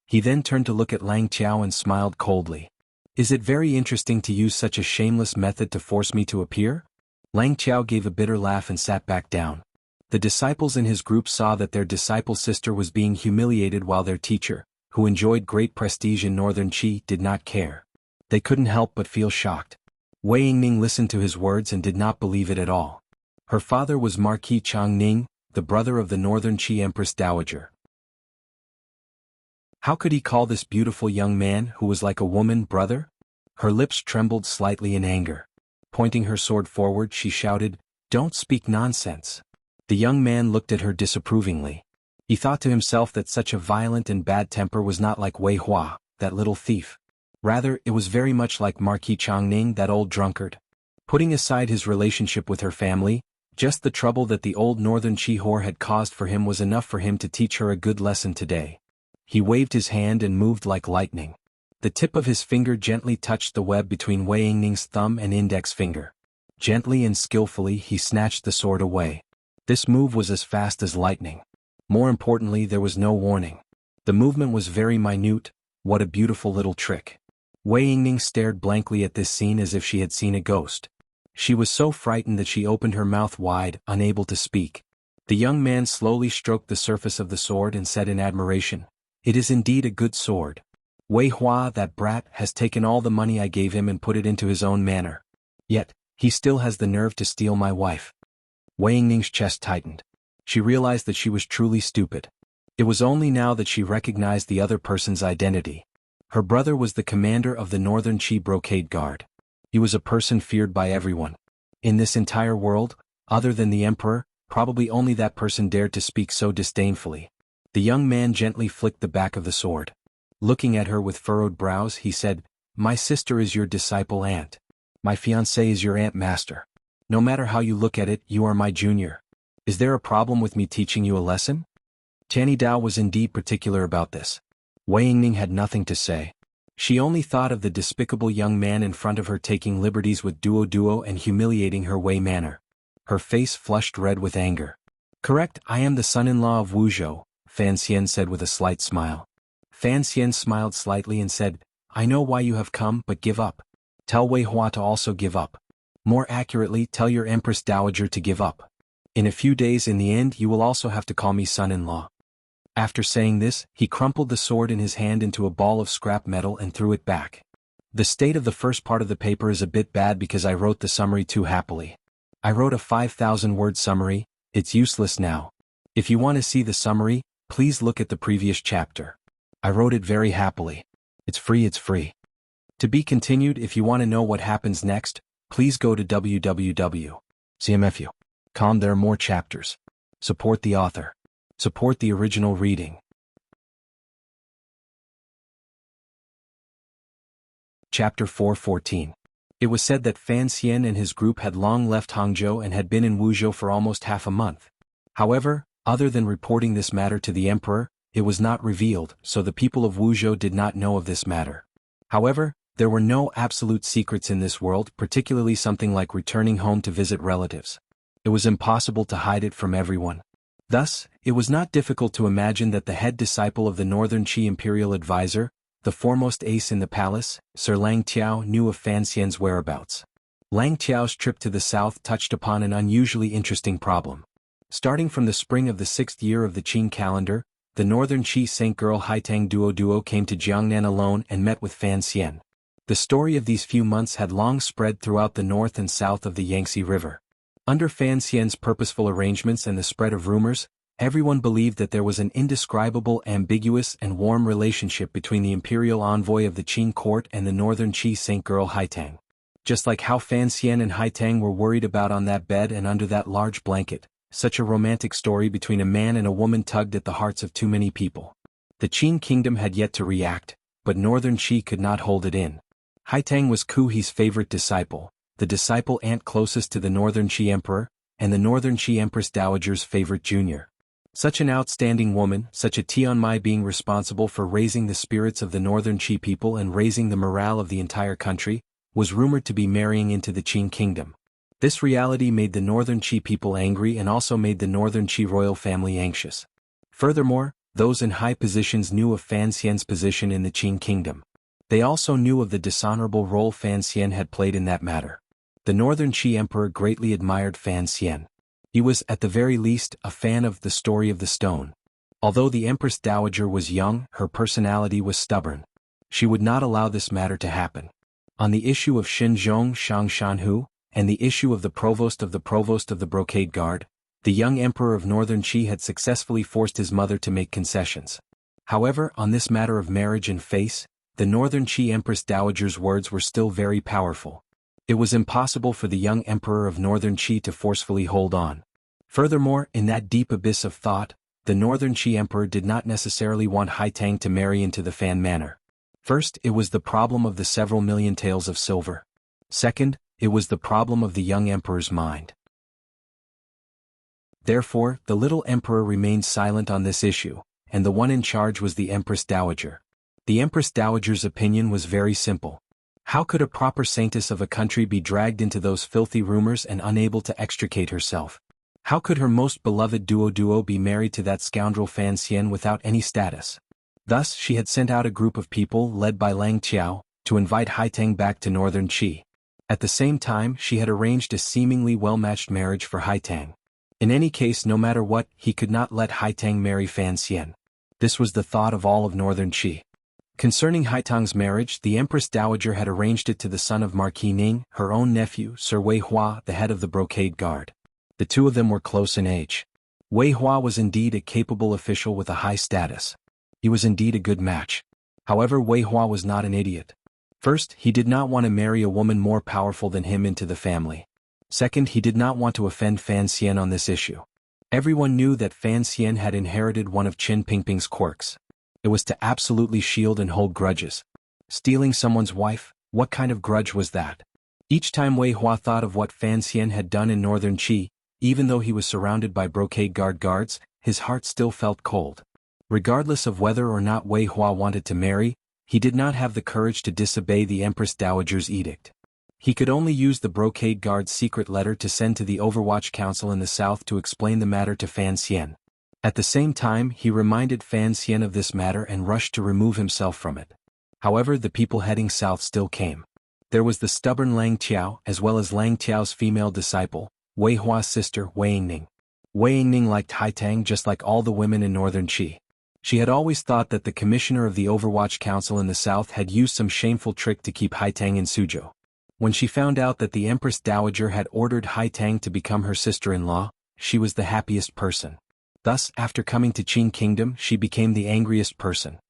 He then turned to look at Lang Qiao and smiled coldly. "Is it very interesting to use such a shameless method to force me to appear?" Lang Qiao gave a bitter laugh and sat back down. The disciples in his group saw that their disciple's sister was being humiliated while their teacher, who enjoyed great prestige in northern Qi, did not care. They couldn't help but feel shocked. Wei Yingning listened to his words and did not believe it at all. Her father was Marquis Changning, the brother of the northern Qi Empress Dowager. How could he call this beautiful young man, who was like a woman, brother? Her lips trembled slightly in anger. Pointing her sword forward, she shouted, "Don't speak nonsense." The young man looked at her disapprovingly. He thought to himself that such a violent and bad temper was not like Wei Hua, that little thief. Rather, it was very much like Marquis Changning, that old drunkard. Putting aside his relationship with her family, just the trouble that the old northern Qi whore had caused for him was enough for him to teach her a good lesson today. He waved his hand and moved like lightning. The tip of his finger gently touched the web between Wei Yingning's thumb and index finger. Gently and skillfully he snatched the sword away. This move was as fast as lightning. More importantly, there was no warning. The movement was very minute. What a beautiful little trick. Wei Yingning stared blankly at this scene as if she had seen a ghost. She was so frightened that she opened her mouth wide, unable to speak. The young man slowly stroked the surface of the sword and said in admiration, "It is indeed a good sword. Wei Hua, that brat, has taken all the money I gave him and put it into his own manor. Yet, he still has the nerve to steal my wife." Wei Yingning's chest tightened. She realized that she was truly stupid. It was only now that she recognized the other person's identity. Her brother was the commander of the Northern Qi Brocade Guard. He was a person feared by everyone. In this entire world, other than the emperor, probably only that person dared to speak so disdainfully. The young man gently flicked the back of the sword. Looking at her with furrowed brows, he said, "My sister is your disciple aunt. My fiancé is your aunt master. No matter how you look at it, you are my junior. Is there a problem with me teaching you a lesson?" Tianyi Dao was indeed particular about this. Wei Yingning had nothing to say. She only thought of the despicable young man in front of her taking liberties with Duo and humiliating her Wei manor. Her face flushed red with anger. "Correct, I am the son-in-law of Wuzhou," Fan Xian said with a slight smile. Fan Xian smiled slightly and said, "I know why you have come, but give up. Tell Wei Hua to also give up. More accurately, tell your Empress Dowager to give up. In a few days in the end you will also have to call me son-in-law." After saying this, he crumpled the sword in his hand into a ball of scrap metal and threw it back. "The state of the first part of the paper is a bit bad because I wrote the summary too happily. I wrote a 5,000-word summary, it's useless now. If you want to see the summary, please look at the previous chapter. I wrote it very happily. It's free. To be continued. If you want to know what happens next, please go to www.cmfu.com. There are more chapters. Support the author. Support the original reading. Chapter 414. It was said that Fan Xian and his group had long left Hangzhou and had been in Wuzhou for almost half a month. However, other than reporting this matter to the emperor, it was not revealed, so the people of Wuzhou did not know of this matter. However, there were no absolute secrets in this world, particularly something like returning home to visit relatives. It was impossible to hide it from everyone. Thus, it was not difficult to imagine that the head disciple of the Northern Qi imperial advisor, the foremost ace in the palace, Sir Lang Tiao, knew of Fan Xian's whereabouts. Lang Tiao's trip to the south touched upon an unusually interesting problem. Starting from the spring of the 6th year of the Qing calendar, the Northern Qi Saint girl Haitang Duo came to Jiangnan alone and met with Fan Xian. The story of these few months had long spread throughout the north and south of the Yangtze River. Under Fan Xian's purposeful arrangements and the spread of rumors, everyone believed that there was an indescribable, ambiguous and warm relationship between the imperial envoy of the Qing court and the Northern Qi Saint girl Haitang. just like how Fan Xian and Haitang were worried about on that bed and under that large blanket. Such a romantic story between a man and a woman tugged at the hearts of too many people. The Qin kingdom had yet to react, but Northern Qi could not hold it in. Haitang was Ku He's favorite disciple, the disciple aunt closest to the Northern Qi emperor, and the Northern Qi empress dowager's favorite junior. Such an outstanding woman, such a Tianmai being responsible for raising the spirits of the Northern Qi people and raising the morale of the entire country, was rumored to be marrying into the Qin kingdom. This reality made the Northern Qi people angry and also made the Northern Qi royal family anxious. Furthermore, those in high positions knew of Fan Xian's position in the Qin kingdom. They also knew of the dishonorable role Fan Xian had played in that matter. The Northern Qi emperor greatly admired Fan Xian. He was, at the very least, a fan of The Story of the Stone. Although the Empress Dowager was young, her personality was stubborn. She would not allow this matter to happen. On the issue of Xinzhong Shang Shanhu, and the issue of the provost of the Brocade Guard, the young emperor of Northern Qi had successfully forced his mother to make concessions. However, on this matter of marriage and face, the Northern Qi Empress Dowager's words were still very powerful. It was impossible for the young emperor of Northern Qi to forcefully hold on. Furthermore, in that deep abyss of thought, the Northern Qi emperor did not necessarily want Haitang to marry into the Fan manor. First, it was the problem of the several million taels of silver. Second, it was the problem of the young emperor's mind. Therefore, the little emperor remained silent on this issue, and the one in charge was the Empress Dowager. The Empress Dowager's opinion was very simple. How could a proper saintess of a country be dragged into those filthy rumors and unable to extricate herself? How could her most beloved duo be married to that scoundrel Fan Xian without any status? Thus, she had sent out a group of people led by Lang Qiao to invite Haitang back to Northern Qi. At the same time, she had arranged a seemingly well-matched marriage for Haitang. In any case, no matter what, he could not let Haitang marry Fan Xian. This was the thought of all of Northern Qi. Concerning Haitang's marriage, the Empress Dowager had arranged it to the son of Marquis Ning, her own nephew, Sir Wei Hua, the head of the Brocade Guard. The two of them were close in age. Wei Hua was indeed a capable official with a high status. He was indeed a good match. However, Wei Hua was not an idiot. First, he did not want to marry a woman more powerful than him into the family. Second, he did not want to offend Fan Xian on this issue. Everyone knew that Fan Xian had inherited one of Qin Pingping's quirks. It was to absolutely shield and hold grudges. Stealing someone's wife, what kind of grudge was that? Each time Wei Hua thought of what Fan Xian had done in Northern Qi, even though he was surrounded by Brocade Guard guards, his heart still felt cold. Regardless of whether or not Wei Hua wanted to marry, he did not have the courage to disobey the Empress Dowager's edict. He could only use the Brocade Guard's secret letter to send to the Overwatch Council in the south to explain the matter to Fan Xian. At the same time, he reminded Fan Xian of this matter and rushed to remove himself from it. However, the people heading south still came. There was the stubborn Lang Qiao, as well as Lang Qiao's female disciple, Wei Hua's sister, Wei Yingning. Wei Yingning liked Haitang just like all the women in Northern Qi. She had always thought that the commissioner of the Overwatch Council in the south had used some shameful trick to keep Haitang in Suzhou. When she found out that the Empress Dowager had ordered Haitang to become her sister-in-law, she was the happiest person. Thus, after coming to Qin Kingdom, she became the angriest person.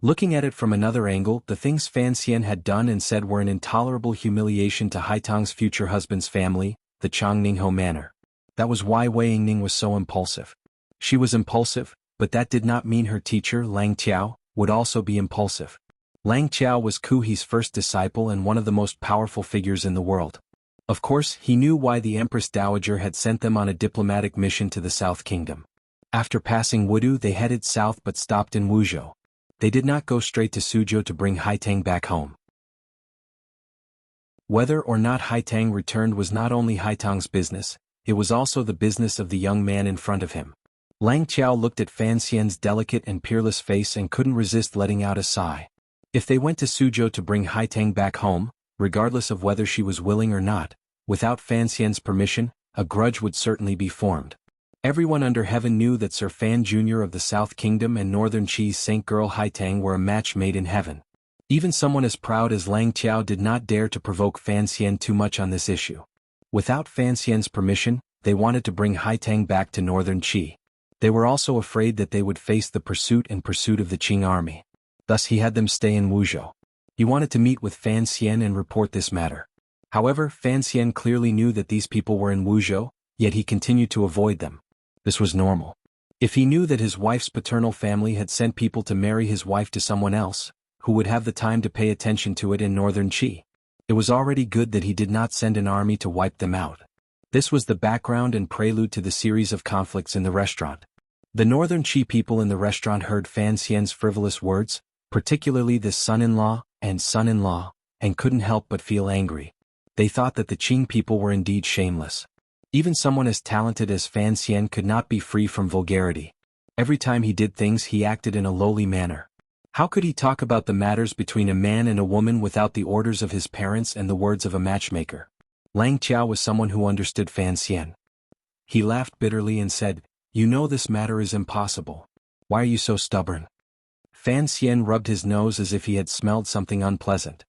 Looking at it from another angle, the things Fan Xian had done and said were an intolerable humiliation to Haitang's future husband's family, the Changningho manor. That was why Wei Yingning was so impulsive. She was impulsive, but that did not mean her teacher, Lang Qiao, would also be impulsive. Lang Qiao was Ku He's first disciple and one of the most powerful figures in the world. Of course, he knew why the Empress Dowager had sent them on a diplomatic mission to the South Kingdom. After passing Wudu, they headed south but stopped in Wuzhou. They did not go straight to Suzhou to bring Haitang back home. Whether or not Haitang returned was not only Haitang's business, it was also the business of the young man in front of him. Lang Qiao looked at Fan Xian's delicate and peerless face and couldn't resist letting out a sigh. If they went to Suzhou to bring Haitang back home, regardless of whether she was willing or not, without Fan Xian's permission, a grudge would certainly be formed. Everyone under heaven knew that Sir Fan Jr. of the South Kingdom and Northern Qi's Saint Girl Haitang were a match made in heaven. Even someone as proud as Lang Qiao did not dare to provoke Fan Xian too much on this issue. Without Fan Xian's permission, they wanted to bring Haitang back to Northern Qi. They were also afraid that they would face the pursuit of the Qing army. Thus he had them stay in Wuzhou. He wanted to meet with Fan Xian and report this matter. However, Fan Xian clearly knew that these people were in Wuzhou, yet he continued to avoid them. This was normal. If he knew that his wife's paternal family had sent people to marry his wife to someone else, who would have the time to pay attention to it in northern Qi? It was already good that he did not send an army to wipe them out. This was the background and prelude to the series of conflicts in the restaurant. The northern Qi people in the restaurant heard Fan Xian's frivolous words, particularly the son-in-law, and couldn't help but feel angry. They thought that the Qing people were indeed shameless. Even someone as talented as Fan Xian could not be free from vulgarity. Every time he did things he acted in a lowly manner. How could he talk about the matters between a man and a woman without the orders of his parents and the words of a matchmaker? Lang Qiao was someone who understood Fan Xian. He laughed bitterly and said, "You know this matter is impossible. Why are you so stubborn?" Fan Xian rubbed his nose as if he had smelled something unpleasant.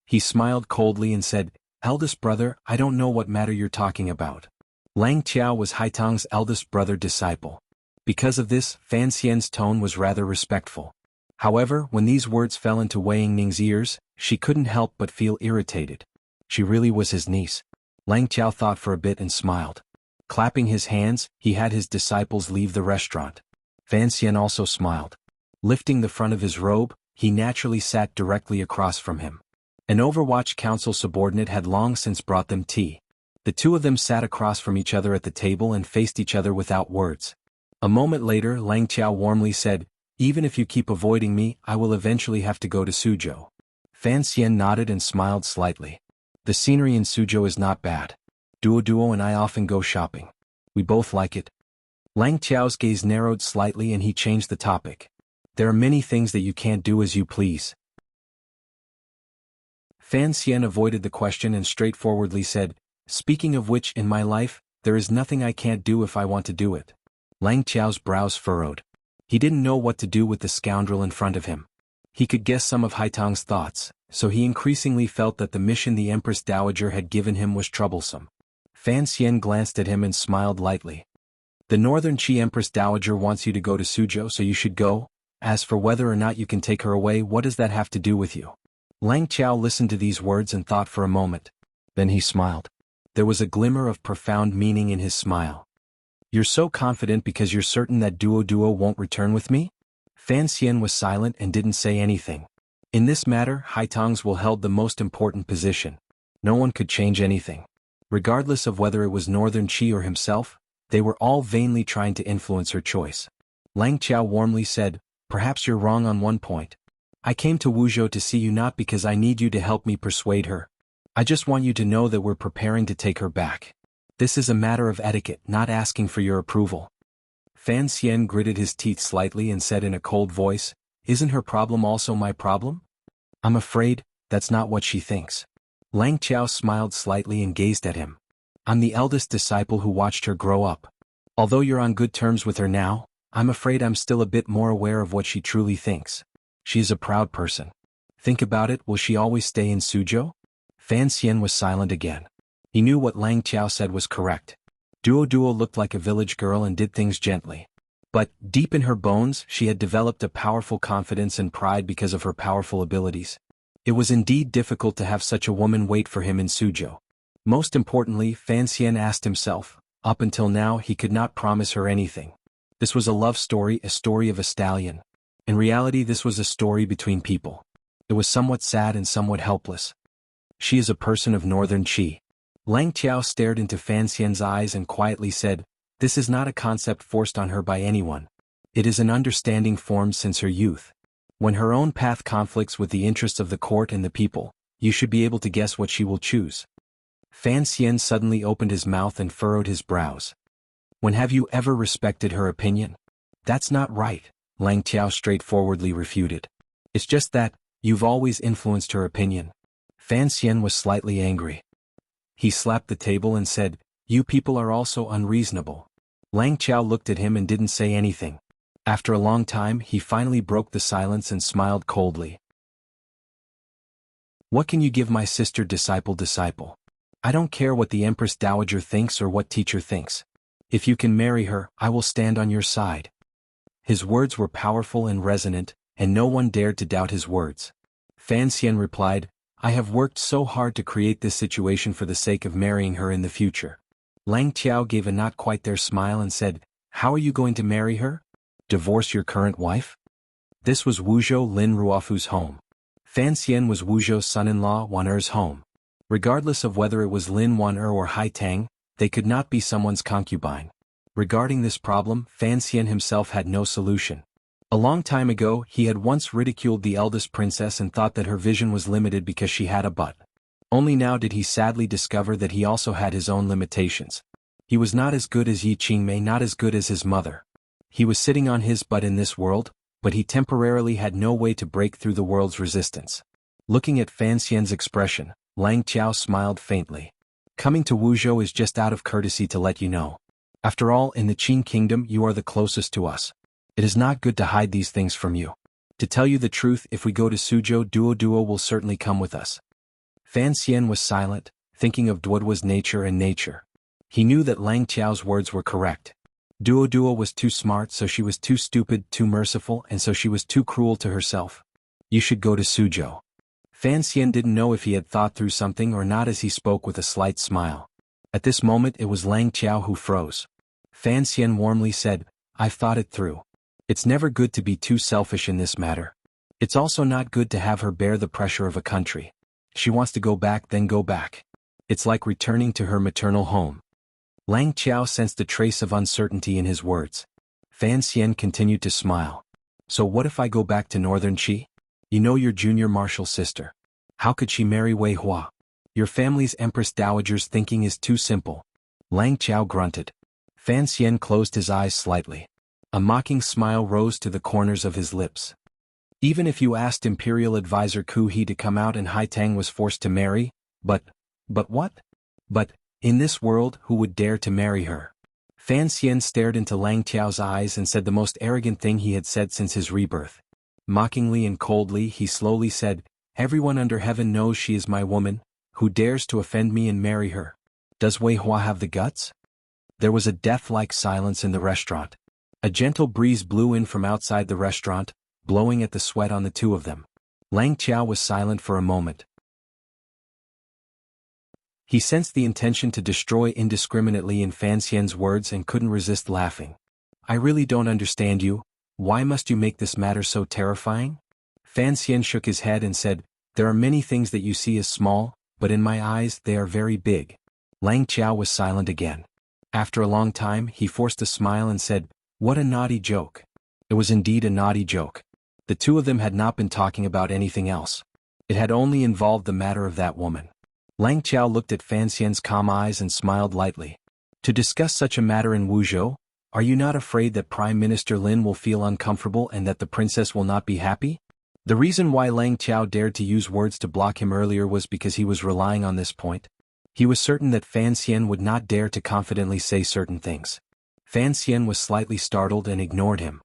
He smiled coldly and said, "Eldest brother, I don't know what matter you're talking about." Lang Qiao was Haitang's eldest brother disciple. Because of this, Fan Xian's tone was rather respectful. However, when these words fell into Wei Yingning's ears, she couldn't help but feel irritated. She really was his niece. Lang Qiao thought for a bit and smiled. Clapping his hands, he had his disciples leave the restaurant. Fan Xian also smiled. Lifting the front of his robe, he naturally sat directly across from him. An Overwatch Council subordinate had long since brought them tea. The two of them sat across from each other at the table and faced each other without words. A moment later, Lang Qiao warmly said, "Even if you keep avoiding me, I will eventually have to go to Suzhou." Fan Xian nodded and smiled slightly. "The scenery in Suzhou is not bad. Duo and I often go shopping. We both like it." Lang Qiao's gaze narrowed slightly and he changed the topic. "There are many things that you can't do as you please." Fan Xian avoided the question and straightforwardly said, "Speaking of which, in my life, there is nothing I can't do if I want to do it." Lang Qiao's brows furrowed. He didn't know what to do with the scoundrel in front of him. He could guess some of Haitang's thoughts, so he increasingly felt that the mission the Empress Dowager had given him was troublesome. Fan Xian glanced at him and smiled lightly. "The Northern Qi Empress Dowager wants you to go to Suzhou, so you should go. As for whether or not you can take her away, what does that have to do with you?" Lang Qiao listened to these words and thought for a moment. Then he smiled. There was a glimmer of profound meaning in his smile. "You're so confident because you're certain that Duo won't return with me?" Fan Xian was silent and didn't say anything. In this matter, Haitang's will held the most important position. No one could change anything. Regardless of whether it was Northern Qi or himself, they were all vainly trying to influence her choice. Lang Qiao warmly said, "Perhaps you're wrong on one point. I came to Wuzhou to see you not because I need you to help me persuade her. I just want you to know that we're preparing to take her back. This is a matter of etiquette, not asking for your approval." Fan Xian gritted his teeth slightly and said in a cold voice, "Isn't her problem also my problem?" "I'm afraid, that's not what she thinks." Lang Qiao smiled slightly and gazed at him. "I'm the eldest disciple who watched her grow up. Although you're on good terms with her now, I'm afraid I'm still a bit more aware of what she truly thinks. She is a proud person. Think about it, will she always stay in Suzhou?" Fan Xian was silent again. He knew what Lang Qiao said was correct. Duo looked like a village girl and did things gently. But, deep in her bones, she had developed a powerful confidence and pride because of her powerful abilities. It was indeed difficult to have such a woman wait for him in Suzhou. Most importantly, Fan Xian asked himself, up until now he could not promise her anything. This was a love story, a story of a stallion. In reality this was a story between people. It was somewhat sad and somewhat helpless. She is a person of Northern Qi. Lang Qiao stared into Fan Xian's eyes and quietly said, "This is not a concept forced on her by anyone. It is an understanding formed since her youth. When her own path conflicts with the interests of the court and the people, you should be able to guess what she will choose." Fan Xian suddenly opened his mouth and furrowed his brows. "When have you ever respected her opinion?" "That's not right," Lang Qiao straightforwardly refuted. "It's just that, you've always influenced her opinion." Fan Xian was slightly angry. He slapped the table and said, "You people are also unreasonable." Lang Qiao looked at him and didn't say anything. After a long time he finally broke the silence and smiled coldly. "What can you give my sister disciple? I don't care what the Empress Dowager thinks or what teacher thinks. If you can marry her, I will stand on your side." His words were powerful and resonant, and no one dared to doubt his words. Fan Xian replied, I have worked so hard to create this situation for the sake of marrying her in the future. Lang Qiao gave a not quite there smile and said, how are you going to marry her? Divorce your current wife? This was Wuzhou Lin Ruofu's home. Fan Xian was Wuzhou's son-in-law Wan Er's home. Regardless of whether it was Lin Wan Er or Hai Tang, they could not be someone's concubine. Regarding this problem, Fan Xian himself had no solution. A long time ago, he had once ridiculed the eldest princess and thought that her vision was limited because she had a butt. Only now did he sadly discover that he also had his own limitations. He was not as good as Yi Qingmei, not as good as his mother. He was sitting on his butt in this world, but he temporarily had no way to break through the world's resistance. Looking at Fan Xian's expression, Lang Qiao smiled faintly. Coming to Wuzhou is just out of courtesy to let you know. After all, in the Qin kingdom you are the closest to us. It is not good to hide these things from you. To tell you the truth, if we go to Suzhou, Duo will certainly come with us. Fan Xian was silent, thinking of Duoduo's nature and nature. He knew that Lang Qiao's words were correct. Duo was too smart, so she was too stupid, too merciful, and so she was too cruel to herself. You should go to Suzhou. Fan Xian didn't know if he had thought through something or not as he spoke with a slight smile. At this moment it was Lang Qiao who froze. Fan Xian warmly said, I've thought it through. It's never good to be too selfish in this matter. It's also not good to have her bear the pressure of a country. She wants to go back, then go back. It's like returning to her maternal home. Lang Qiao sensed a trace of uncertainty in his words. Fan Xian continued to smile. So what if I go back to Northern Qi? You know your junior marshal sister. How could she marry Wei Hua? Your family's Empress Dowager's thinking is too simple. Lang Qiao grunted. Fan Xian closed his eyes slightly. A mocking smile rose to the corners of his lips. Even if you asked Imperial Advisor Ku He to come out and Hai Tang was forced to marry, but what? But, in this world, who would dare to marry her? Fan Xian stared into Lang Qiao's eyes and said the most arrogant thing he had said since his rebirth. Mockingly and coldly he slowly said, everyone under heaven knows she is my woman. Who dares to offend me and marry her? Does Wei Hua have the guts? There was a death-like silence in the restaurant. A gentle breeze blew in from outside the restaurant, blowing at the sweat on the two of them. Lang Qiao was silent for a moment. He sensed the intention to destroy indiscriminately in Fan Xian's words and couldn't resist laughing. I really don't understand you. Why must you make this matter so terrifying? Fan Xian shook his head and said, there are many things that you see as small, but in my eyes they are very big. Lang Qiao was silent again. After a long time he forced a smile and said, what a naughty joke. It was indeed a naughty joke. The two of them had not been talking about anything else. It had only involved the matter of that woman. Lang Qiao looked at Fan Xian's calm eyes and smiled lightly. To discuss such a matter in Wuzhou? Are you not afraid that Prime Minister Lin will feel uncomfortable and that the princess will not be happy? The reason why Lang Qiao dared to use words to block him earlier was because he was relying on this point. He was certain that Fan Xian would not dare to confidently say certain things. Fan Xian was slightly startled and ignored him.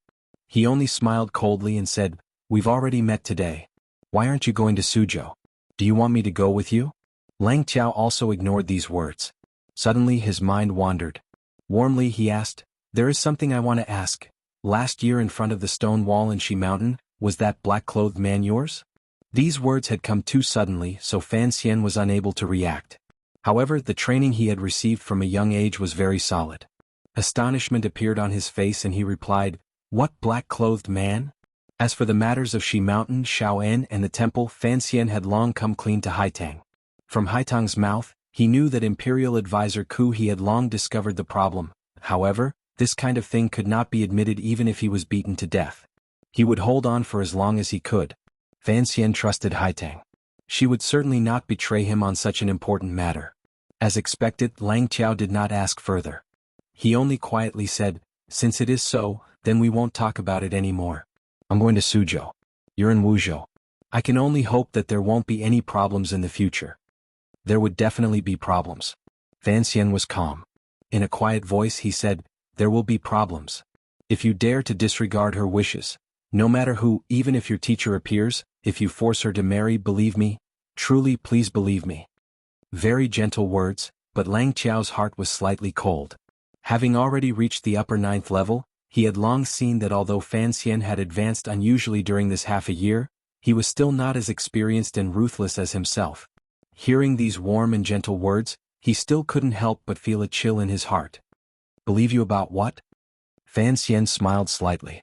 He only smiled coldly and said, we've already met today. Why aren't you going to Suzhou? Do you want me to go with you? Lang Qiao also ignored these words. Suddenly his mind wandered. Warmly he asked, there is something I want to ask. Last year in front of the stone wall in Shi Mountain, was that black-clothed man yours? These words had come too suddenly, so Fan Xian was unable to react. However, the training he had received from a young age was very solid. Astonishment appeared on his face and he replied, what black-clothed man? As for the matters of Shi Mountain, Shao'an and the temple, Fan Xian had long come clean to Hai Tang. From Hai Tang's mouth, he knew that Imperial Advisor Ku He had long discovered the problem. However, this kind of thing could not be admitted even if he was beaten to death. He would hold on for as long as he could. Fan Xian trusted Hai Tang. She would certainly not betray him on such an important matter. As expected, Lang Qiao did not ask further. He only quietly said, since it is so, then we won't talk about it anymore. I'm going to Suzhou. You're in Wuzhou. I can only hope that there won't be any problems in the future. There would definitely be problems. Fan Xian was calm. In a quiet voice he said, there will be problems. If you dare to disregard her wishes, no matter who, even if your teacher appears, if you force her to marry, believe me, truly please believe me. Very gentle words, but Lang Qiao's heart was slightly cold. Having already reached the upper 9th level, he had long seen that although Fan Xian had advanced unusually during this half a year, He was still not as experienced and ruthless as himself. Hearing these warm and gentle words, he still couldn't help but feel a chill in his heart. Believe you about what? Fan Xian smiled slightly.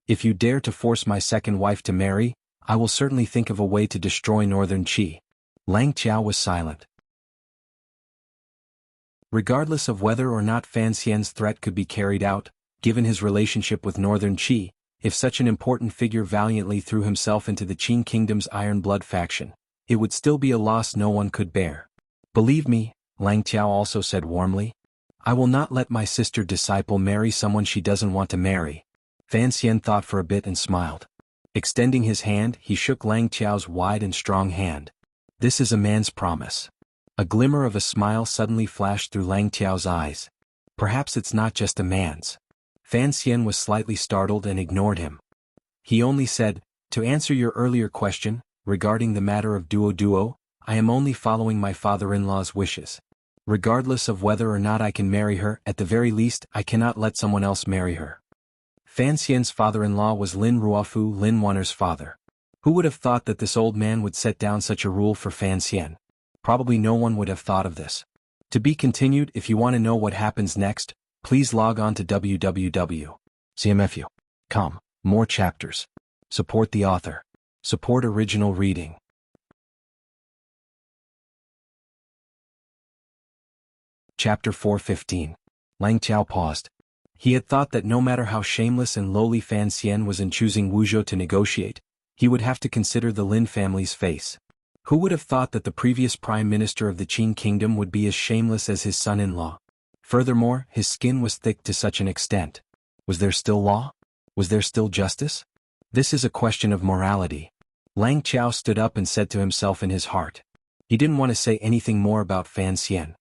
If you dare to force my second wife to marry, I will certainly think of a way to destroy Northern Qi. Lang Qiao was silent. Regardless of whether or not Fan Xian's threat could be carried out, given his relationship with Northern Qi, if such an important figure valiantly threw himself into the Qin Kingdom's Iron Blood faction, it would still be a loss no one could bear. Believe me, Lang Qiao also said warmly, I will not let my sister disciple marry someone she doesn't want to marry. Fan Xian thought for a bit and smiled. Extending his hand, he shook Lang Qiao's wide and strong hand. This is a man's promise. A glimmer of a smile suddenly flashed through Lang Qiao's eyes. Perhaps it's not just a man's. Fan Xian was slightly startled and ignored him. He only said, to answer your earlier question, regarding the matter of Duo, I am only following my father-in-law's wishes. Regardless of whether or not I can marry her, at the very least, I cannot let someone else marry her. Fan Xian's father-in-law was Lin Ruofu, Lin Wan'er's father. Who would have thought that this old man would set down such a rule for Fan Xian? Probably no one would have thought of this. To be continued. If you want to know what happens next, please log on to www.cmfu.com. More chapters. Support the author. Support original reading. Chapter 415. Lang Qiao paused. He had thought that no matter how shameless and lowly Fan Xian was in choosing Wuzhou to negotiate, he would have to consider the Lin family's face. Who would have thought that the previous prime minister of the Qin kingdom would be as shameless as his son-in-law? Furthermore, his skin was thick to such an extent. Was there still law? Was there still justice? This is a question of morality. Lang Qiao stood up and said to himself in his heart. He didn't want to say anything more about Fan Xian.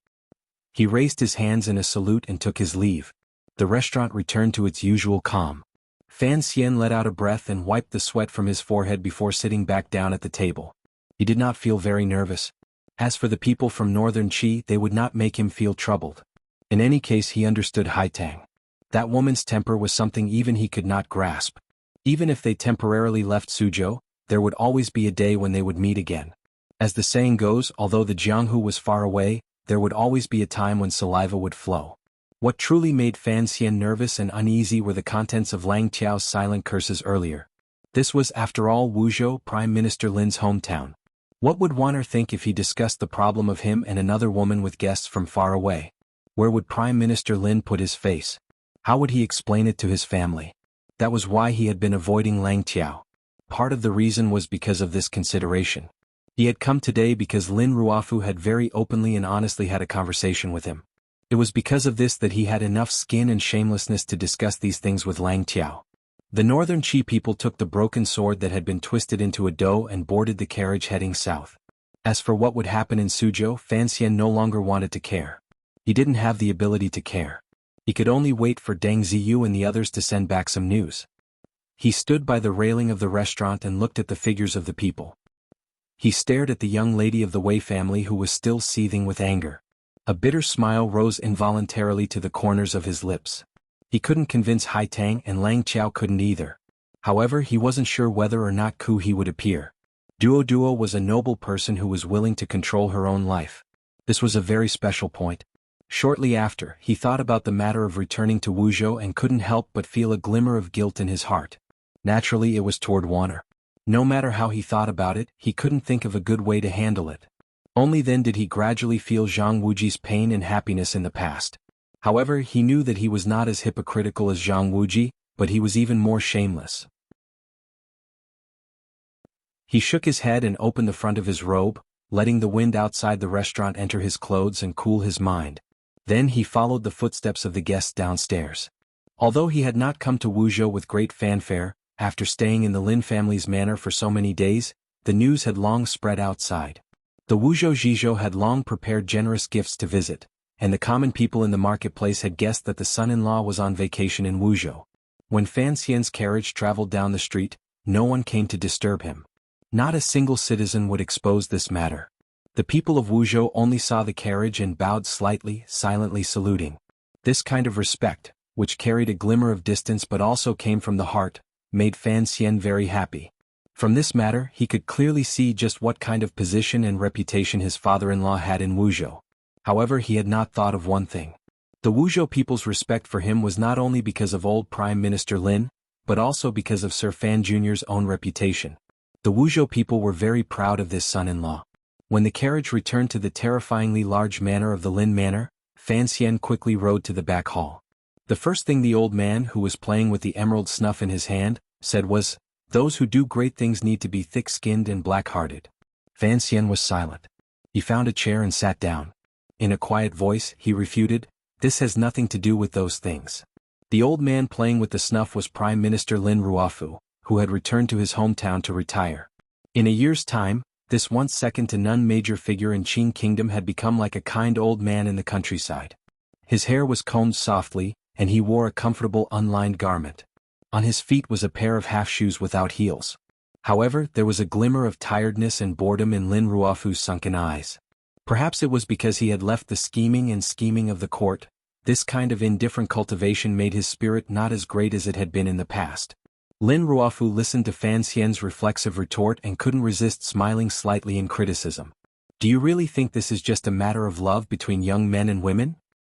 He raised his hands in a salute and took his leave. The restaurant returned to its usual calm. Fan Xian let out a breath and wiped the sweat from his forehead before sitting back down at the table. He did not feel very nervous. As for the people from Northern Qi, they would not make him feel troubled. In any case, he understood Haitang. That woman's temper was something even he could not grasp. Even if they temporarily left Suzhou, there would always be a day when they would meet again. As the saying goes, although the Jianghu was far away, there would always be a time when saliva would flow. What truly made Fan Xian nervous and uneasy were the contents of Lang Qiao's silent curses earlier. This was, after all, Wuzhou, Prime Minister Lin's hometown. What would Wan'er think if he discussed the problem of him and another woman with guests from far away? Where would Prime Minister Lin put his face? How would he explain it to his family? That was why he had been avoiding Lang Qiao. Part of the reason was because of this consideration. He had come today because Lin Ruofu had very openly and honestly had a conversation with him. It was because of this that he had enough skin and shamelessness to discuss these things with Lang Qiao. The Northern Qi people took the broken sword that had been twisted into a dough and boarded the carriage heading south. As for what would happen in Suzhou, Fan Xian no longer wanted to care. He didn't have the ability to care. He could only wait for Deng Ziyu and the others to send back some news. He stood by the railing of the restaurant and looked at the figures of the people. He stared at the young lady of the Wei family who was still seething with anger. A bitter smile rose involuntarily to the corners of his lips. He couldn't convince Haitang and Lang Qiao couldn't either. However, he wasn't sure whether or not he would appear. Duo was a noble person who was willing to control her own life. This was a very special point. Shortly after, he thought about the matter of returning to Wuzhou and couldn't help but feel a glimmer of guilt in his heart. Naturally, it was toward Wan'er. No matter how he thought about it, he couldn't think of a good way to handle it. Only then did he gradually feel Zhang Wuji's pain and happiness in the past. However, he knew that he was not as hypocritical as Zhang Wuji, but he was even more shameless. He shook his head and opened the front of his robe, letting the wind outside the restaurant enter his clothes and cool his mind. Then he followed the footsteps of the guests downstairs. Although he had not come to Wuzhou with great fanfare, after staying in the Lin family's manor for so many days, the news had long spread outside. The Wuzhou Zhizhou had long prepared generous gifts to visit, and the common people in the marketplace had guessed that the son-in-law was on vacation in Wuzhou. When Fan Xian's carriage traveled down the street, no one came to disturb him. Not a single citizen would expose this matter. The people of Wuzhou only saw the carriage and bowed slightly, silently saluting. This kind of respect, which carried a glimmer of distance but also came from the heart, made Fan Xian very happy. From this matter he could clearly see just what kind of position and reputation his father-in-law had in Wuzhou. However, he had not thought of one thing. The Wuzhou people's respect for him was not only because of old Prime Minister Lin, but also because of Sir Fan Jr.'s own reputation. The Wuzhou people were very proud of this son-in-law. When the carriage returned to the terrifyingly large manor of the Lin Manor, Fan Xian quickly rode to the back hall. The first thing the old man, who was playing with the emerald snuff in his hand, said was, "Those who do great things need to be thick-skinned and black-hearted." Fan Xian was silent. He found a chair and sat down. In a quiet voice, he refuted, "This has nothing to do with those things." The old man playing with the snuff was Prime Minister Lin Ruofu, who had returned to his hometown to retire. In a year's time, this once second-to-none major figure in Qin Kingdom had become like a kind old man in the countryside. His hair was combed softly, and he wore a comfortable unlined garment. On his feet was a pair of half-shoes without heels. However, there was a glimmer of tiredness and boredom in Lin Ruofu's sunken eyes. Perhaps it was because he had left the scheming of the court. This kind of indifferent cultivation made his spirit not as great as it had been in the past. Lin Ruofu listened to Fan Xian's reflexive retort and couldn't resist smiling slightly in criticism. "Do you really think this is just a matter of love between young men and women?"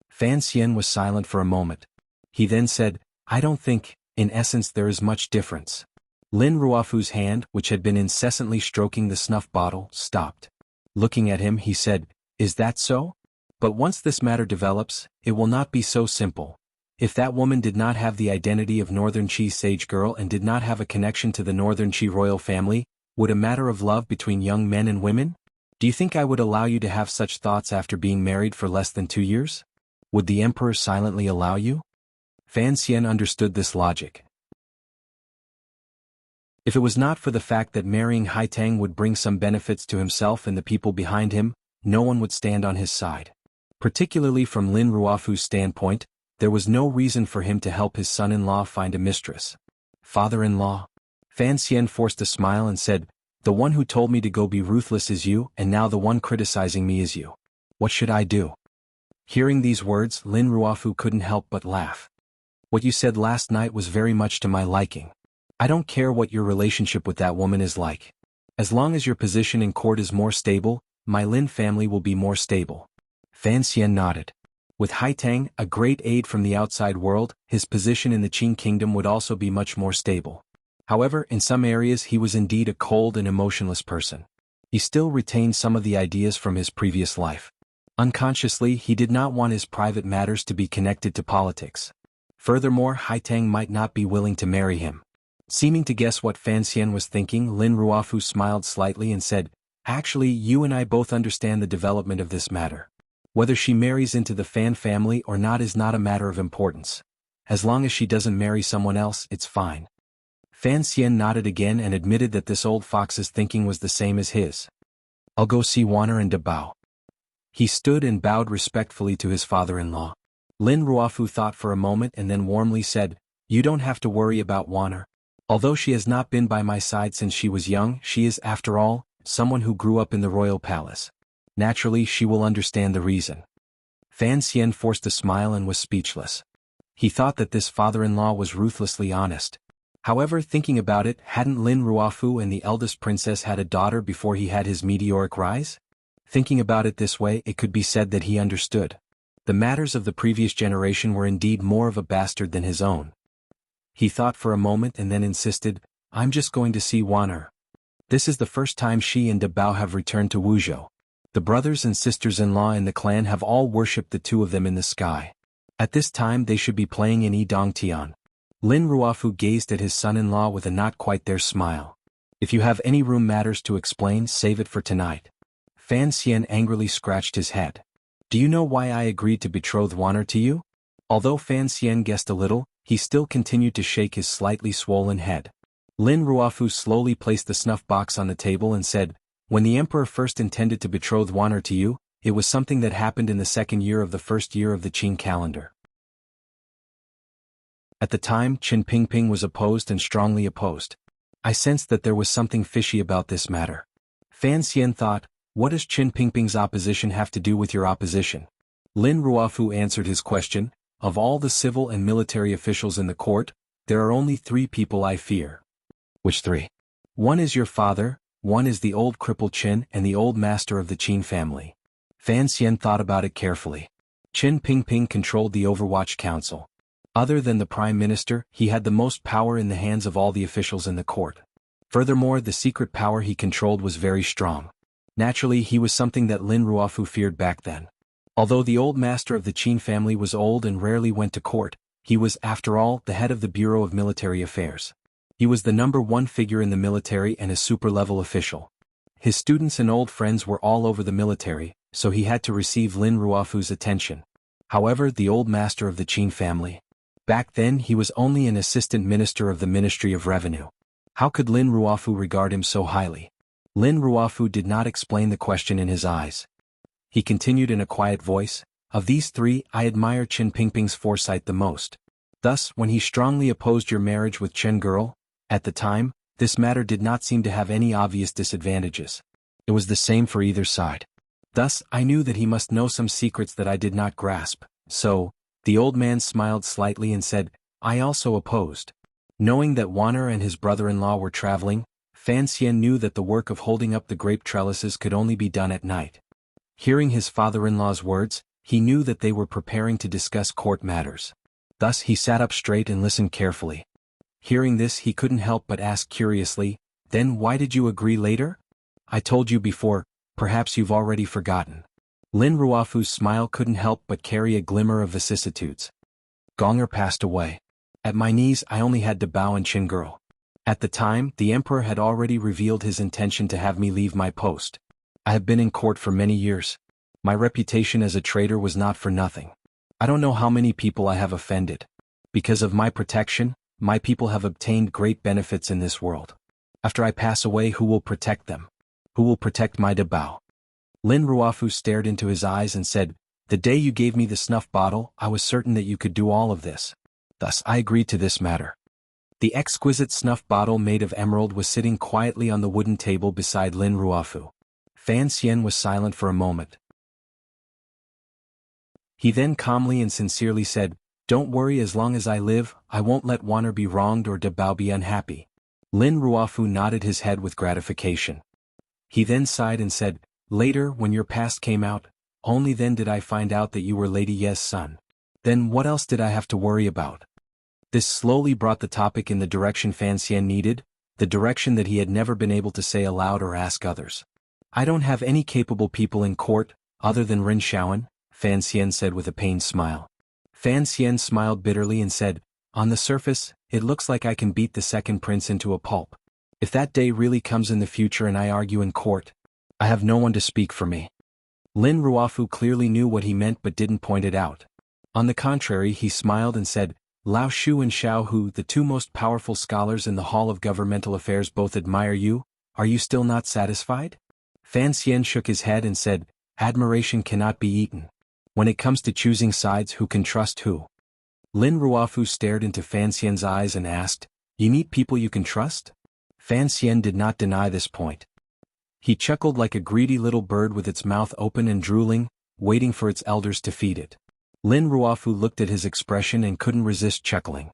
Fan Xian was silent for a moment. He then said, "I don't think, in essence, there is much difference." Lin Ruofu's hand, which had been incessantly stroking the snuff bottle, stopped. Looking at him, he said, "Is that so? But once this matter develops, it will not be so simple. If that woman did not have the identity of Northern Qi sage girl and did not have a connection to the Northern Qi royal family, would a matter of love between young men and women? Do you think I would allow you to have such thoughts after being married for less than 2 years? Would the emperor silently allow you?" Fan Xian understood this logic. If it was not for the fact that marrying Haitang would bring some benefits to himself and the people behind him, no one would stand on his side. Particularly from Lin Ruofu's standpoint, there was no reason for him to help his son-in-law find a mistress. "Father-in-law?" Fan Xian forced a smile and said, "The one who told me to go be ruthless is you, and now the one criticizing me is you. What should I do?" Hearing these words, Lin Ruofu couldn't help but laugh. "What you said last night was very much to my liking. I don't care what your relationship with that woman is like. As long as your position in court is more stable, my Lin family will be more stable." Fan Xian nodded. With Haitang, a great aid from the outside world, his position in the Qin kingdom would also be much more stable. However, in some areas he was indeed a cold and emotionless person. He still retained some of the ideas from his previous life. Unconsciously, he did not want his private matters to be connected to politics. Furthermore, Haitang might not be willing to marry him. Seeming to guess what Fan Xian was thinking, Lin Ruofu smiled slightly and said, "Actually, you and I both understand the development of this matter. Whether she marries into the Fan family or not is not a matter of importance. As long as she doesn't marry someone else, it's fine." Fan Xian nodded again and admitted that this old fox's thinking was the same as his. "I'll go see Wanner and Dabao." He stood and bowed respectfully to his father-in-law. Lin Ruofu thought for a moment and then warmly said, "You don't have to worry about Wanner. Although she has not been by my side since she was young, she is, after all, someone who grew up in the royal palace. Naturally, she will understand the reason." Fan Xian forced a smile and was speechless. He thought that this father-in-law was ruthlessly honest. However, thinking about it, hadn't Lin Ruofu and the eldest princess had a daughter before he had his meteoric rise? Thinking about it this way, it could be said that he understood. The matters of the previous generation were indeed more of a bastard than his own. He thought for a moment and then insisted, "I'm just going to see Wanner. This is the first time she and Dabao have returned to Wuzhou. The brothers and sisters-in-law in the clan have all worshipped the two of them in the sky. At this time they should be playing in Yidongtian." Lin Ruofu gazed at his son-in-law with a not quite there smile. "If you have any room matters to explain, save it for tonight." Fan Xian angrily scratched his head. "Do you know why I agreed to betroth Wanner to you?" Although Fan Xian guessed a little, he still continued to shake his slightly swollen head. Lin Ruofu slowly placed the snuff box on the table and said, "When the emperor first intended to betroth Wanner to you, it was something that happened in the second year of the first year of the Qin calendar. At the time, Qin Pingping was opposed and strongly opposed. I sensed that there was something fishy about this matter." Fan Xian thought, "What does Qin Pingping's opposition have to do with your opposition?" Lin Ruofu answered his question, "Of all the civil and military officials in the court, there are only 3 people I fear." "Which 3?" One is your father, one is the old cripple Qin and the old master of the Qin family. Fan Xian thought about it carefully. Qin Pingping controlled the Overwatch Council. Other than the Prime Minister, he had the most power in the hands of all the officials in the court. Furthermore, the secret power he controlled was very strong. Naturally, he was something that Lin Ruofu feared back then. Although the old master of the Qin family was old and rarely went to court, he was, after all, the head of the Bureau of Military Affairs. He was the #1 figure in the military and a super-level official. His students and old friends were all over the military, so he had to receive Lin Ruofu's attention. However, the old master of the Qin family. Back then he was only an assistant minister of the Ministry of Revenue. How could Lin Ruofu regard him so highly? Lin Ruofu did not explain the question in his eyes. He continued in a quiet voice, "Of these three, I admire Qin Pingping's foresight the most. Thus, when he strongly opposed your marriage with Chen Girl, at the time, this matter did not seem to have any obvious disadvantages. It was the same for either side. Thus, I knew that he must know some secrets that I did not grasp, so," the old man smiled slightly and said, "I also opposed." Knowing that Wanner and his brother-in-law were traveling, Fan Xian knew that the work of holding up the grape trellises could only be done at night. Hearing his father-in-law's words, he knew that they were preparing to discuss court matters. Thus he sat up straight and listened carefully. Hearing this, he couldn't help but ask curiously, "Then why did you agree later? I told you before, perhaps you've already forgotten." Lin Ruofu's smile couldn't help but carry a glimmer of vicissitudes. Gonger passed away. At my knees I only had to bow and Qin Girl. At the time, the emperor had already revealed his intention to have me leave my post. I have been in court for many years. My reputation as a traitor was not for nothing. I don't know how many people I have offended. Because of my protection, my people have obtained great benefits in this world. After I pass away, who will protect them? Who will protect my Dabao? Lin Ruofu stared into his eyes and said, "The day you gave me the snuff bottle, I was certain that you could do all of this. Thus I agreed to this matter." The exquisite snuff bottle made of emerald was sitting quietly on the wooden table beside Lin Ruofu. Fan Xian was silent for a moment. He then calmly and sincerely said, "Don't worry, as long as I live, I won't let Wanner be wronged or Dabao be unhappy." Lin Ruofu nodded his head with gratification. He then sighed and said, "Later, when your past came out, only then did I find out that you were Lady Ye's son. Then what else did I have to worry about?" This slowly brought the topic in the direction Fan Xian needed, the direction that he had never been able to say aloud or ask others. "I don't have any capable people in court, other than Ren Shaoan," Fan Xian said with a pained smile. Fan Xian smiled bitterly and said, "On the surface, it looks like I can beat the second prince into a pulp. If that day really comes in the future and I argue in court, I have no one to speak for me." Lin Ruofu clearly knew what he meant but didn't point it out. On the contrary, he smiled and said, "Lao Shu and Xiao Hu, the two most powerful scholars in the Hall of Governmental Affairs, both admire you. Are you still not satisfied?" Fan Xian shook his head and said, "Admiration cannot be eaten. When it comes to choosing sides, who can trust who?" Lin Ruofu stared into Fan Xian's eyes and asked, "You need people you can trust?" Fan Xian did not deny this point. He chuckled like a greedy little bird with its mouth open and drooling, waiting for its elders to feed it. Lin Ruofu looked at his expression and couldn't resist chuckling.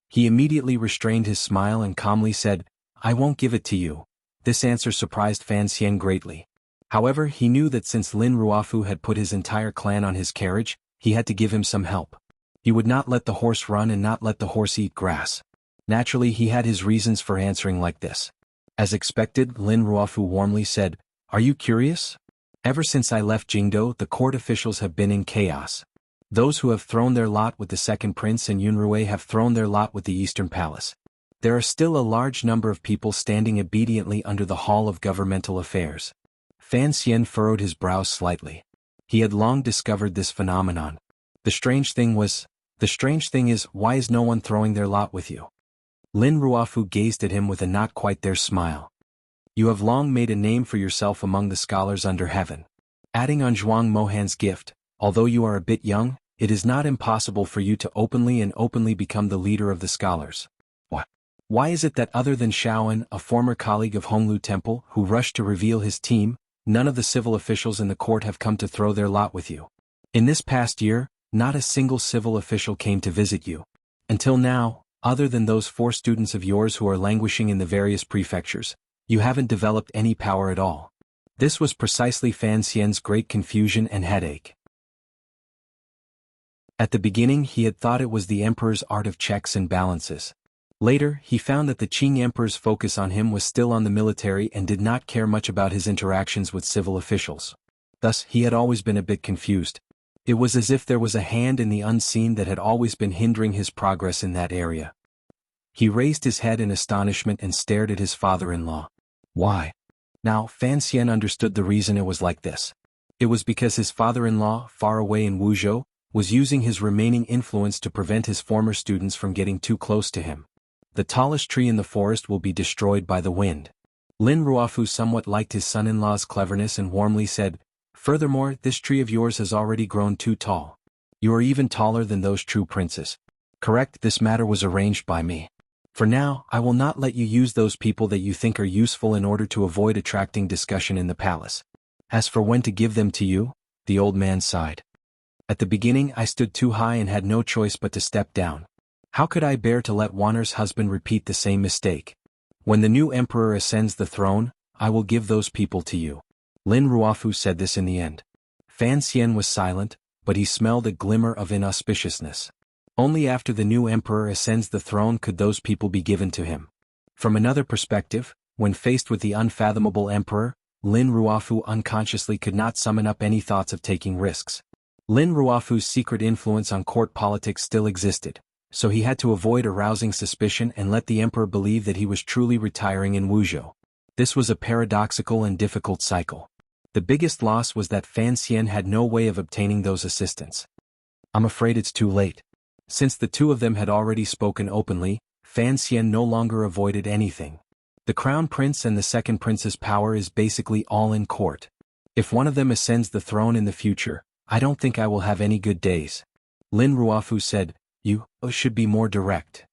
He immediately restrained his smile and calmly said, "I won't give it to you." This answer surprised Fan Xian greatly. However, he knew that since Lin Ruofu had put his entire clan on his carriage, he had to give him some help. He would not let the horse run and not let the horse eat grass. Naturally, he had his reasons for answering like this. As expected, Lin Ruofu warmly said, "Are you curious? Ever since I left Jingdo, the court officials have been in chaos. Those who have thrown their lot with the second prince and Yunrui have thrown their lot with the Eastern Palace. There are still a large number of people standing obediently under the Hall of Governmental Affairs." Fan Xian furrowed his brows slightly. He had long discovered this phenomenon. The strange thing is, why is no one throwing their lot with you? Lin Ruofu gazed at him with a not quite there smile. "You have long made a name for yourself among the scholars under heaven. Adding on Zhuang Mohan's gift, although you are a bit young, it is not impossible for you to openly become the leader of the scholars. What? Why is it that other than Shaoan, a former colleague of Honglu Temple, who rushed to reveal his team, none of the civil officials in the court have come to throw their lot with you? In this past year, not a single civil official came to visit you. Until now, other than those 4 students of yours who are languishing in the various prefectures, You haven't developed any power at all. This was precisely Fan Xian's great confusion and headache. At the beginning he had thought it was the emperor's art of checks and balances. Later, he found that the Qing emperor's focus on him was still on the military and did not care much about his interactions with civil officials. Thus, he had always been a bit confused. It was as if there was a hand in the unseen that had always been hindering his progress in that area. He raised his head in astonishment and stared at his father-in-law. Why? Now, Fan Xian understood the reason it was like this. It was because his father-in-law, far away in Wuxia, was using his remaining influence to prevent his former students from getting too close to him. The tallest tree in the forest will be destroyed by the wind. Lin Ruofu somewhat liked his son-in-law's cleverness and warmly said, "Furthermore, this tree of yours has already grown too tall. You are even taller than those true princes. Correct, this matter was arranged by me. For now, I will not let you use those people that you think are useful in order to avoid attracting discussion in the palace. As for when to give them to you," the old man sighed. "At the beginning I stood too high and had no choice but to step down. How could I bear to let Wanner's husband repeat the same mistake? When the new emperor ascends the throne, I will give those people to you." Lin Ruofu said this in the end. Fan Xian was silent, but he smelled a glimmer of inauspiciousness. Only after the new emperor ascends the throne could those people be given to him. From another perspective, when faced with the unfathomable emperor, Lin Ruofu unconsciously could not summon up any thoughts of taking risks. Lin Ruofu's secret influence on court politics still existed, so he had to avoid arousing suspicion and let the emperor believe that he was truly retiring in Wuxia. This was a paradoxical and difficult cycle. The biggest loss was that Fan Xian had no way of obtaining those assistants. "I'm afraid it's too late." Since the two of them had already spoken openly, Fan Xian no longer avoided anything. The crown prince and the second prince's power is basically all in court. If one of them ascends the throne in the future, I don't think I will have any good days. Lin Ruofu said, "You should be more direct."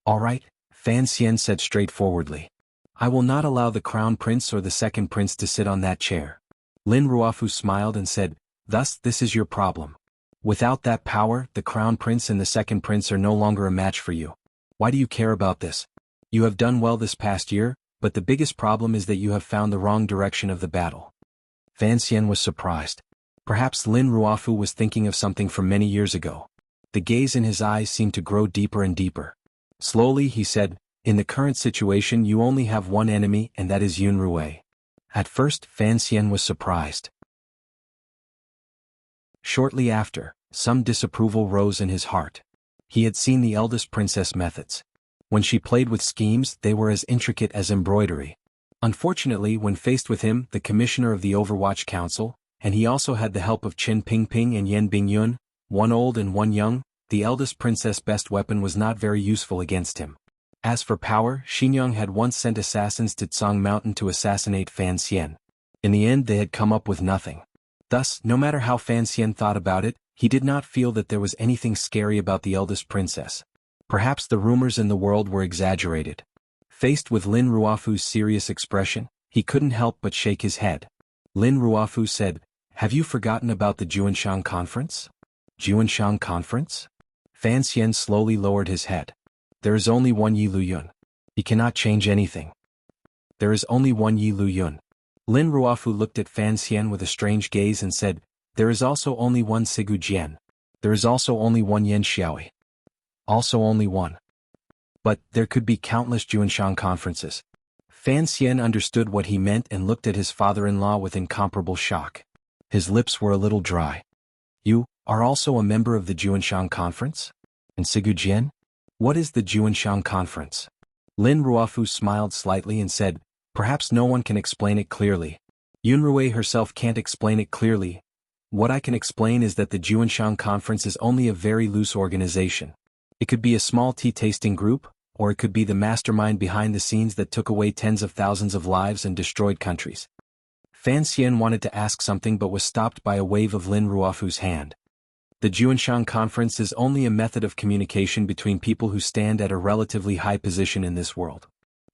"All right," Fan Xian said straightforwardly. "I will not allow the crown prince or the second prince to sit on that chair." Lin Ruofu smiled and said, "Thus this is your problem. Without that power, the crown prince and the second prince are no longer a match for you. Why do you care about this? You have done well this past year, but the biggest problem is that you have found the wrong direction of the battle." Fan Xian was surprised. Perhaps Lin Ruofu was thinking of something from many years ago. The gaze in his eyes seemed to grow deeper and deeper. Slowly he said, "In the current situation you only have one enemy and that is Yun Rui." At first Fan Xian was surprised. Shortly after, some disapproval rose in his heart. He had seen the eldest princess methods. When she played with schemes, they were as intricate as embroidery. Unfortunately, when faced with him, the commissioner of the Overwatch Council, and he also had the help of Chen Pingping and Yan Bingyun, one old and one young, the eldest princess' best weapon was not very useful against him. As for power, Xinyang had once sent assassins to Tsang Mountain to assassinate Fan Xian. In the end they had come up with nothing. Thus, no matter how Fan Xian thought about it, he did not feel that there was anything scary about the eldest princess. Perhaps the rumors in the world were exaggerated. Faced with Lin Ruofu's serious expression, he couldn't help but shake his head. Lin Ruofu said, "Have you forgotten about the Juanshan conference?" "Juanshan conference?" Fan Xian slowly lowered his head. "There is only one Yi Luyun. He cannot change anything. There is only one Yi Luyun." Lin Ruofu looked at Fan Xian with a strange gaze and said, "There is also only one Sigu Jian. There is also only one Yan Xiaoi. Also only one. But there could be countless Juanshan conferences." Fan Xian understood what he meant and looked at his father-in-law with incomparable shock. His lips were a little dry. "You are also a member of the Juanshan conference? And Sigu Jian? What is the Juanshan conference?" Lin Ruofu smiled slightly and said, "Perhaps no one can explain it clearly. Yunrui herself can't explain it clearly. What I can explain is that the Juanshan conference is only a very loose organization. It could be a small tea-tasting group, or it could be the mastermind behind the scenes that took away tens of thousands of lives and destroyed countries." Fan Xian wanted to ask something but was stopped by a wave of Lin Ruofu's hand. The Juanshan conference is only a method of communication between people who stand at a relatively high position in this world.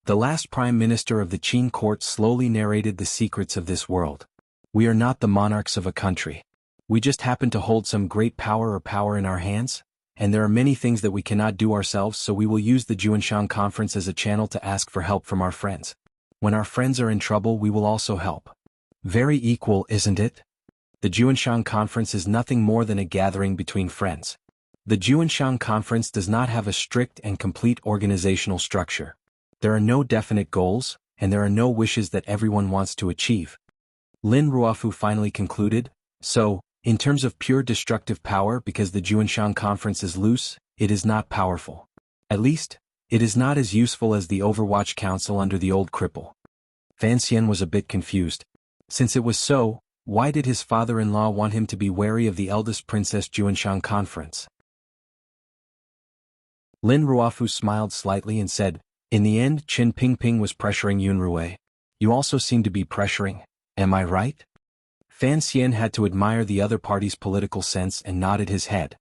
The last prime minister of the Qin court slowly narrated the secrets of this world. "We are not the monarchs of a country. We just happen to hold some great power in our hands, and there are many things that we cannot do ourselves, so we will use the Juanshan conference as a channel to ask for help from our friends. When our friends are in trouble we will also help. Very equal, isn't it? The Juanshan Conference is nothing more than a gathering between friends. The Juanshan Conference does not have a strict and complete organizational structure. There are no definite goals, and there are no wishes that everyone wants to achieve. Lin Ruofu finally concluded, so, in terms of pure destructive power, because the Juanshan Conference is loose, it is not powerful. At least, it is not as useful as the Overwatch Council under the old cripple. Fan Xian was a bit confused. Since it was so, why did his father-in-law want him to be wary of the eldest princess Juanshan Conference? Lin Ruofu smiled slightly and said, in the end Qin Pingping was pressuring Yunrui. You also seem to be pressuring, am I right? Fan Xian had to admire the other party's political sense and nodded his head.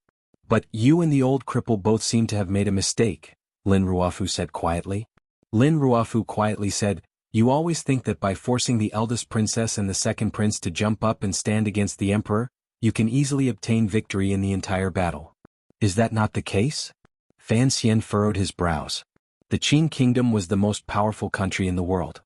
But you and the old cripple both seem to have made a mistake, Lin Ruofu said quietly. Lin Ruofu quietly said, you always think that by forcing the eldest princess and the second prince to jump up and stand against the emperor, you can easily obtain victory in the entire battle. Is that not the case? Fan Xian furrowed his brows. The Qin kingdom was the most powerful country in the world.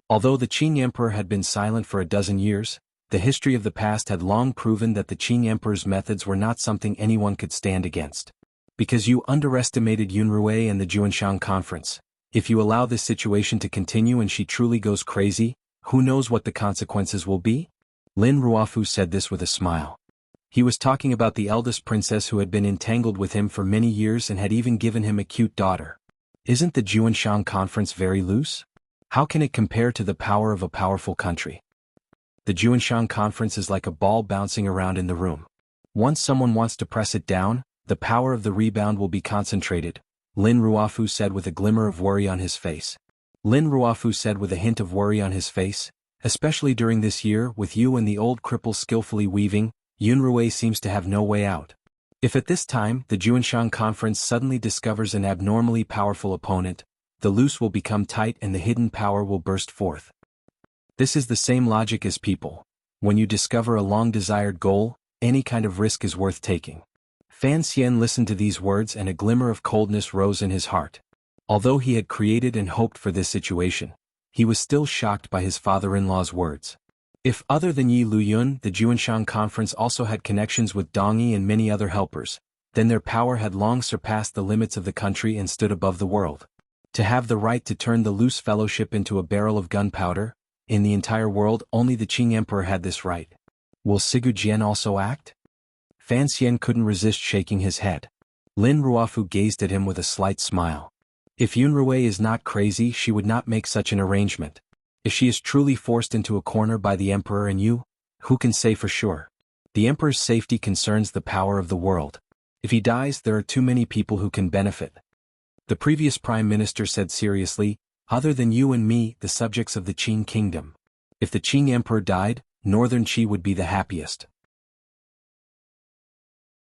Although the Qin emperor had been silent for a dozen years, the history of the past had long proven that the Qin emperor's methods were not something anyone could stand against. Because you underestimated Yunrui and the Juanshan Conference. If you allow this situation to continue and she truly goes crazy, who knows what the consequences will be? Lin Ruofu said this with a smile. He was talking about the eldest princess who had been entangled with him for many years and had even given him a cute daughter. Isn't the Juanshan Conference very loose? How can it compare to the power of a powerful country? The Juanshan Conference is like a ball bouncing around in the room. Once someone wants to press it down, the power of the rebound will be concentrated, Lin Ruofu said with a glimmer of worry on his face. Lin Ruofu said with a hint of worry on his face, especially during this year with you and the old cripple skillfully weaving, Yunrui seems to have no way out. If at this time the Juanshan Conference suddenly discovers an abnormally powerful opponent, the loose will become tight and the hidden power will burst forth. This is the same logic as people. When you discover a long-desired goal, any kind of risk is worth taking. Fan Xian listened to these words and a glimmer of coldness rose in his heart. Although he had created and hoped for this situation, he was still shocked by his father-in-law's words. If other than Yi Luyun, the Juanshan Conference also had connections with Dongyi and many other helpers, then their power had long surpassed the limits of the country and stood above the world. To have the right to turn the loose fellowship into a barrel of gunpowder, in the entire world only the Qing Emperor had this right. Will Sigu Jian also act? Fan Xian couldn't resist shaking his head. Lin Ruofu gazed at him with a slight smile. If Yunrui is not crazy she would not make such an arrangement. If she is truly forced into a corner by the Emperor and you, who can say for sure? The Emperor's safety concerns the power of the world. If he dies there are too many people who can benefit. The previous Prime Minister said seriously, other than you and me, the subjects of the Qin kingdom. If the Qing Emperor died, Northern Qi would be the happiest.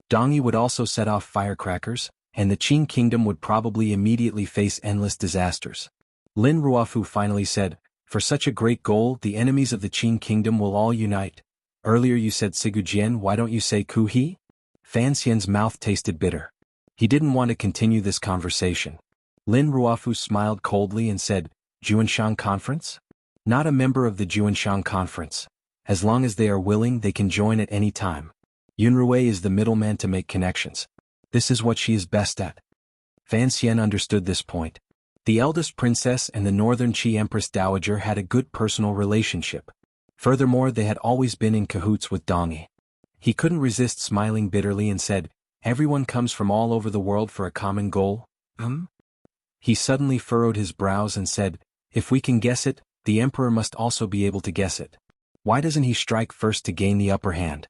Dongyi would also set off firecrackers, and the Qin kingdom would probably immediately face endless disasters. Lin Ruofu finally said, for such a great goal the enemies of the Qin kingdom will all unite. Earlier you said Sigu Jian, why don't you say Ku He? Fan Xian's mouth tasted bitter. He didn't want to continue this conversation. Lin Ruofu smiled coldly and said, Juanshan Conference? Not a member of the Juanshan Conference. As long as they are willing they can join at any time. Yunrui is the middleman to make connections. This is what she is best at. Fan Xian understood this point. The eldest princess and the Northern Qi Empress Dowager had a good personal relationship. Furthermore they had always been in cahoots with Dongyi. He couldn't resist smiling bitterly and said, everyone comes from all over the world for a common goal? He suddenly furrowed his brows and said, if we can guess it, the Emperor must also be able to guess it. Why doesn't he strike first to gain the upper hand?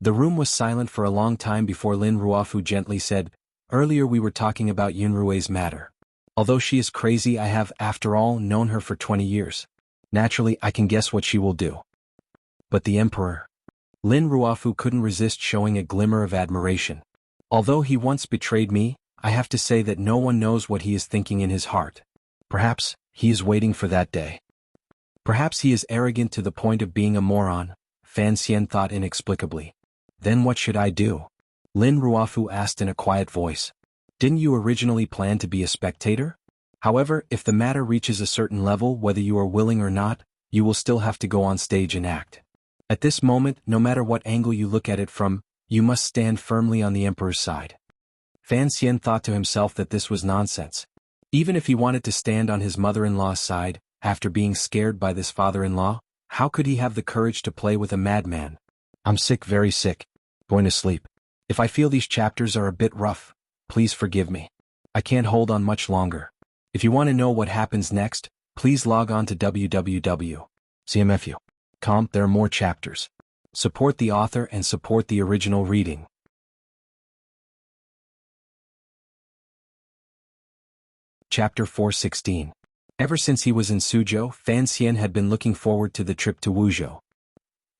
The room was silent for a long time before Lin Ruofu gently said, earlier we were talking about Yunrui's matter. Although she is crazy I have, after all, known her for 20 years. Naturally I can guess what she will do. But the Emperor? Lin Ruofu couldn't resist showing a glimmer of admiration. Although he once betrayed me, I have to say that no one knows what he is thinking in his heart. Perhaps, he is waiting for that day. Perhaps he is arrogant to the point of being a moron, Fan Xian thought inexplicably. Then what should I do? Lin Ruofu asked in a quiet voice. Didn't you originally plan to be a spectator? However, if the matter reaches a certain level, whether you are willing or not, you will still have to go on stage and act. At this moment, no matter what angle you look at it from, you must stand firmly on the emperor's side. Fan Xian thought to himself that this was nonsense. Even if he wanted to stand on his mother-in-law's side, after being scared by this father-in-law, how could he have the courage to play with a madman? I'm sick, very sick. Going to sleep. If I feel these chapters are a bit rough, please forgive me. I can't hold on much longer. If you want to know what happens next, please log on to www.cmfu.com. There are more chapters. Support the author and support the original reading. Chapter 416. Ever since he was in Suzhou, Fan Xian had been looking forward to the trip to Wuzhou.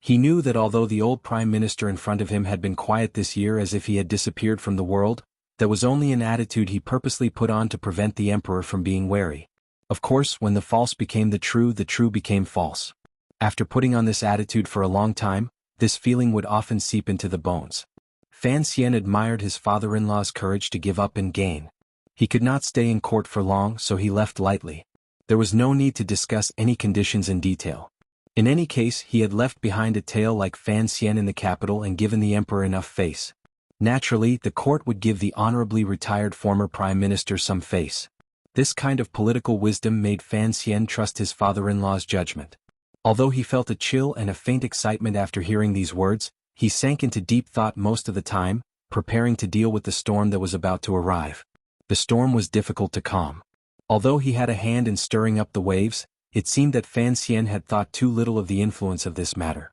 He knew that although the old prime minister in front of him had been quiet this year as if he had disappeared from the world, that was only an attitude he purposely put on to prevent the emperor from being wary. Of course, when the false became the true became false. After putting on this attitude for a long time, this feeling would often seep into the bones. Fan Xian admired his father-in-law's courage to give up and gain. He could not stay in court for long, so he left lightly. There was no need to discuss any conditions in detail. In any case, he had left behind a tail like Fan Xian in the capital and given the emperor enough face. Naturally, the court would give the honorably retired former prime minister some face. This kind of political wisdom made Fan Xian trust his father-in-law's judgment. Although he felt a chill and a faint excitement after hearing these words, he sank into deep thought most of the time, preparing to deal with the storm that was about to arrive. The storm was difficult to calm. Although he had a hand in stirring up the waves, it seemed that Fan Xian had thought too little of the influence of this matter.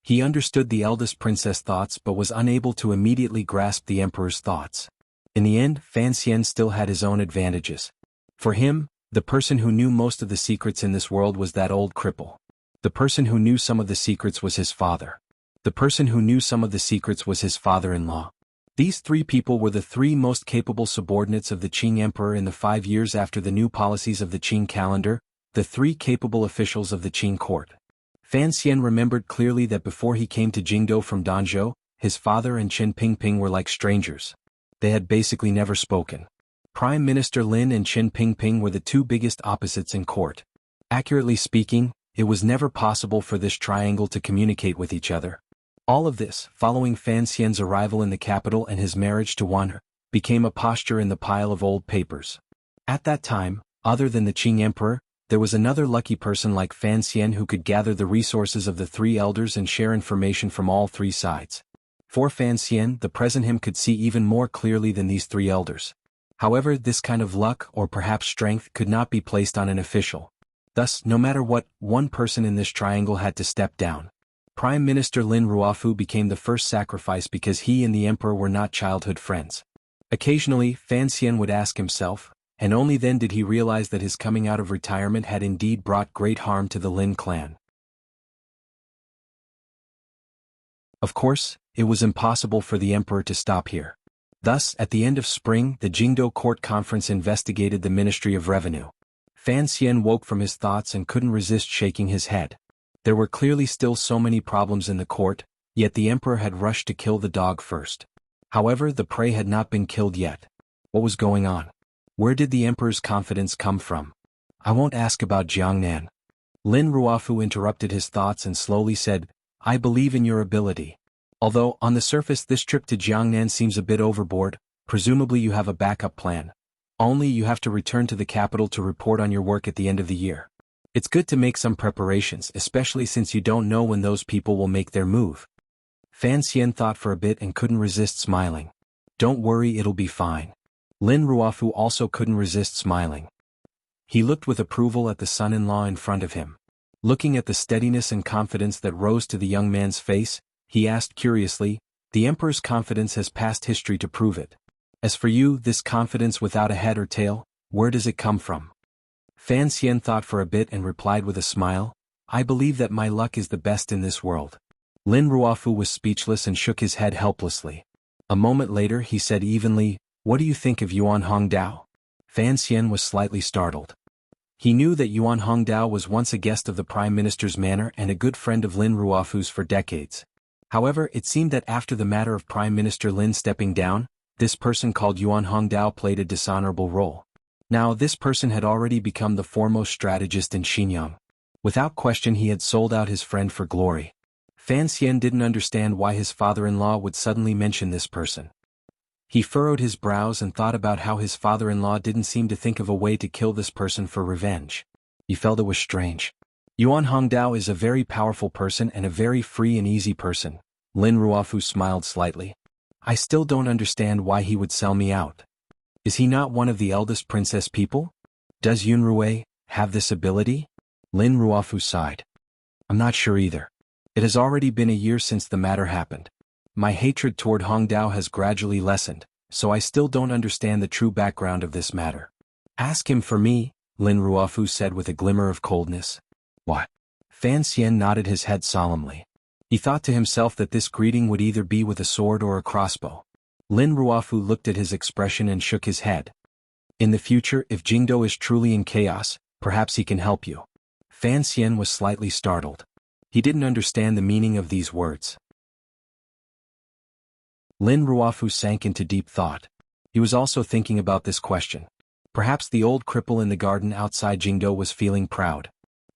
He understood the eldest princess' thoughts but was unable to immediately grasp the emperor's thoughts. In the end, Fan Xian still had his own advantages. For him, the person who knew most of the secrets in this world was that old cripple. The person who knew some of the secrets was his father. The person who knew some of the secrets was his father-in-law. These three people were the three most capable subordinates of the Qing emperor in the 5 years after the new policies of the Qing calendar, the three capable officials of the Qing court. Fan Xian remembered clearly that before he came to Jingdou from Danzhou, his father and Qin Pingping were like strangers. They had basically never spoken. Prime Minister Lin and Qin Pingping were the two biggest opposites in court. Accurately speaking, it was never possible for this triangle to communicate with each other. All of this, following Fan Xian's arrival in the capital and his marriage to Wanhe, became a posture in the pile of old papers. At that time, other than the Qing emperor, there was another lucky person like Fan Xian who could gather the resources of the three elders and share information from all three sides. For Fan Xian, the present him could see even more clearly than these three elders. However, this kind of luck or perhaps strength could not be placed on an official. Thus, no matter what, one person in this triangle had to step down. Prime Minister Lin Ruofu became the first sacrifice because he and the emperor were not childhood friends. Occasionally, Fan Xian would ask himself, and only then did he realize that his coming out of retirement had indeed brought great harm to the Lin clan. Of course, it was impossible for the emperor to stop here. Thus, at the end of spring, the Jingdou Court Conference investigated the Ministry of Revenue. Fan Xian woke from his thoughts and couldn't resist shaking his head. There were clearly still so many problems in the court, yet the emperor had rushed to kill the dog first. However, the prey had not been killed yet. What was going on? Where did the emperor's confidence come from? I won't ask about Jiangnan. Lin Ruofu interrupted his thoughts and slowly said, I believe in your ability. Although, on the surface this trip to Jiangnan seems a bit overboard, presumably you have a backup plan. Only you have to return to the capital to report on your work at the end of the year. It's good to make some preparations, especially since you don't know when those people will make their move. Fan Xian thought for a bit and couldn't resist smiling. Don't worry, it'll be fine. Lin Ruofu also couldn't resist smiling. He looked with approval at the son-in-law in front of him. Looking at the steadiness and confidence that rose to the young man's face, he asked curiously, the emperor's confidence has past history to prove it. As for you, this confidence without a head or tail, where does it come from? Fan Xian thought for a bit and replied with a smile, I believe that my luck is the best in this world. Lin Ruofu was speechless and shook his head helplessly. A moment later he said evenly, what do you think of Yuan Hongdao? Fan Xian was slightly startled. He knew that Yuan Hongdao was once a guest of the Prime Minister's manor and a good friend of Lin Ruofu's for decades. However, it seemed that after the matter of Prime Minister Lin stepping down, this person called Yuan Hongdao played a dishonorable role. Now this person had already become the foremost strategist in Xinjiang. Without question he had sold out his friend for glory. Fan Xian didn't understand why his father-in-law would suddenly mention this person. He furrowed his brows and thought about how his father-in-law didn't seem to think of a way to kill this person for revenge. He felt it was strange. Yuan Hongdao is a very powerful person and a very free and easy person. Lin Ruofu smiled slightly. I still don't understand why he would sell me out. Is he not one of the eldest princess people? Does Yun Rui have this ability? Lin Ruofu sighed. I'm not sure either. It has already been a year since the matter happened. My hatred toward Hongdao has gradually lessened, so I still don't understand the true background of this matter. Ask him for me, Lin Ruofu said with a glimmer of coldness. What? Fan Xian nodded his head solemnly. He thought to himself that this greeting would either be with a sword or a crossbow. Lin Ruofu looked at his expression and shook his head. In the future, if Jingdo is truly in chaos, perhaps he can help you. Fan Xian was slightly startled. He didn't understand the meaning of these words. Lin Ruofu sank into deep thought. He was also thinking about this question. Perhaps the old cripple in the garden outside Jingdo was feeling proud.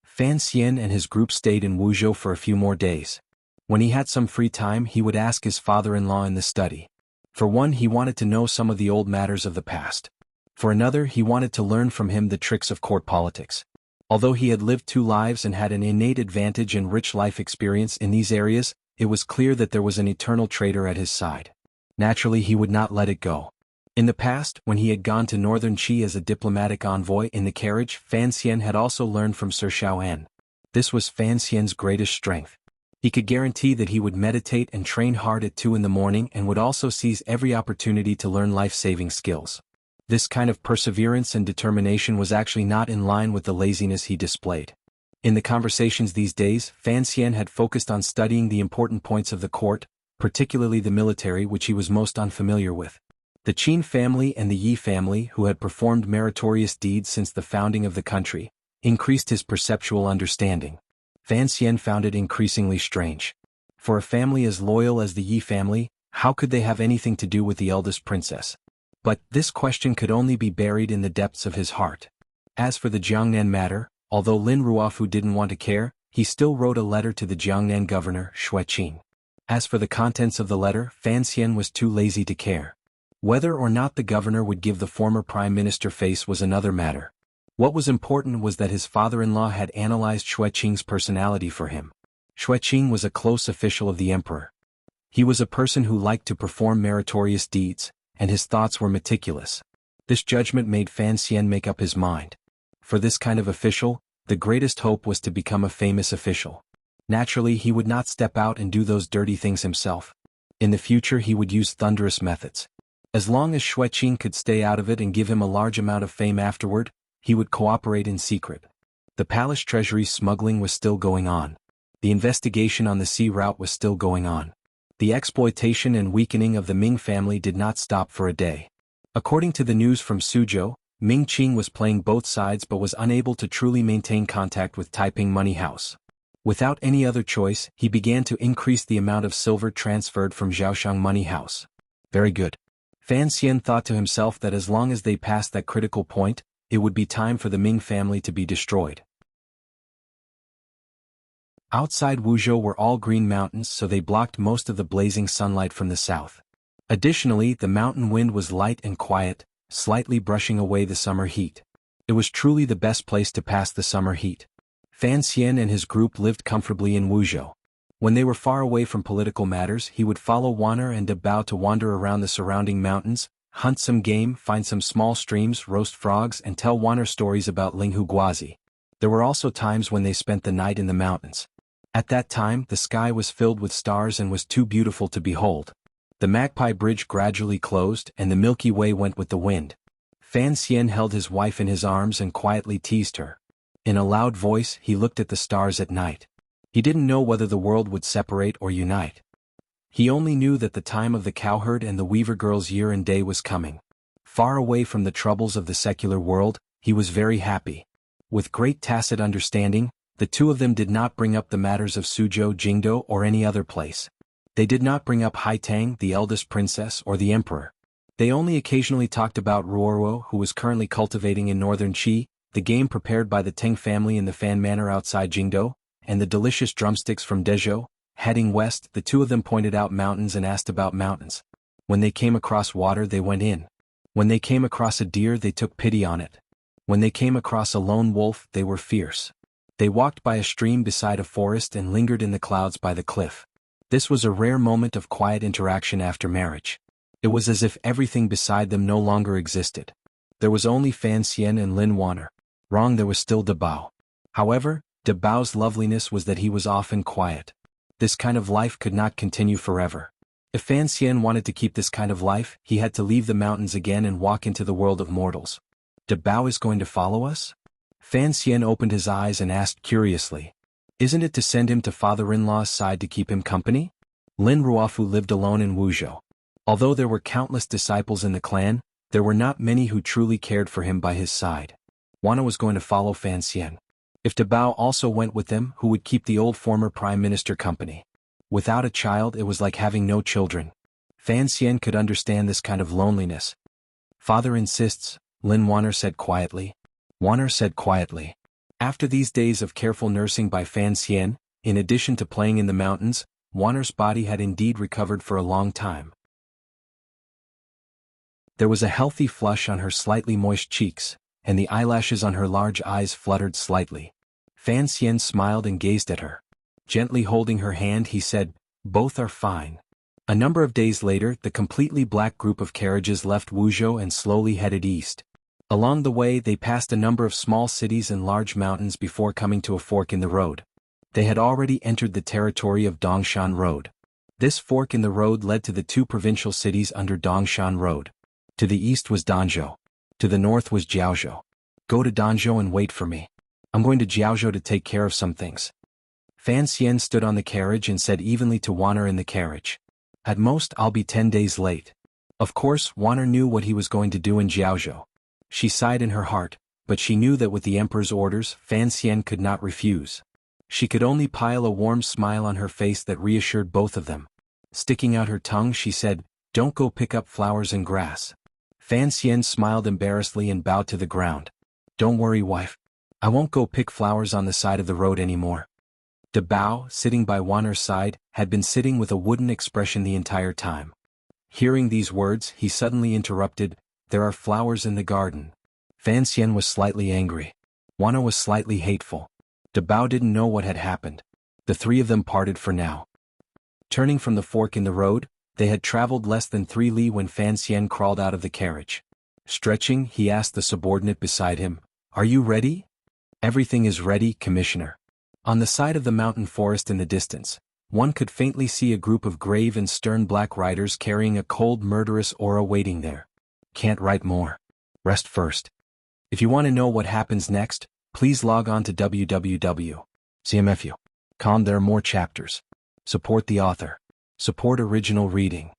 Fan Xian and his group stayed in Wuzhou for a few more days. When he had some free time he would ask his father-in-law in the study. For one, he wanted to know some of the old matters of the past. For another, he wanted to learn from him the tricks of court politics. Although he had lived 2 lives and had an innate advantage and rich life experience in these areas, it was clear that there was an eternal traitor at his side. Naturally he would not let it go. In the past, when he had gone to northern Qi as a diplomatic envoy in the carriage, Fan Xian had also learned from Sir Xiaoan. This was Fan Xian's greatest strength. He could guarantee that he would meditate and train hard at 2 in the morning and would also seize every opportunity to learn life-saving skills. This kind of perseverance and determination was actually not in line with the laziness he displayed. In the conversations these days, Fan Xian had focused on studying the important points of the court, particularly the military, which he was most unfamiliar with. The Qin family and the Yi family, who had performed meritorious deeds since the founding of the country, increased his perceptual understanding. Fan Xian found it increasingly strange. For a family as loyal as the Yi family, how could they have anything to do with the eldest princess? But this question could only be buried in the depths of his heart. As for the Jiangnan matter, although Lin Ruofu didn't want to care, he still wrote a letter to the Jiangnan governor, Xueqing. As for the contents of the letter, Fan Xian was too lazy to care. Whether or not the governor would give the former prime minister face was another matter. What was important was that his father-in-law had analyzed Xueqing's personality for him. Xueqing was a close official of the emperor. He was a person who liked to perform meritorious deeds, and his thoughts were meticulous. This judgment made Fan Xian make up his mind. For this kind of official, the greatest hope was to become a famous official. Naturally, he would not step out and do those dirty things himself. In the future he would use thunderous methods. As long as Xueqing could stay out of it and give him a large amount of fame afterward, he would cooperate in secret. The palace treasury smuggling was still going on. The investigation on the sea route was still going on. The exploitation and weakening of the Ming family did not stop for a day. According to the news from Suzhou, Ming Qing was playing both sides but was unable to truly maintain contact with Taiping Money House. Without any other choice, he began to increase the amount of silver transferred from Zhaoshang Money House. Very good. Fan Xian thought to himself that as long as they passed that critical point, it would be time for the Ming family to be destroyed. Outside Wuzhou were all green mountains, so they blocked most of the blazing sunlight from the south. Additionally, the mountain wind was light and quiet, slightly brushing away the summer heat. It was truly the best place to pass the summer heat. Fan Xian and his group lived comfortably in Wuzhou. When they were far away from political matters, he would follow Wan'er and Dabao to wander around the surrounding mountains, hunt some game, find some small streams, roast frogs, and tell Wan'er stories about Linghu Guazi. There were also times when they spent the night in the mountains. At that time, the sky was filled with stars and was too beautiful to behold. The Magpie Bridge gradually closed, and the Milky Way went with the wind. Fan Xian held his wife in his arms and quietly teased her. In a loud voice, he looked at the stars at night. He didn't know whether the world would separate or unite. He only knew that the time of the cowherd and the weaver girl's year and day was coming. Far away from the troubles of the secular world, he was very happy. With great tacit understanding, the two of them did not bring up the matters of Suzhou, Jingdo, or any other place. They did not bring up Haitang, the eldest princess, or the emperor. They only occasionally talked about Ruoruo, who was currently cultivating in northern Qi, the game prepared by the Teng family in the Fan Manor outside Jingdo, and the delicious drumsticks from Dezhou. Heading west, the two of them pointed out mountains and asked about mountains. When they came across water, they went in. When they came across a deer, they took pity on it. When they came across a lone wolf, they were fierce. They walked by a stream beside a forest and lingered in the clouds by the cliff. This was a rare moment of quiet interaction after marriage. It was as if everything beside them no longer existed. There was only Fan Xian and Lin Wanner. Wrong, there was still De Bao. However, De Bao's loveliness was that he was often quiet. This kind of life could not continue forever. If Fan Xian wanted to keep this kind of life, he had to leave the mountains again and walk into the world of mortals. De Bao is going to follow us? Fan Xian opened his eyes and asked curiously. Isn't it to send him to father-in-law's side to keep him company? Lin Ruofu lived alone in Wuzhou. Although there were countless disciples in the clan, there were not many who truly cared for him by his side. Wana was going to follow Fan Xian. If De Bao also went with them, who would keep the old former prime minister company? Without a child, it was like having no children. Fan Xian could understand this kind of loneliness. Father insists, Lin Wanner said quietly. Wanner said quietly. After these days of careful nursing by Fan Xian, in addition to playing in the mountains, Wanner's body had indeed recovered for a long time. There was a healthy flush on her slightly moist cheeks, and the eyelashes on her large eyes fluttered slightly. Fan Xian smiled and gazed at her. Gently holding her hand, he said, "Both are fine." A number of days later, the completely black group of carriages left Wuzhou and slowly headed east. Along the way, they passed a number of small cities and large mountains before coming to a fork in the road. They had already entered the territory of Dongshan Road. This fork in the road led to the two provincial cities under Dongshan Road. To the east was Danzhou. To the north was Jiaozhou. Go to Danzhou and wait for me. I'm going to Jiaozhou to take care of some things. Fan Xian stood on the carriage and said evenly to Wanner in the carriage. At most, I'll be 10 days late. Of course, Wanner knew what he was going to do in Jiaozhou. She sighed in her heart, but she knew that with the emperor's orders, Fan Xian could not refuse. She could only pile a warm smile on her face that reassured both of them. Sticking out her tongue, she said, "Don't go pick up flowers and grass." Fan Xian smiled embarrassedly and bowed to the ground. "Don't worry, wife. I won't go pick flowers on the side of the road anymore." De Bao, sitting by Wanner's side, had been sitting with a wooden expression the entire time. Hearing these words, he suddenly interrupted, "There are flowers in the garden." Fan Xian was slightly angry. Wanner was slightly hateful. De Bao didn't know what had happened. The three of them parted for now. Turning from the fork in the road, they had traveled less than 3 li when Fan Xian crawled out of the carriage. Stretching, he asked the subordinate beside him, "Are you ready?" "Everything is ready, Commissioner." On the side of the mountain forest in the distance, one could faintly see a group of grave and stern black riders carrying a cold murderous aura waiting there. Can't write more. Rest first. If you want to know what happens next, please log on to www.cmfu.com. There are more chapters. Support the author. Support original reading.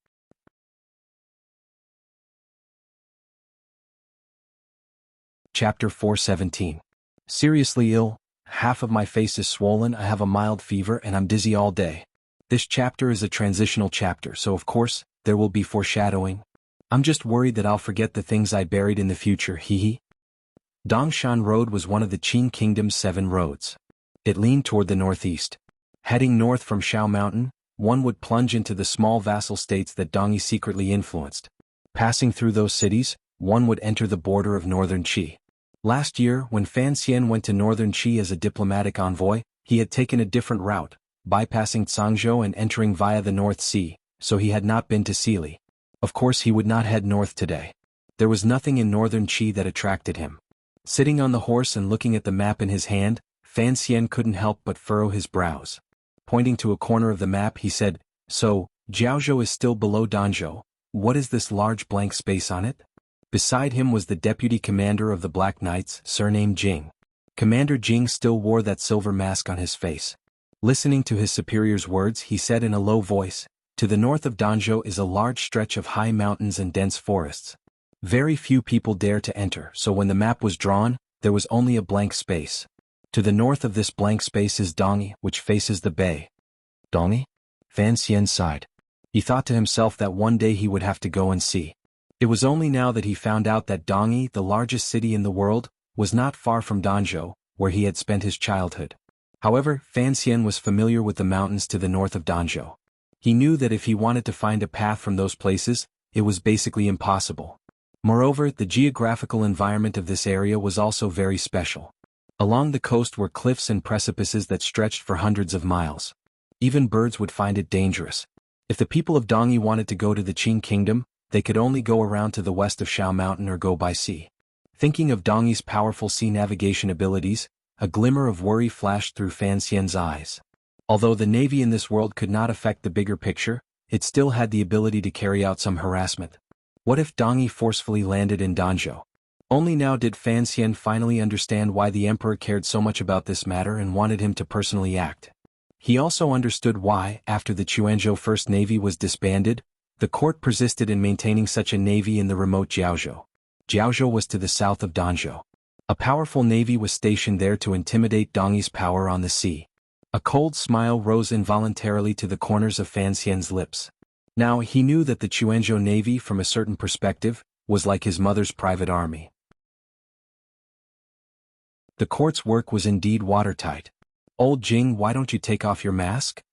Chapter 417. Seriously ill. Half of my face is swollen, I have a mild fever, and I'm dizzy all day. This chapter is a transitional chapter, so of course, there will be foreshadowing. I'm just worried that I'll forget the things I buried in the future, hee. Dongshan Road was one of the Qin Kingdom's 7 roads. It leaned toward the northeast. Heading north from Shao Mountain, one would plunge into the small vassal states that Dongyi secretly influenced. Passing through those cities, one would enter the border of northern Qi. Last year, when Fan Xian went to northern Qi as a diplomatic envoy, he had taken a different route, bypassing Cangzhou and entering via the North Sea, so he had not been to Sealy. Of course he would not head north today. There was nothing in northern Qi that attracted him. Sitting on the horse and looking at the map in his hand, Fan Xian couldn't help but furrow his brows. Pointing to a corner of the map, he said, "So, Jiaozhou is still below Danzhou. What is this large blank space on it?" Beside him was the deputy commander of the Black Knights, surnamed Jing. Commander Jing still wore that silver mask on his face. Listening to his superior's words, he said in a low voice, "To the north of Danzhou is a large stretch of high mountains and dense forests. Very few people dare to enter, so when the map was drawn, there was only a blank space. To the north of this blank space is Dongyi, which faces the bay." Dongyi? Fan Xian sighed. He thought to himself that one day he would have to go and see. It was only now that he found out that Dongyi, the largest city in the world, was not far from Danzhou, where he had spent his childhood. However, Fan Xian was familiar with the mountains to the north of Danzhou. He knew that if he wanted to find a path from those places, it was basically impossible. Moreover, the geographical environment of this area was also very special. Along the coast were cliffs and precipices that stretched for hundreds of miles. Even birds would find it dangerous. If the people of Dongyi wanted to go to the Qing kingdom, they could only go around to the west of Shao Mountain or go by sea. Thinking of Dongyi's powerful sea navigation abilities, a glimmer of worry flashed through Fan Xian's eyes. Although the navy in this world could not affect the bigger picture, it still had the ability to carry out some harassment. What if Dongyi forcefully landed in Danzhou? Only now did Fan Xian finally understand why the emperor cared so much about this matter and wanted him to personally act. He also understood why, after the Quanzhou First Navy was disbanded, the court persisted in maintaining such a navy in the remote Jiaozhou. Jiaozhou was to the south of Danzhou. A powerful navy was stationed there to intimidate Dongyi's power on the sea. A cold smile rose involuntarily to the corners of Fan Xian's lips. Now he knew that the Quanzhou Navy, from a certain perspective, was like his mother's private army. The court's work was indeed watertight. "Old Jing, why don't you take off your mask?"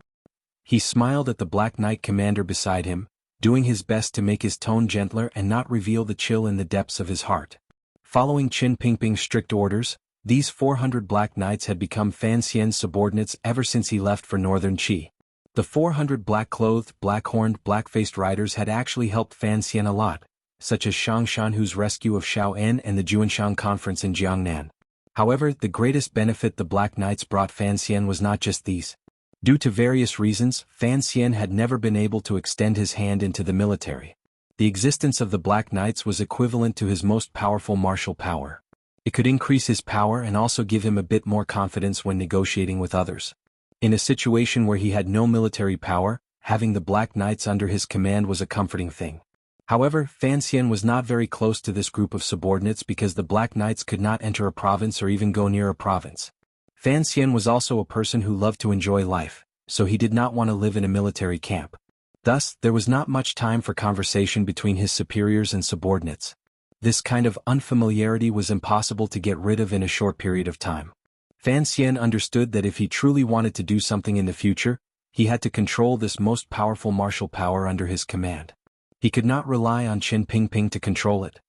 He smiled at the Black Knight commander beside him, doing his best to make his tone gentler and not reveal the chill in the depths of his heart. Following Qin Pingping's strict orders, these 400 Black Knights had become Fan Xian's subordinates ever since he left for northern Qi. The 400 black-clothed, black-horned, black-faced riders had actually helped Fan Xian a lot, such as Shang Shanhu's rescue of Xiao En and the Juanshan conference in Jiangnan. However, the greatest benefit the Black Knights brought Fan Xian was not just these. Due to various reasons, Fan Xian had never been able to extend his hand into the military. The existence of the Black Knights was equivalent to his most powerful martial power. It could increase his power and also give him a bit more confidence when negotiating with others. In a situation where he had no military power, having the Black Knights under his command was a comforting thing. However, Fan Xian was not very close to this group of subordinates because the Black Knights could not enter a province or even go near a province. Fan Xian was also a person who loved to enjoy life, so he did not want to live in a military camp. Thus, there was not much time for conversation between his superiors and subordinates. This kind of unfamiliarity was impossible to get rid of in a short period of time. Fan Xian understood that if he truly wanted to do something in the future, he had to control this most powerful martial power under his command. He could not rely on Qin Pingping to control it.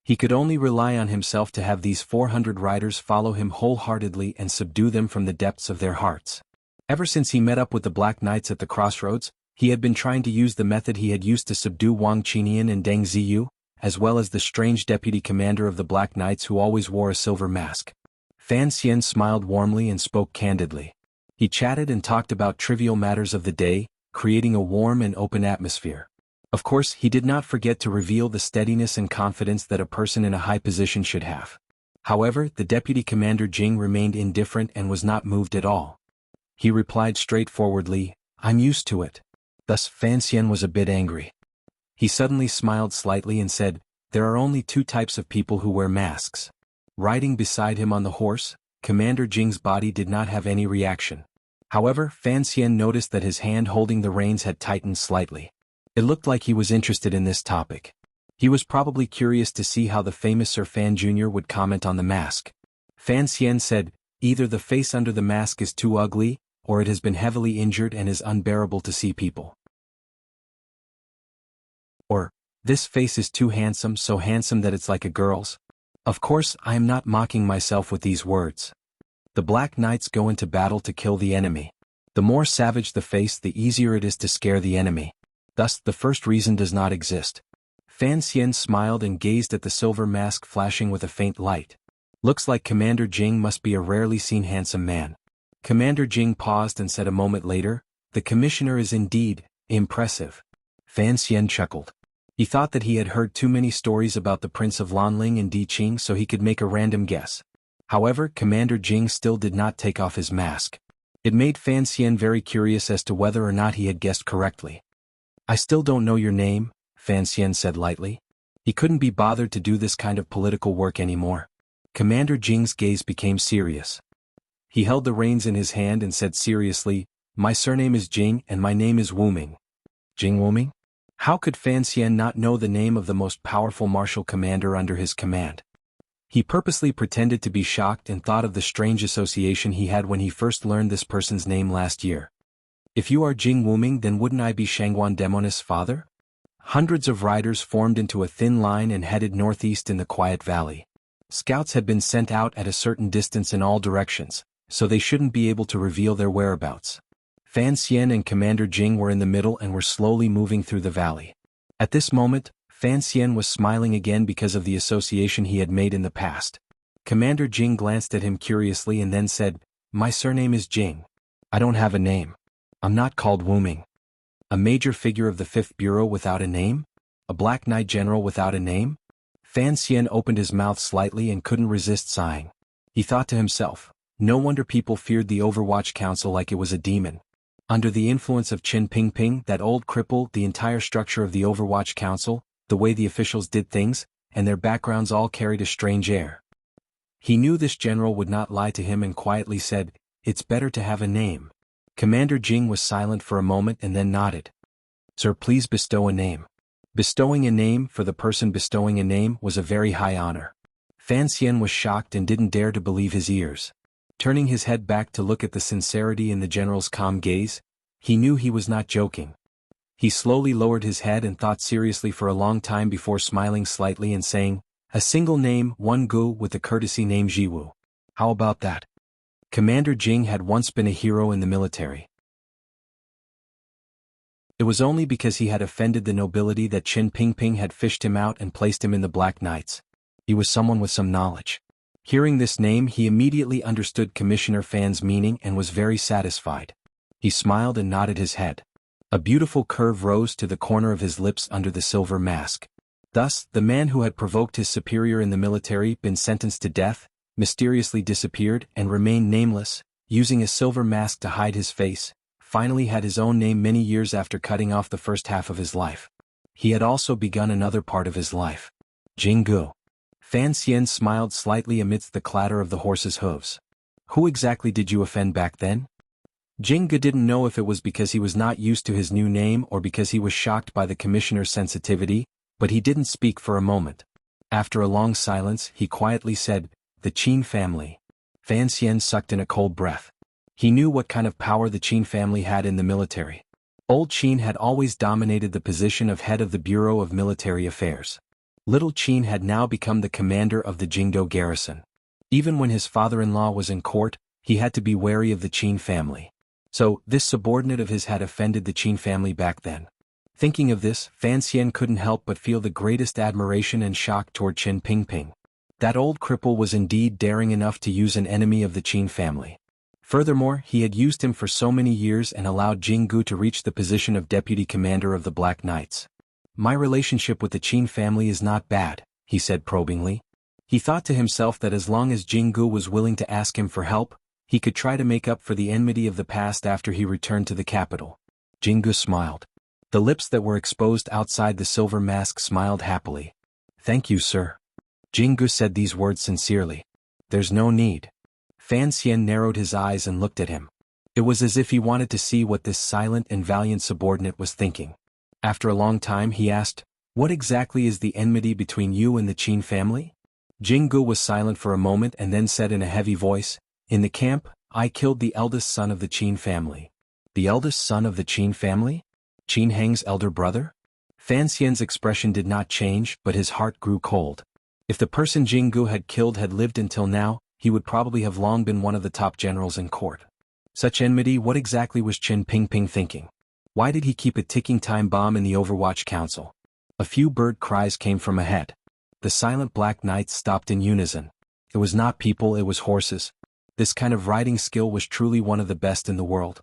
He could only rely on himself to have these 400 riders follow him wholeheartedly and subdue them from the depths of their hearts. Ever since he met up with the Black Knights at the crossroads, he had been trying to use the method he had used to subdue Wang Qinian and Deng Ziyu, as well as the strange deputy commander of the Black Knights who always wore a silver mask. Fan Xian smiled warmly and spoke candidly. He chatted and talked about trivial matters of the day, creating a warm and open atmosphere. Of course, he did not forget to reveal the steadiness and confidence that a person in a high position should have. However, the deputy commander Jing remained indifferent and was not moved at all. He replied straightforwardly, "I'm used to it." Thus Fan Xian was a bit angry. He suddenly smiled slightly and said, "There are only two types of people who wear masks." Riding beside him on the horse, Commander Jing's body did not have any reaction. However, Fan Xian noticed that his hand holding the reins had tightened slightly. It looked like he was interested in this topic. He was probably curious to see how the famous Sir Fan Jr. would comment on the mask. Fan Xian said, "Either the face under the mask is too ugly, or it has been heavily injured and is unbearable to see people. Or, this face is too handsome, so handsome that it's like a girl's." Of course, I am not mocking myself with these words. The Black Knights go into battle to kill the enemy. The more savage the face, the easier it is to scare the enemy. Thus, the first reason does not exist. Fan Xian smiled and gazed at the silver mask flashing with a faint light. Looks like Commander Jing must be a rarely seen handsome man. Commander Jing paused and said a moment later, "The commissioner is indeed impressive." Fan Xian chuckled. He thought that he had heard too many stories about the Prince of Lanling and Di Qing, so he could make a random guess. However, Commander Jing still did not take off his mask. It made Fan Xian very curious as to whether or not he had guessed correctly. "I still don't know your name," Fan Xian said lightly. He couldn't be bothered to do this kind of political work anymore. Commander Jing's gaze became serious. He held the reins in his hand and said seriously, "My surname is Jing and my name is Wuming." "Jing Wuming?" How could Fan Xian not know the name of the most powerful martial commander under his command? He purposely pretended to be shocked and thought of the strange association he had when he first learned this person's name last year. If you are Jing Wuming, then wouldn't I be Shangguan Demoness' father? Hundreds of riders formed into a thin line and headed northeast in the quiet valley. Scouts had been sent out at a certain distance in all directions, so they shouldn't be able to reveal their whereabouts. Fan Xian and Commander Jing were in the middle and were slowly moving through the valley. At this moment, Fan Xian was smiling again because of the association he had made in the past. Commander Jing glanced at him curiously and then said, "My surname is Jing. I don't have a name. I'm not called Wuming." A major figure of the 5th Bureau without a name? A Black Knight general without a name? Fan Xian opened his mouth slightly and couldn't resist sighing. He thought to himself, no wonder people feared the Overwatch Council like it was a demon. Under the influence of Qin Pingping, that old cripple, the entire structure of the Overwatch Council, the way the officials did things, and their backgrounds all carried a strange air. He knew this general would not lie to him and quietly said, "It's better to have a name." Commander Jing was silent for a moment and then nodded. "Sir, please bestow a name." Bestowing a name for the person bestowing a name was a very high honor. Fan Xian was shocked and didn't dare to believe his ears. Turning his head back to look at the sincerity in the general's calm gaze, he knew he was not joking. He slowly lowered his head and thought seriously for a long time before smiling slightly and saying, "A single name, one gu with the courtesy name Jiwu. How about that?" Commander Jing had once been a hero in the military. It was only because he had offended the nobility that Qin Pingping had fished him out and placed him in the Black Knights. He was someone with some knowledge. Hearing this name, he immediately understood Commissioner Fan's meaning and was very satisfied. He smiled and nodded his head. A beautiful curve rose to the corner of his lips under the silver mask. Thus, the man who had provoked his superior in the military, been sentenced to death, mysteriously disappeared and remained nameless, using a silver mask to hide his face, finally had his own name many years after cutting off the first half of his life. He had also begun another part of his life. Jinggu. Fan Xian smiled slightly amidst the clatter of the horse's hooves. "Who exactly did you offend back then?" Jinggu didn't know if it was because he was not used to his new name or because he was shocked by the commissioner's sensitivity, but he didn't speak for a moment. After a long silence, he quietly said, "The Qin family." Fan Xian sucked in a cold breath. He knew what kind of power the Qin family had in the military. Old Qin had always dominated the position of head of the Bureau of Military Affairs. Little Qin had now become the commander of the Jingdo garrison. Even when his father-in-law was in court, he had to be wary of the Qin family. So, this subordinate of his had offended the Qin family back then. Thinking of this, Fan Xian couldn't help but feel the greatest admiration and shock toward Qin Pingping. That old cripple was indeed daring enough to use an enemy of the Qin family. Furthermore, he had used him for so many years and allowed Jinggu to reach the position of deputy commander of the Black Knights. "My relationship with the Qin family is not bad," he said probingly. He thought to himself that as long as Jinggu was willing to ask him for help, he could try to make up for the enmity of the past after he returned to the capital. Jinggu smiled. The lips that were exposed outside the silver mask smiled happily. "Thank you, sir." Jinggu said these words sincerely. "There's no need." Fan Xian narrowed his eyes and looked at him. It was as if he wanted to see what this silent and valiant subordinate was thinking. After a long time he asked, "What exactly is the enmity between you and the Qin family?" Jinggu was silent for a moment and then said in a heavy voice, "In the camp, I killed the eldest son of the Qin family." "The eldest son of the Qin family? Qin Heng's elder brother?" Fan Xian's expression did not change, but his heart grew cold. If the person Jinggu had killed had lived until now, he would probably have long been one of the top generals in court. Such enmity, what exactly was Qin Pingping thinking? Why did he keep a ticking time bomb in the Overwatch Council? A few bird cries came from ahead. The silent Black Knights stopped in unison. It was not people, it was horses. This kind of riding skill was truly one of the best in the world.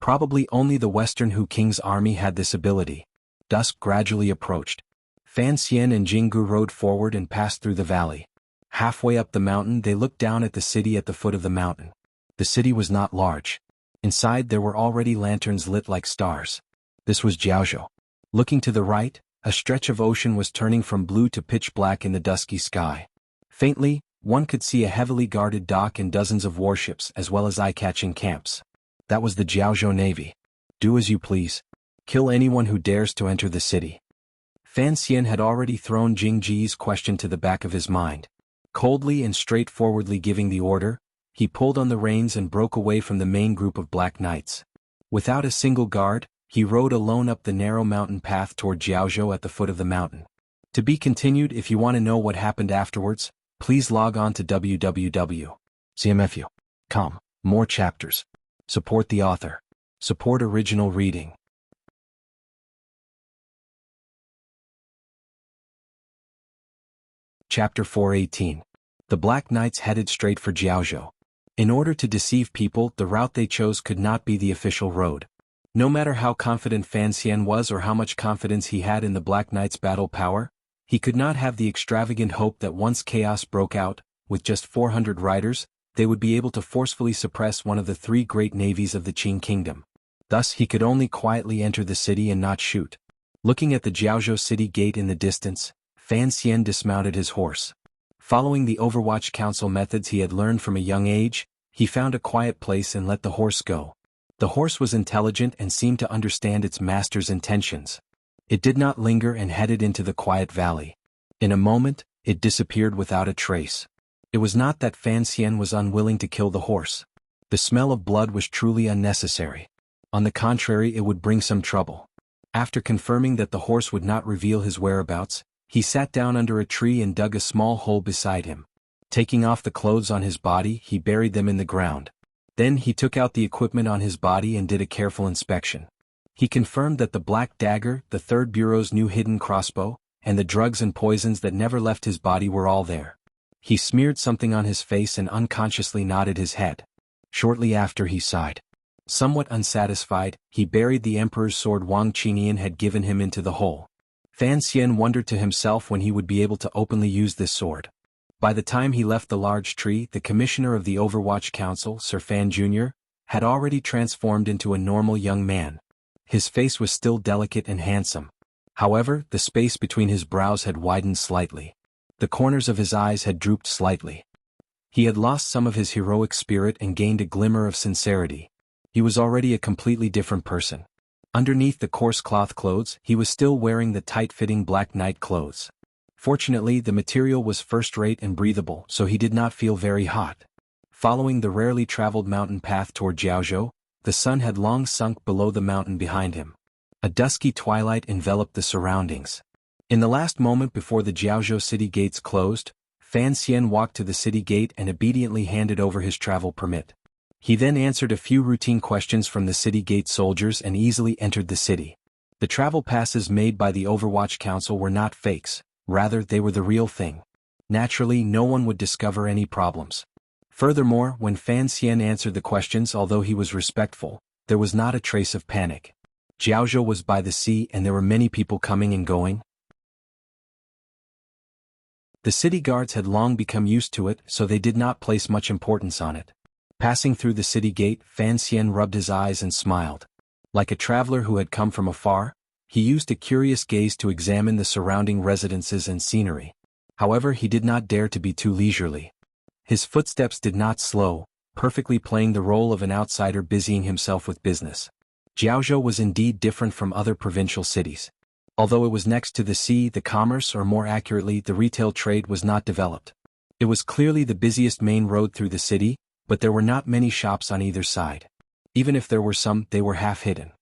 Probably only the Western Hu King's army had this ability. Dusk gradually approached. Fan Xian and Jinggu rode forward and passed through the valley. Halfway up the mountain they looked down at the city at the foot of the mountain. The city was not large. Inside there were already lanterns lit like stars. This was Jiaozhou. Looking to the right, a stretch of ocean was turning from blue to pitch black in the dusky sky. Faintly, one could see a heavily guarded dock and dozens of warships as well as eye-catching camps. That was the Jiaozhou Navy. Do as you please. Kill anyone who dares to enter the city. Fan Xian had already thrown Jing Ji's question to the back of his mind. Coldly and straightforwardly giving the order, he pulled on the reins and broke away from the main group of black knights. Without a single guard, he rode alone up the narrow mountain path toward Jiaozhou at the foot of the mountain. To be continued. If you want to know what happened afterwards, please log on to www.cmfu.com. More chapters. Support the author. Support original reading. Chapter 418. The Black Knights headed straight for Jiaozhou. In order to deceive people, the route they chose could not be the official road. No matter how confident Fan Xian was or how much confidence he had in the Black Knights' battle power, he could not have the extravagant hope that once chaos broke out, with just 400 riders, they would be able to forcefully suppress one of the three great navies of the Qing kingdom. Thus he could only quietly enter the city and not shoot. Looking at the Jiaozhou city gate in the distance, Fan Xian dismounted his horse. Following the Overwatch Council methods he had learned from a young age, he found a quiet place and let the horse go. The horse was intelligent and seemed to understand its master's intentions. It did not linger and headed into the quiet valley. In a moment, it disappeared without a trace. It was not that Fan Xian was unwilling to kill the horse. The smell of blood was truly unnecessary. On the contrary, it would bring some trouble. After confirming that the horse would not reveal his whereabouts, he sat down under a tree and dug a small hole beside him. Taking off the clothes on his body, he buried them in the ground. Then he took out the equipment on his body and did a careful inspection. He confirmed that the black dagger, the Third Bureau's new hidden crossbow, and the drugs and poisons that never left his body were all there. He smeared something on his face and unconsciously nodded his head. Shortly after he sighed. Somewhat unsatisfied, he buried the Emperor's sword Wang Qinian had given him into the hole. Fan Xian wondered to himself when he would be able to openly use this sword. By the time he left the large tree, the commissioner of the Overwatch Council, Sir Fan Jr., had already transformed into a normal young man. His face was still delicate and handsome. However, the space between his brows had widened slightly. The corners of his eyes had drooped slightly. He had lost some of his heroic spirit and gained a glimmer of sincerity. He was already a completely different person. Underneath the coarse cloth clothes, he was still wearing the tight-fitting black knight clothes. Fortunately, the material was first-rate and breathable, so he did not feel very hot. Following the rarely traveled mountain path toward Jiaozhou, the sun had long sunk below the mountain behind him. A dusky twilight enveloped the surroundings. In the last moment before the Jiaozhou city gates closed, Fan Xian walked to the city gate and obediently handed over his travel permit. He then answered a few routine questions from the city gate soldiers and easily entered the city. The travel passes made by the Overwatch Council were not fakes, rather they were the real thing. Naturally, no one would discover any problems. Furthermore, when Fan Xian answered the questions, although he was respectful, there was not a trace of panic. Jiaozhou was by the sea and there were many people coming and going. The city guards had long become used to it, so they did not place much importance on it. Passing through the city gate, Fan Xian rubbed his eyes and smiled. Like a traveler who had come from afar, he used a curious gaze to examine the surrounding residences and scenery. However, he did not dare to be too leisurely. His footsteps did not slow, perfectly playing the role of an outsider busying himself with business. Jiaozhou was indeed different from other provincial cities. Although it was next to the sea, the commerce, or more accurately, the retail trade was not developed. It was clearly the busiest main road through the city, but there were not many shops on either side. Even if there were some, they were half hidden.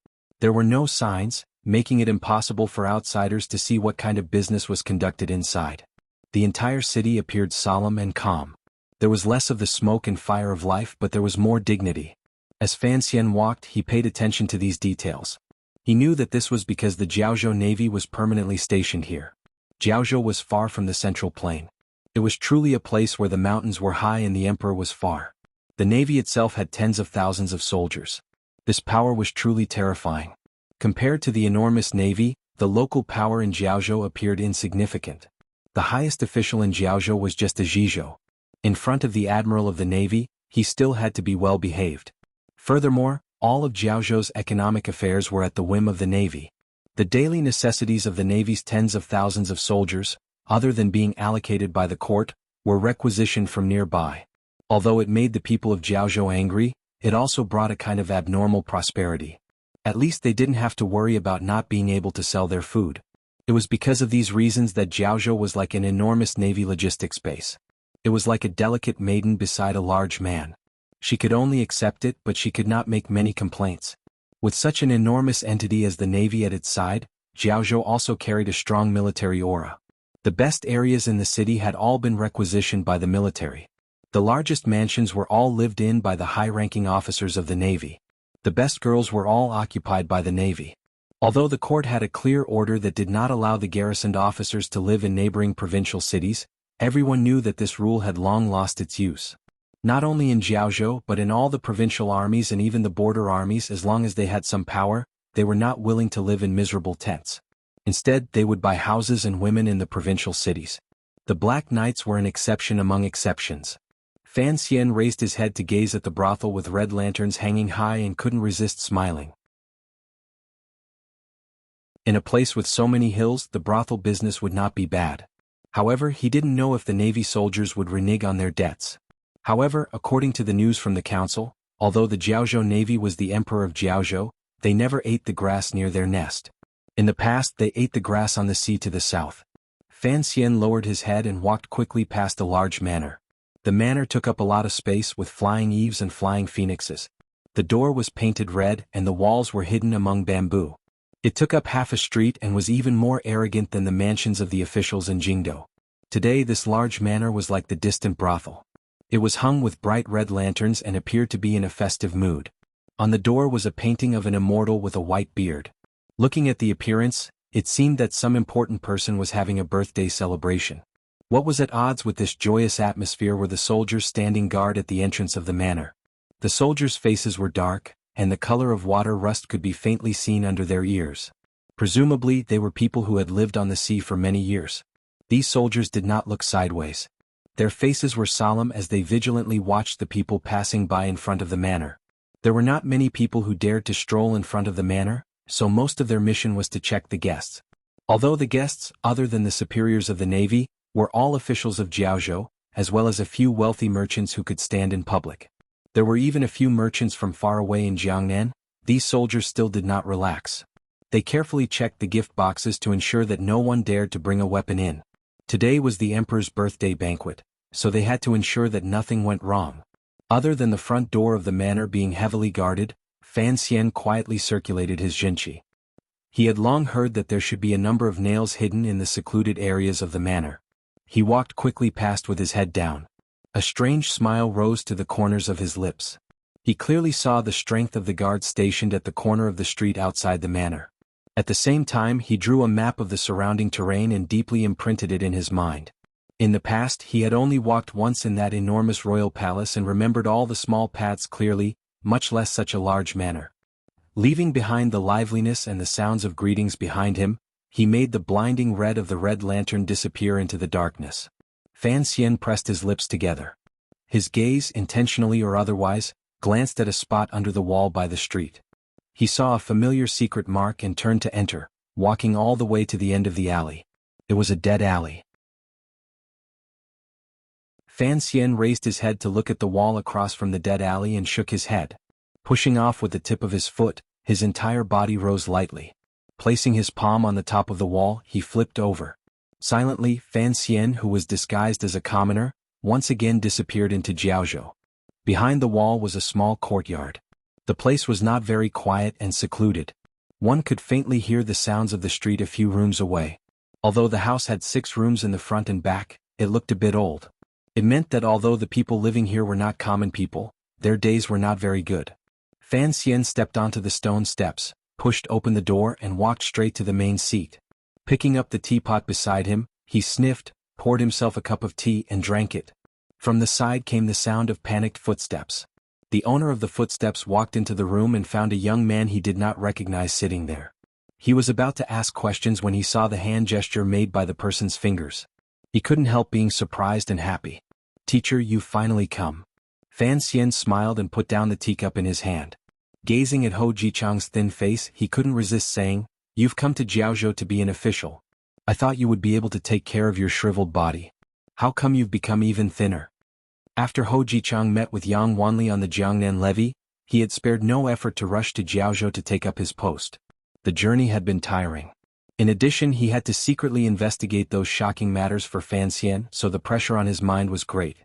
There were no signs, making it impossible for outsiders to see what kind of business was conducted inside. The entire city appeared solemn and calm. There was less of the smoke and fire of life, but there was more dignity. As Fan Xian walked, he paid attention to these details. He knew that this was because the Jiaozhou Navy was permanently stationed here. Jiaozhou was far from the central plain. It was truly a place where the mountains were high and the emperor was far. The navy itself had tens of thousands of soldiers. This power was truly terrifying. Compared to the enormous navy, the local power in Jiaozhou appeared insignificant. The highest official in Jiaozhou was just a Zhizhou. In front of the admiral of the navy, he still had to be well behaved. Furthermore, all of Jiaozhou's economic affairs were at the whim of the navy. The daily necessities of the navy's tens of thousands of soldiers, other than being allocated by the court, were requisitioned from nearby. Although it made the people of Jiaozhou angry, it also brought a kind of abnormal prosperity. At least they didn't have to worry about not being able to sell their food. It was because of these reasons that Jiaozhou was like an enormous navy logistics base. It was like a delicate maiden beside a large man. She could only accept it, but she could not make many complaints. With such an enormous entity as the navy at its side, Jiaozhou also carried a strong military aura. The best areas in the city had all been requisitioned by the military. The largest mansions were all lived in by the high-ranking officers of the navy. The best girls were all occupied by the navy. Although the court had a clear order that did not allow the garrisoned officers to live in neighboring provincial cities, everyone knew that this rule had long lost its use. Not only in Jiaozhou but in all the provincial armies and even the border armies, as long as they had some power, they were not willing to live in miserable tents. Instead, they would buy houses and women in the provincial cities. The Black Knights were an exception among exceptions. Fan Xian raised his head to gaze at the brothel with red lanterns hanging high and couldn't resist smiling. In a place with so many hills, the brothel business would not be bad. However, he didn't know if the navy soldiers would renege on their debts. However, according to the news from the council, although the Jiaozhou navy was the emperor of Jiaozhou, they never ate the grass near their nest. In the past, they ate the grass on the sea to the south. Fan Xian lowered his head and walked quickly past a large manor. The manor took up a lot of space with flying eaves and flying phoenixes. The door was painted red and the walls were hidden among bamboo. It took up half a street and was even more arrogant than the mansions of the officials in Jingdo. Today this large manor was like the distant brothel. It was hung with bright red lanterns and appeared to be in a festive mood. On the door was a painting of an immortal with a white beard. Looking at the appearance, it seemed that some important person was having a birthday celebration. What was at odds with this joyous atmosphere were the soldiers standing guard at the entrance of the manor. The soldiers' faces were dark, and the color of water rust could be faintly seen under their ears. Presumably, they were people who had lived on the sea for many years. These soldiers did not look sideways. Their faces were solemn as they vigilantly watched the people passing by in front of the manor. There were not many people who dared to stroll in front of the manor, so most of their mission was to check the guests. Although the guests, other than the superiors of the navy, were all officials of Jiaozhou, as well as a few wealthy merchants who could stand in public. There were even a few merchants from far away in Jiangnan. These soldiers still did not relax. They carefully checked the gift boxes to ensure that no one dared to bring a weapon in. Today was the emperor's birthday banquet, so they had to ensure that nothing went wrong. Other than the front door of the manor being heavily guarded, Fan Xian quietly circulated his jinqi. He had long heard that there should be a number of nails hidden in the secluded areas of the manor. He walked quickly past with his head down. A strange smile rose to the corners of his lips. He clearly saw the strength of the guards stationed at the corner of the street outside the manor. At the same time, he drew a map of the surrounding terrain and deeply imprinted it in his mind. In the past, he had only walked once in that enormous royal palace and remembered all the small paths clearly, much less such a large manor. Leaving behind the liveliness and the sounds of greetings behind him, he made the blinding red of the red lantern disappear into the darkness. Fan Xian pressed his lips together. His gaze, intentionally or otherwise, glanced at a spot under the wall by the street. He saw a familiar secret mark and turned to enter, walking all the way to the end of the alley. It was a dead alley. Fan Xian raised his head to look at the wall across from the dead alley and shook his head. Pushing off with the tip of his foot, his entire body rose lightly. Placing his palm on the top of the wall, he flipped over. Silently, Fan Xian, who was disguised as a commoner, once again disappeared into Jiaozhou. Behind the wall was a small courtyard. The place was not very quiet and secluded. One could faintly hear the sounds of the street a few rooms away. Although the house had 6 rooms in the front and back, it looked a bit old. It meant that although the people living here were not common people, their days were not very good. Fan Xian stepped onto the stone steps, pushed open the door and walked straight to the main seat. Picking up the teapot beside him, he sniffed, poured himself a cup of tea and drank it. From the side came the sound of panicked footsteps. The owner of the footsteps walked into the room and found a young man he did not recognize sitting there. He was about to ask questions when he saw the hand gesture made by the person's fingers. He couldn't help being surprised and happy. "Teacher, you've finally come." Fan Xian smiled and put down the teacup in his hand. Gazing at Ho Jichang's thin face, he couldn't resist saying, "You've come to Jiaozhou to be an official. I thought you would be able to take care of your shriveled body. How come you've become even thinner?" After Ho Jichang met with Yang Wanli on the Jiangnan levee, He had spared no effort to rush to Jiaozhou to take up his post. The journey had been tiring. In addition, he had to secretly investigate those shocking matters for Fan Xian, so the pressure on his mind was great.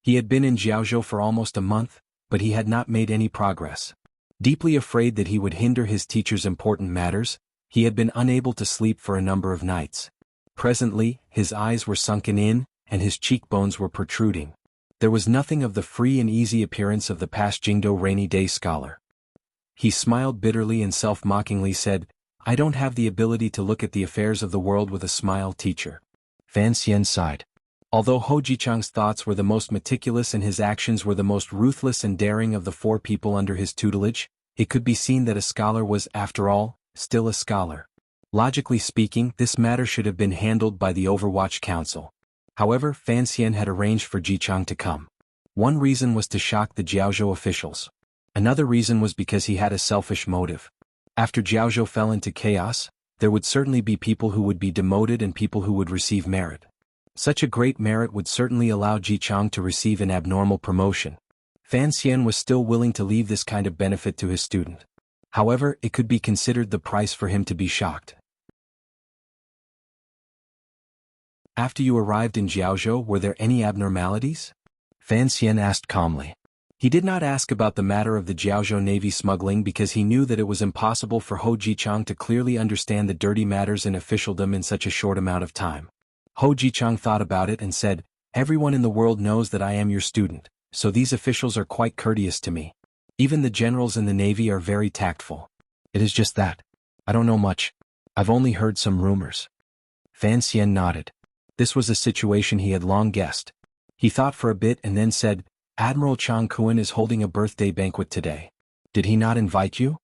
He had been in Jiaozhou for almost a month, but he had not made any progress. Deeply afraid that he would hinder his teacher's important matters, he had been unable to sleep for a number of nights. Presently, his eyes were sunken in, and his cheekbones were protruding. There was nothing of the free and easy appearance of the past Jingdo rainy day scholar. He smiled bitterly and self-mockingly said, "I don't have the ability to look at the affairs of the world with a smile, teacher." Fan Xian sighed. Although Ho Jichang's thoughts were the most meticulous and his actions were the most ruthless and daring of the 4 people under his tutelage, it could be seen that a scholar was, after all, still a scholar. Logically speaking, this matter should have been handled by the Overwatch Council. However, Fan Xian had arranged for Jichang to come. One reason was to shock the Jiaozhou officials. Another reason was because he had a selfish motive. After Jiaozhou fell into chaos, there would certainly be people who would be demoted and people who would receive merit. Such a great merit would certainly allow Jichang to receive an abnormal promotion. Fan Xian was still willing to leave this kind of benefit to his student. However, it could be considered the price for him to be shocked. After you arrived in Jiaozhou, were there any abnormalities? Fan Xian asked calmly. He did not ask about the matter of the Jiaozhou Navy smuggling because he knew that it was impossible for Ho Jichang to clearly understand the dirty matters in officialdom in such a short amount of time. Ho Jichang thought about it and said, "Everyone in the world knows that I am your student, so these officials are quite courteous to me. Even the generals in the Navy are very tactful. It is just that. I don't know much. I've only heard some rumors." Fan Xian nodded. This was a situation he had long guessed. He thought for a bit and then said, "Admiral Chang Kuan is holding a birthday banquet today. Did he not invite you?"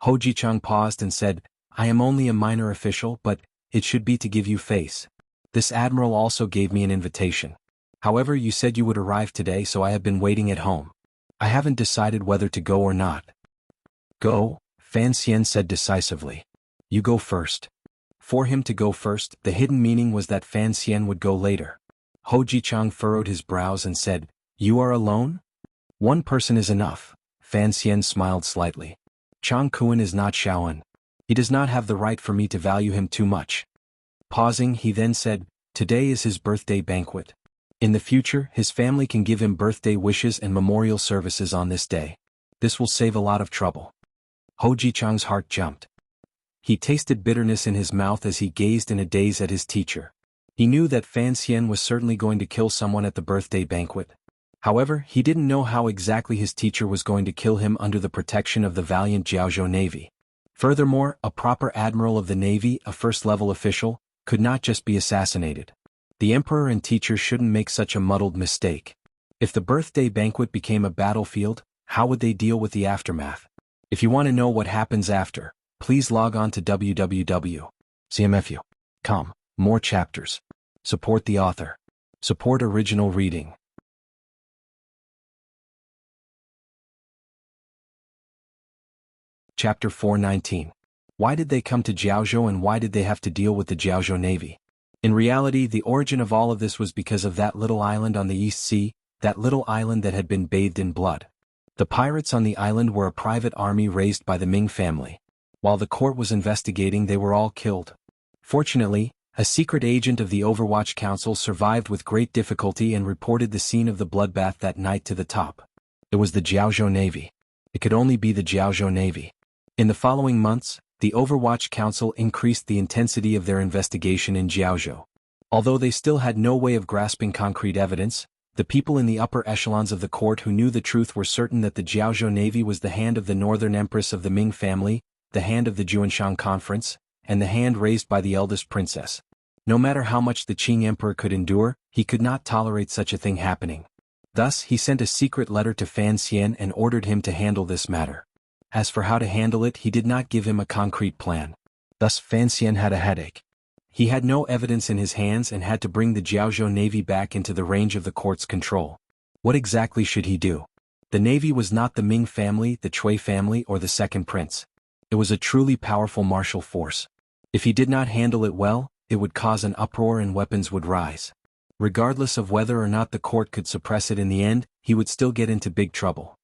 Ho Jichang paused and said, "I am only a minor official, but it should be to give you face. This admiral also gave me an invitation. However, you said you would arrive today, so I have been waiting at home. I haven't decided whether to go or not." "Go," Fan Xian said decisively. "You go first." For him to go first, the hidden meaning was that Fan Xian would go later. Ho Jichang furrowed his brows and said, "You are alone?" "One person is enough." Fan Xian smiled slightly. "Chang Kuan is not Shaoan. He does not have the right for me to value him too much." Pausing, he then said, "Today is his birthday banquet. In the future, his family can give him birthday wishes and memorial services on this day. This will save a lot of trouble." Ho Jichang's heart jumped. He tasted bitterness in his mouth as he gazed in a daze at his teacher. He knew that Fan Xian was certainly going to kill someone at the birthday banquet. However, he didn't know how exactly his teacher was going to kill him under the protection of the valiant Jiaozhou Navy. Furthermore, a proper admiral of the Navy, a first-level official, could not just be assassinated. The emperor and teacher shouldn't make such a muddled mistake. If the birthday banquet became a battlefield, how would they deal with the aftermath? If you want to know what happens after, please log on to www.cmfu.com. More chapters. Support the author. Support original reading. Chapter 419. Why did they come to Jiaozhou and why did they have to deal with the Jiaozhou Navy? In reality, the origin of all of this was because of that little island on the East Sea, that little island that had been bathed in blood. The pirates on the island were a private army raised by the Ming family. While the court was investigating, they were all killed. Fortunately, a secret agent of the Overwatch Council survived with great difficulty and reported the scene of the bloodbath that night to the top. It was the Jiaozhou Navy. It could only be the Jiaozhou Navy. In the following months, the Overwatch Council increased the intensity of their investigation in Jiaozhou. Although they still had no way of grasping concrete evidence, the people in the upper echelons of the court who knew the truth were certain that the Jiaozhou Navy was the hand of the Northern Empress of the Ming family, the hand of the Juanshan Conference, and the hand raised by the eldest princess. No matter how much the Qing Emperor could endure, he could not tolerate such a thing happening. Thus, he sent a secret letter to Fan Xian and ordered him to handle this matter. As for how to handle it, he did not give him a concrete plan. Thus, Fan Xian had a headache. He had no evidence in his hands and had to bring the Jiaozhou Navy back into the range of the court's control. What exactly should he do? The Navy was not the Ming family, the Cui family, or the second prince. It was a truly powerful martial force. If he did not handle it well, it would cause an uproar and weapons would rise. Regardless of whether or not the court could suppress it in the end, he would still get into big trouble.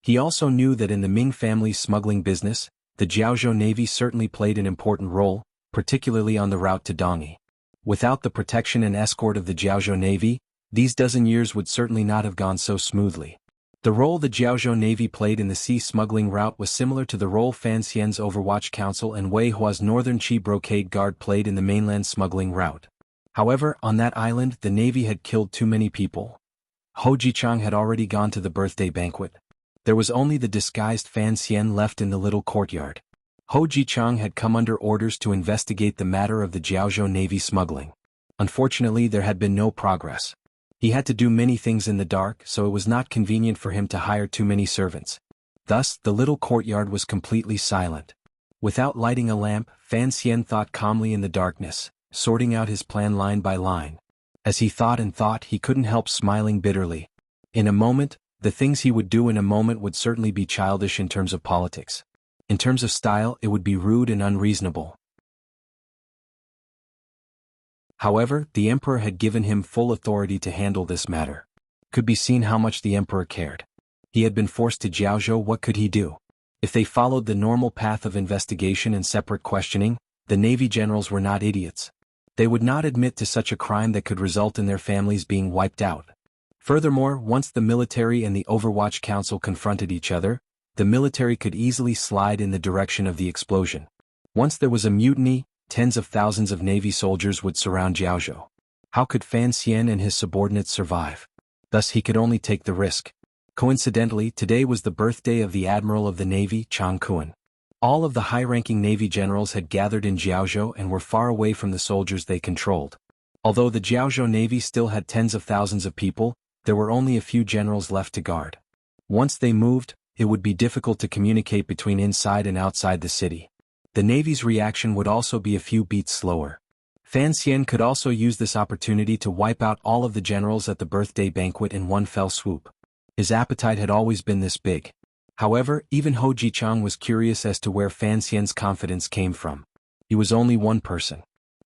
He also knew that in the Ming family's smuggling business, the Jiaozhou Navy certainly played an important role, particularly on the route to Dongyi. Without the protection and escort of the Jiaozhou Navy, these dozen years would certainly not have gone so smoothly. The role the Jiaozhou Navy played in the sea smuggling route was similar to the role Fan Xian's Overwatch Council and Wei Hua's Northern Qi Brocade Guard played in the mainland smuggling route. However, on that island the Navy had killed too many people. Hou Jichang had already gone to the birthday banquet. There was only the disguised Fan Xian left in the little courtyard. Hou Jichang had come under orders to investigate the matter of the Jiaozhou Navy smuggling. Unfortunately, there had been no progress. He had to do many things in the dark, so it was not convenient for him to hire too many servants. Thus, the little courtyard was completely silent. Without lighting a lamp, Fan Xian thought calmly in the darkness, sorting out his plan line by line. As he thought and thought, he couldn't help smiling bitterly. In a moment, the things he would do in a moment would certainly be childish in terms of politics. In terms of style, it would be rude and unreasonable. However, the emperor had given him full authority to handle this matter. Could be seen how much the emperor cared. He had been forced to Jiaozhou. What could he do? If they followed the normal path of investigation and separate questioning, the Navy generals were not idiots. They would not admit to such a crime that could result in their families being wiped out. Furthermore, once the military and the Overwatch Council confronted each other, the military could easily slide in the direction of the explosion. Once there was a mutiny, tens of thousands of Navy soldiers would surround Jiaozhou. How could Fan Xian and his subordinates survive? Thus he could only take the risk. Coincidentally, today was the birthday of the Admiral of the Navy, Chang Kuan. All of the high-ranking Navy generals had gathered in Jiaozhou and were far away from the soldiers they controlled. Although the Jiaozhou Navy still had tens of thousands of people, there were only a few generals left to guard. Once they moved, it would be difficult to communicate between inside and outside the city. The Navy's reaction would also be a few beats slower. Fan Xian could also use this opportunity to wipe out all of the generals at the birthday banquet in one fell swoop. His appetite had always been this big. However, even Hou Jichang was curious as to where Fan Xian's confidence came from. He was only one person.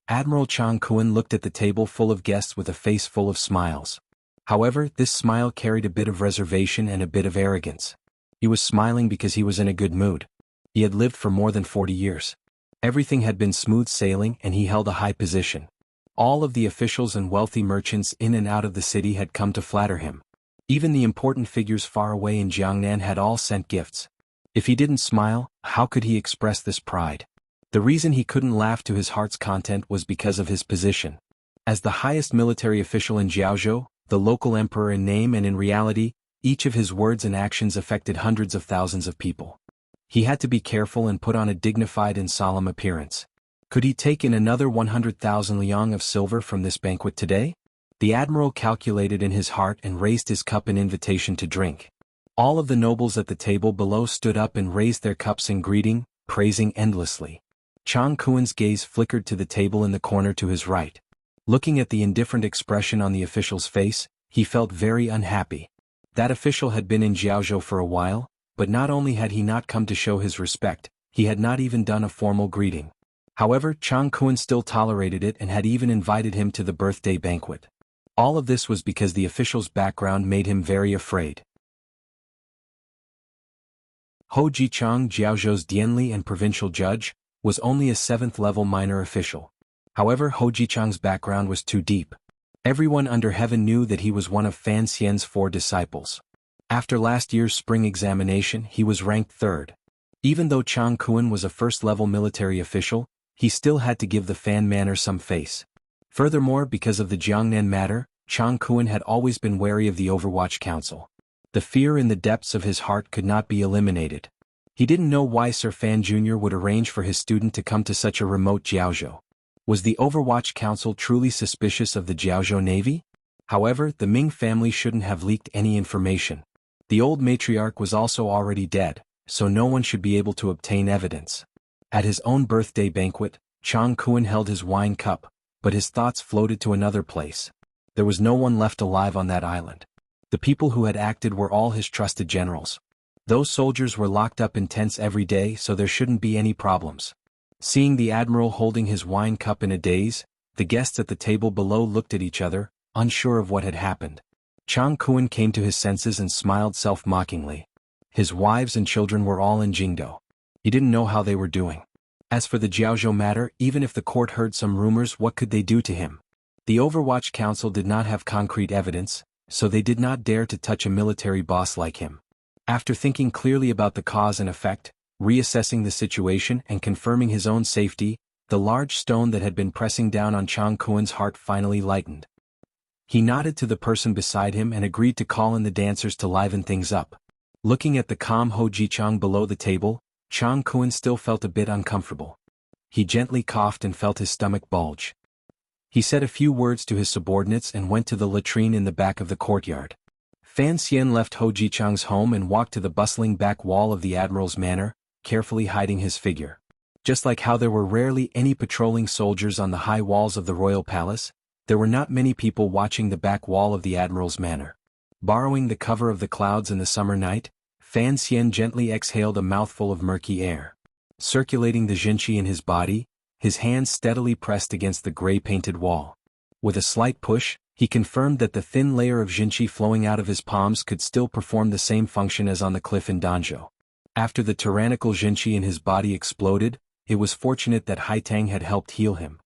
Admiral Chang Kuan looked at the table full of guests with a face full of smiles. However, this smile carried a bit of reservation and a bit of arrogance. He was smiling because he was in a good mood. He had lived for more than 40 years. Everything had been smooth sailing and he held a high position. All of the officials and wealthy merchants in and out of the city had come to flatter him. Even the important figures far away in Jiangnan had all sent gifts. If he didn't smile, how could he express this pride? The reason he couldn't laugh to his heart's content was because of his position. As the highest military official in Jiaozhou, the local emperor in name and in reality, each of his words and actions affected hundreds of thousands of people. He had to be careful and put on a dignified and solemn appearance. Could he take in another 100,000 liang of silver from this banquet today? The admiral calculated in his heart and raised his cup in invitation to drink. All of the nobles at the table below stood up and raised their cups in greeting, praising endlessly. Chang Kuan's gaze flickered to the table in the corner to his right. Looking at the indifferent expression on the official's face, he felt very unhappy. That official had been in Jiaozhou for a while, but not only had he not come to show his respect, he had not even done a formal greeting. However, Chang Kuan still tolerated it and had even invited him to the birthday banquet. All of this was because the official's background made him very afraid. Hou Jichang, Jiaozhou's Dianli and provincial judge, was only a 7th-level minor official. However, Hou Jichang's background was too deep. Everyone under heaven knew that he was one of Fan Xian's 4 disciples. After last year's spring examination, he was ranked 3rd. Even though Chang Kuan was a 1st-level military official, he still had to give the Fan manor some face. Furthermore, because of the Jiangnan matter, Chang Kuan had always been wary of the Overwatch Council. The fear in the depths of his heart could not be eliminated. He didn't know why Sir Fan Jr. would arrange for his student to come to such a remote Jiaozhou. Was the Overwatch Council truly suspicious of the Jiaozhou Navy? However, the Ming family shouldn't have leaked any information. The old matriarch was also already dead, so no one should be able to obtain evidence. At his own birthday banquet, Chang Kuan held his wine cup, but his thoughts floated to another place. There was no one left alive on that island. The people who had acted were all his trusted generals. Those soldiers were locked up in tents every day, so there shouldn't be any problems. Seeing the admiral holding his wine cup in a daze, the guests at the table below looked at each other, unsure of what had happened. Chang Kuan came to his senses and smiled self-mockingly. His wives and children were all in Jingdo. He didn't know how they were doing. As for the Jiaozhou matter, even if the court heard some rumors, what could they do to him? The Overwatch Council did not have concrete evidence, so they did not dare to touch a military boss like him. After thinking clearly about the cause and effect, reassessing the situation and confirming his own safety, the large stone that had been pressing down on Chang Kuen's heart finally lightened. He nodded to the person beside him and agreed to call in the dancers to liven things up. Looking at the calm Ho Jichang below the table, Chang Kuen still felt a bit uncomfortable. He gently coughed and felt his stomach bulge. He said a few words to his subordinates and went to the latrine in the back of the courtyard. Fan Xian left Ho Jichang's home and walked to the bustling back wall of the Admiral's manor, carefully hiding his figure. Just like how there were rarely any patrolling soldiers on the high walls of the royal palace, there were not many people watching the back wall of the Admiral's manor. Borrowing the cover of the clouds in the summer night, Fan Xian gently exhaled a mouthful of murky air. Circulating the jinqi in his body, his hands steadily pressed against the gray-painted wall. With a slight push, he confirmed that the thin layer of jinqi flowing out of his palms could still perform the same function as on the cliff in Danzhou. After the tyrannical jinqi in his body exploded, it was fortunate that Haitang had helped heal him.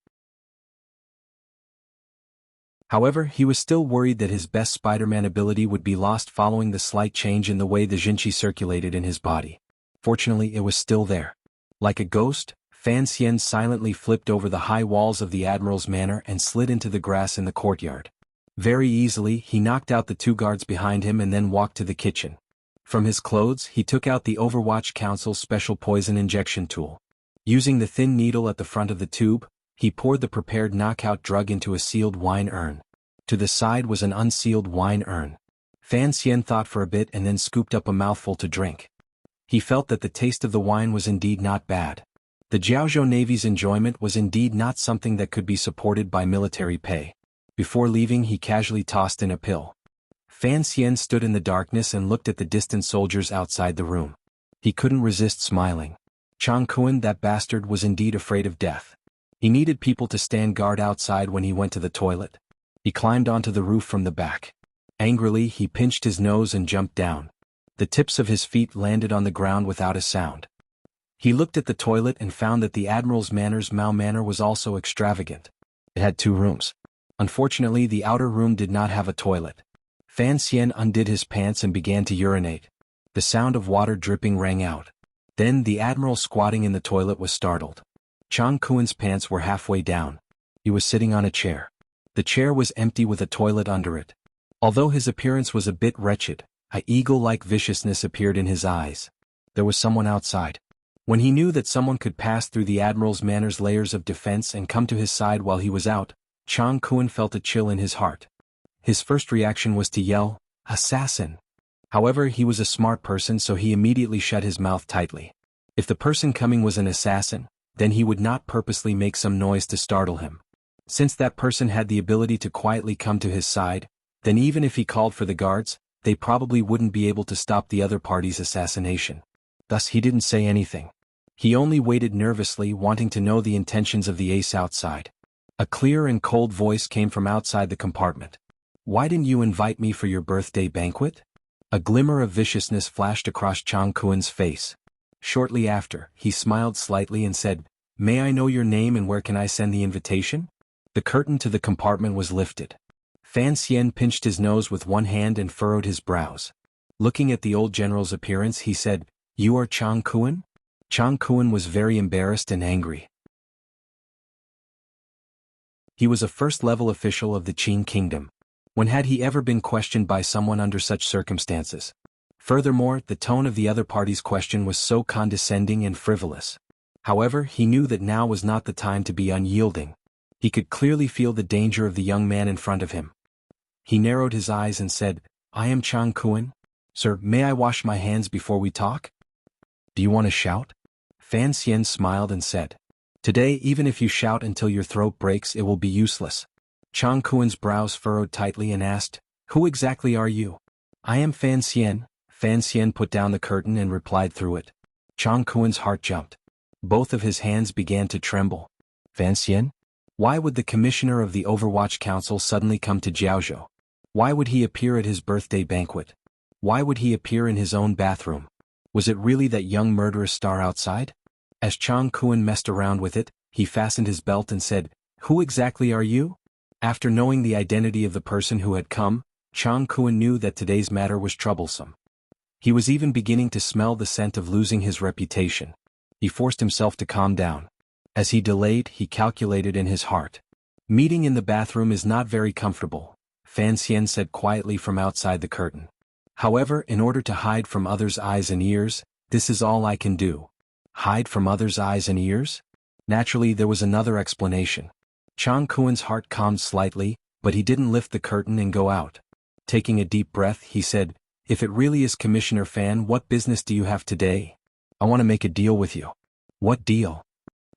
However, he was still worried that his best Spider-Man ability would be lost following the slight change in the way the jinqi circulated in his body. Fortunately, it was still there. Like a ghost, Fan Xian silently flipped over the high walls of the Admiral's manor and slid into the grass in the courtyard. Very easily, he knocked out the 2 guards behind him and then walked to the kitchen. From his clothes, he took out the Overwatch Council's special poison injection tool. Using the thin needle at the front of the tube, he poured the prepared knockout drug into a sealed wine urn. To the side was an unsealed wine urn. Fan Xian thought for a bit and then scooped up a mouthful to drink. He felt that the taste of the wine was indeed not bad. The Jiaozhou Navy's enjoyment was indeed not something that could be supported by military pay. Before leaving, he casually tossed in a pill. Fan Xian stood in the darkness and looked at the distant soldiers outside the room. He couldn't resist smiling. Chang Kuen, that bastard, was indeed afraid of death. He needed people to stand guard outside when he went to the toilet. He climbed onto the roof from the back. Angrily, he pinched his nose and jumped down. The tips of his feet landed on the ground without a sound. He looked at the toilet and found that the Admiral's Manor's Mao Manor was also extravagant. It had 2 rooms. Unfortunately, the outer room did not have a toilet. Fan Xian undid his pants and began to urinate. The sound of water dripping rang out. Then the Admiral squatting in the toilet was startled. Chang Kuen's pants were halfway down. He was sitting on a chair. The chair was empty with a toilet under it. Although his appearance was a bit wretched, an eagle-like viciousness appeared in his eyes. There was someone outside. When he knew that someone could pass through the Admiral's Manor's layers of defense and come to his side while he was out, Chang Kuen felt a chill in his heart. His first reaction was to yell, "Assassin!" However, he was a smart person, so he immediately shut his mouth tightly. If the person coming was an assassin, then he would not purposely make some noise to startle him. Since that person had the ability to quietly come to his side, then even if he called for the guards, they probably wouldn't be able to stop the other party's assassination. Thus he didn't say anything. He only waited nervously, wanting to know the intentions of the ace outside. A clear and cold voice came from outside the compartment. "Why didn't you invite me for your birthday banquet?" A glimmer of viciousness flashed across Chang Kuen's face. Shortly after, he smiled slightly and said, "May I know your name and where can I send the invitation?" The curtain to the compartment was lifted. Fan Xian pinched his nose with one hand and furrowed his brows. Looking at the old general's appearance, he said, "You are Chang Kuen?" Chang Kuen was very embarrassed and angry. He was a first-level official of the Qin kingdom. When had he ever been questioned by someone under such circumstances? Furthermore, the tone of the other party's question was so condescending and frivolous. However, he knew that now was not the time to be unyielding. He could clearly feel the danger of the young man in front of him. He narrowed his eyes and said, "I am Chang Kuen. Sir, may I wash my hands before we talk?" "Do you want to shout?" Fan Xian smiled and said, "Today, even if you shout until your throat breaks, it will be useless." Chang Kuen's brows furrowed tightly and asked, "Who exactly are you?" "I am Fan Xian." Fan Xian put down the curtain and replied through it. Chang Kuen's heart jumped. Both of his hands began to tremble. Fan Xian? Why would the commissioner of the Overwatch Council suddenly come to Jiaozhou? Why would he appear at his birthday banquet? Why would he appear in his own bathroom? Was it really that young murderous star outside? As Chang Kuan messed around with it, he fastened his belt and said, "Who exactly are you?" After knowing the identity of the person who had come, Chang Kuan knew that today's matter was troublesome. He was even beginning to smell the scent of losing his reputation. He forced himself to calm down. As he delayed, he calculated in his heart. "Meeting in the bathroom is not very comfortable," Fan Xian said quietly from outside the curtain. "However, in order to hide from others' eyes and ears, this is all I can do." Hide from others' eyes and ears? Naturally, there was another explanation. Chang Kuan's heart calmed slightly, but he didn't lift the curtain and go out. Taking a deep breath, he said, "If it really is Commissioner Fan, what business do you have today? I want to make a deal with you." "What deal?"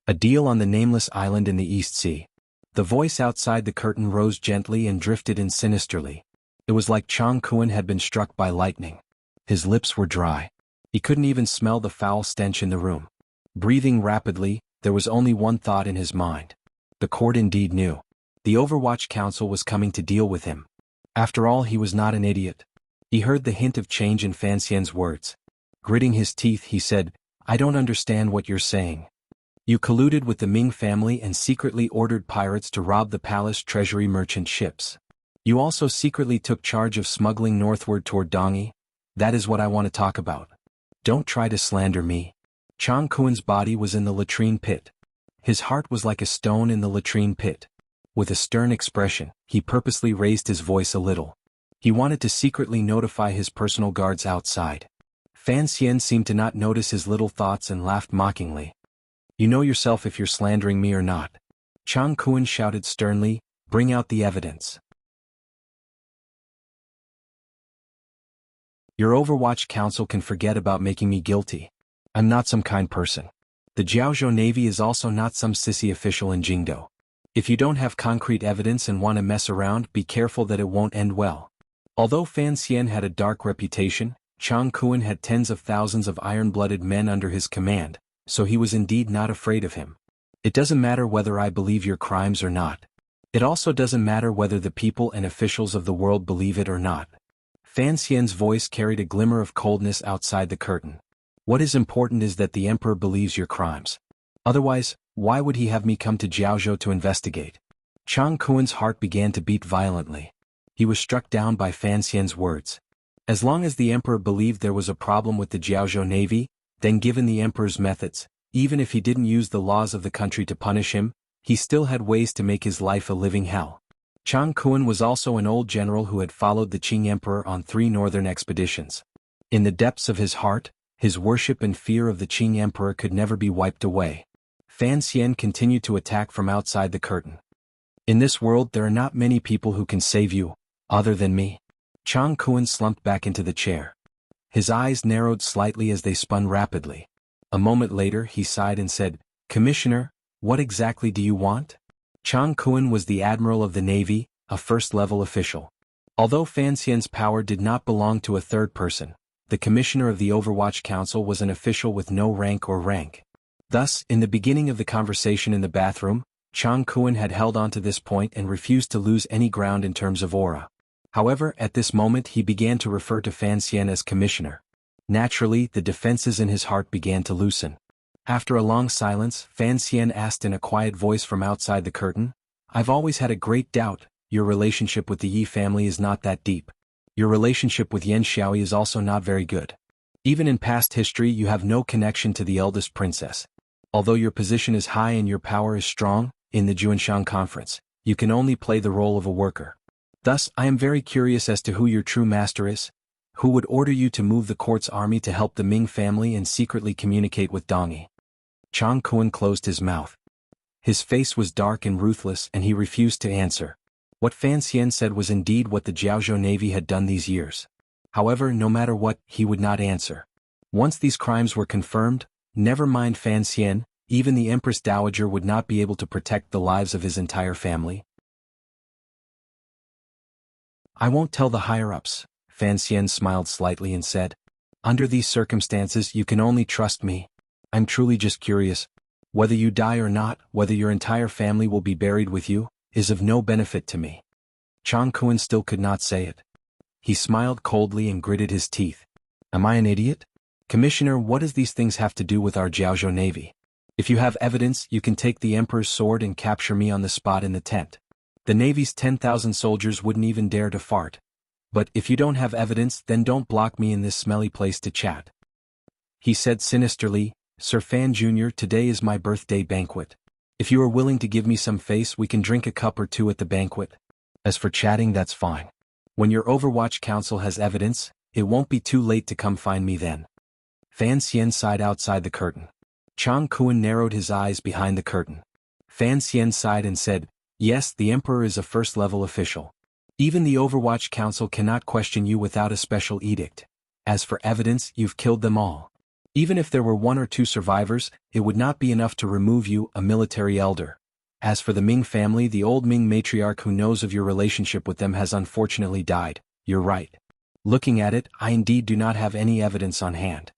"A deal on the nameless island in the East Sea." The voice outside the curtain rose gently and drifted in sinisterly. It was like Chang Kuan had been struck by lightning. His lips were dry. He couldn't even smell the foul stench in the room. Breathing rapidly, there was only one thought in his mind. The court indeed knew. The Overwatch Council was coming to deal with him. After all, he was not an idiot. He heard the hint of change in Fan Xian's words. Gritting his teeth, he said, "I don't understand what you're saying. You colluded with the Ming family and secretly ordered pirates to rob the palace treasury merchant ships. You also secretly took charge of smuggling northward toward Dongyi. That is what I want to talk about. Don't try to slander me." Chang Kuan's body was in the latrine pit. His heart was like a stone in the latrine pit. With a stern expression, he purposely raised his voice a little. He wanted to secretly notify his personal guards outside. Fan Xian seemed to not notice his little thoughts and laughed mockingly. "You know yourself if you're slandering me or not." Chang Kuan shouted sternly, "Bring out the evidence." Your Overwatch Council can forget about making me guilty. I'm not some kind person. The Jiaozhou Navy is also not some sissy official in Jingdo. If you don't have concrete evidence and want to mess around, be careful that it won't end well. Although Fan Xian had a dark reputation, Chang Kuan had tens of thousands of iron-blooded men under his command, so he was indeed not afraid of him. "It doesn't matter whether I believe your crimes or not. It also doesn't matter whether the people and officials of the world believe it or not." Fan Xian's voice carried a glimmer of coldness outside the curtain. "What is important is that the emperor believes your crimes. Otherwise, why would he have me come to Jiaozhou to investigate?" Chang Kuan's heart began to beat violently. He was struck down by Fan Xian's words. As long as the emperor believed there was a problem with the Jiaozhou Navy, then given the emperor's methods, even if he didn't use the laws of the country to punish him, he still had ways to make his life a living hell. Chang Kuan was also an old general who had followed the Qing emperor on 3 northern expeditions. In the depths of his heart, his worship and fear of the Qing emperor could never be wiped away. Fan Xian continued to attack from outside the curtain. "In this world there are not many people who can save you, other than me." Chang Kuan slumped back into the chair. His eyes narrowed slightly as they spun rapidly. A moment later he sighed and said, "Commissioner, what exactly do you want?" Chang Kuan was the admiral of the navy, a first-level official. Although Fan Xian's power did not belong to a third person, the commissioner of the Overwatch Council was an official with no rank or rank. Thus, in the beginning of the conversation in the bathroom, Chang Kuan had held on to this point and refused to lose any ground in terms of aura. However, at this moment he began to refer to Fan Xian as commissioner. Naturally, the defenses in his heart began to loosen. After a long silence, Fan Xian asked in a quiet voice from outside the curtain, "I've always had a great doubt, your relationship with the Yi family is not that deep. Your relationship with Yan Xiaoyi is also not very good. Even in past history you have no connection to the eldest princess. Although your position is high and your power is strong, in the Juanshan conference, you can only play the role of a worker. Thus, I am very curious as to who your true master is. Who would order you to move the court's army to help the Ming family and secretly communicate with Dongyi?" Chang Kuan closed his mouth. His face was dark and ruthless and he refused to answer. What Fan Xian said was indeed what the Jiaozhou Navy had done these years. However, no matter what, he would not answer. Once these crimes were confirmed, never mind Fan Xian, even the Empress Dowager would not be able to protect the lives of his entire family. "I won't tell the higher-ups," Fan Xian smiled slightly and said. "Under these circumstances you can only trust me. I'm truly just curious. Whether you die or not, whether your entire family will be buried with you, is of no benefit to me." Chang Kuan still could not say it. He smiled coldly and gritted his teeth. "Am I an idiot? Commissioner, what does these things have to do with our Jiaozhou navy? If you have evidence, you can take the Emperor's sword and capture me on the spot in the tent. The Navy's 10,000 soldiers wouldn't even dare to fart. But if you don't have evidence, then don't block me in this smelly place to chat. He said sinisterly, Sir Fan Jr., today is my birthday banquet. If you are willing to give me some face, we can drink a cup or two at the banquet. As for chatting, that's fine. When your Overwatch Council has evidence, it won't be too late to come find me then. Fan Xian sighed outside the curtain. Chang Kuan narrowed his eyes behind the curtain. Fan Xian sighed and said, yes, the Emperor is a first-level official. Even the Overwatch Council cannot question you without a special edict. As for evidence, you've killed them all. Even if there were 1 or 2 survivors, it would not be enough to remove you, a military elder. As for the Ming family, the old Ming matriarch who knows of your relationship with them has unfortunately died. You're right. Looking at it, I indeed do not have any evidence on hand.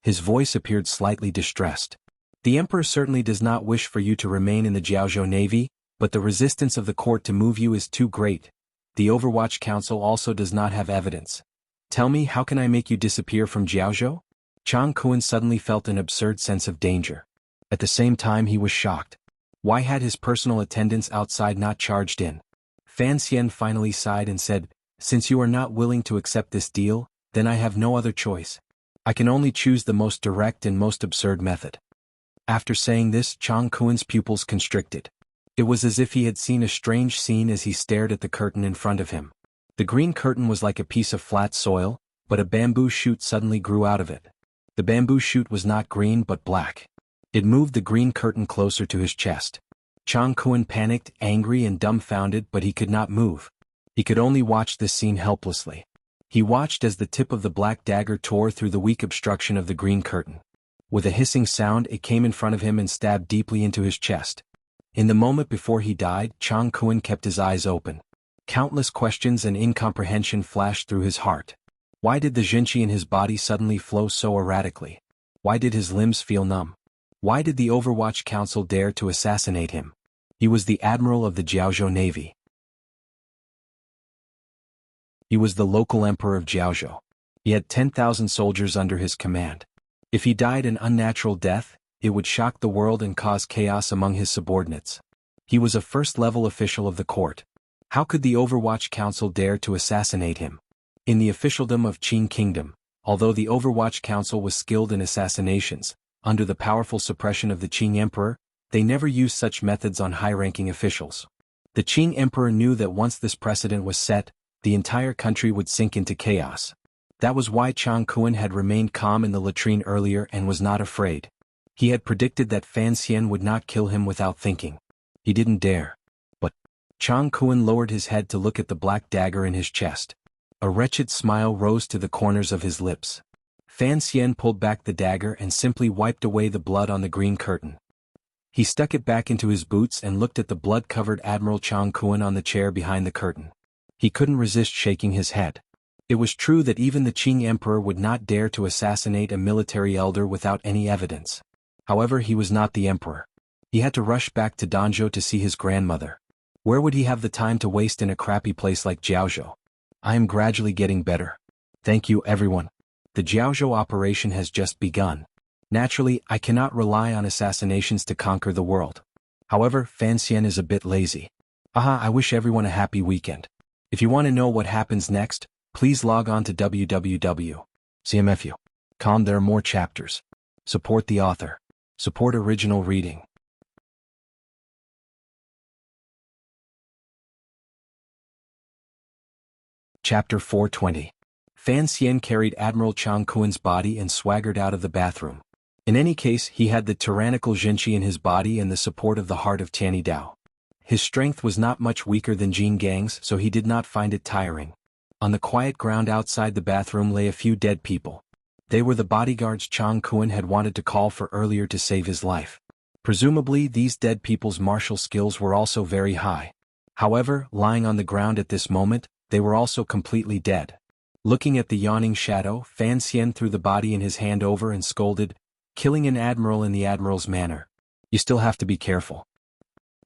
His voice appeared slightly distressed. The Emperor certainly does not wish for you to remain in the Jiaozhou Navy, but the resistance of the court to move you is too great. The Overwatch Council also does not have evidence. Tell me, how can I make you disappear from Jiaozhou? Chang Kuan suddenly felt an absurd sense of danger. At the same time, he was shocked. Why had his personal attendants outside not charged in? Fan Xian finally sighed and said, since you are not willing to accept this deal, then I have no other choice. I can only choose the most direct and most absurd method. After saying this, Chang Kuan's pupils constricted. It was as if he had seen a strange scene as he stared at the curtain in front of him. The green curtain was like a piece of flat soil, but a bamboo shoot suddenly grew out of it. The bamboo shoot was not green but black. It moved the green curtain closer to his chest. Chang Kuan panicked, angry and dumbfounded, but he could not move. He could only watch this scene helplessly. He watched as the tip of the black dagger tore through the weak obstruction of the green curtain. With a hissing sound, it came in front of him and stabbed deeply into his chest. In the moment before he died, Chang Kuan kept his eyes open. Countless questions and incomprehension flashed through his heart. Why did the Jinqi in his body suddenly flow so erratically? Why did his limbs feel numb? Why did the Overwatch Council dare to assassinate him? He was the admiral of the Jiaozhou Navy. He was the local emperor of Jiaozhou. He had 10,000 soldiers under his command. If he died an unnatural death, it would shock the world and cause chaos among his subordinates. He was a first-level official of the court. How could the Overwatch Council dare to assassinate him? In the officialdom of Qing Kingdom, although the Overwatch Council was skilled in assassinations, under the powerful suppression of the Qing Emperor, they never used such methods on high-ranking officials. The Qing Emperor knew that once this precedent was set, the entire country would sink into chaos. That was why Chang Kuan had remained calm in the latrine earlier and was not afraid. He had predicted that Fan Xian would not kill him without thinking. He didn't dare. But Chang Kuan lowered his head to look at the black dagger in his chest. A wretched smile rose to the corners of his lips. Fan Xian pulled back the dagger and simply wiped away the blood on the green curtain. He stuck it back into his boots and looked at the blood-covered Admiral Chang Kuan on the chair behind the curtain. He couldn't resist shaking his head. It was true that even the Qing Emperor would not dare to assassinate a military elder without any evidence. However, he was not the emperor. He had to rush back to Danzhou to see his grandmother. Where would he have the time to waste in a crappy place like Jiaozhou? I am gradually getting better. Thank you, everyone. The Jiaozhou operation has just begun. Naturally, I cannot rely on assassinations to conquer the world. However, Fan Xian is a bit lazy. I wish everyone a happy weekend. If you want to know what happens next, please log on to www.cmfu.com. There are more chapters. Support the author. Support original reading. Chapter 420. Fan Xian carried Admiral Chang Kuan's body and swaggered out of the bathroom. In any case, he had the tyrannical Jinqi in his body and the support of the heart of Tianyi Dao. His strength was not much weaker than Jin Gang's, so he did not find it tiring. On the quiet ground outside the bathroom lay a few dead people. They were the bodyguards Chang Kuan had wanted to call for earlier to save his life. Presumably, these dead people's martial skills were also very high. However, lying on the ground at this moment, they were also completely dead. Looking at the yawning shadow, Fan Xian threw the body in his hand over and scolded, "Killing an admiral in the admiral's manner. You still have to be careful."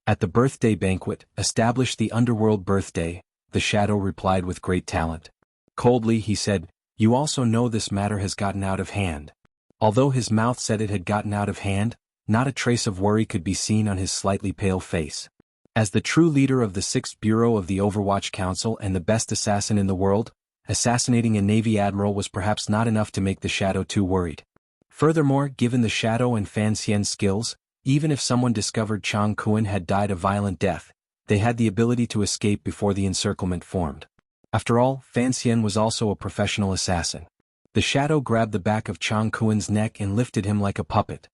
At the birthday banquet, establish the underworld birthday, the shadow replied with great talent. Coldly he said, You also know this matter has gotten out of hand. Although his mouth said it had gotten out of hand, not a trace of worry could be seen on his slightly pale face. As the true leader of the 6th Bureau of the Overwatch Council and the best assassin in the world, assassinating a Navy admiral was perhaps not enough to make the Shadow too worried. Furthermore, given the Shadow and Fan Xian's skills, even if someone discovered Chang Kuan had died a violent death, they had the ability to escape before the encirclement formed. After all, Fan Xian was also a professional assassin. The Shadow grabbed the back of Chang Kuan's neck and lifted him like a puppet.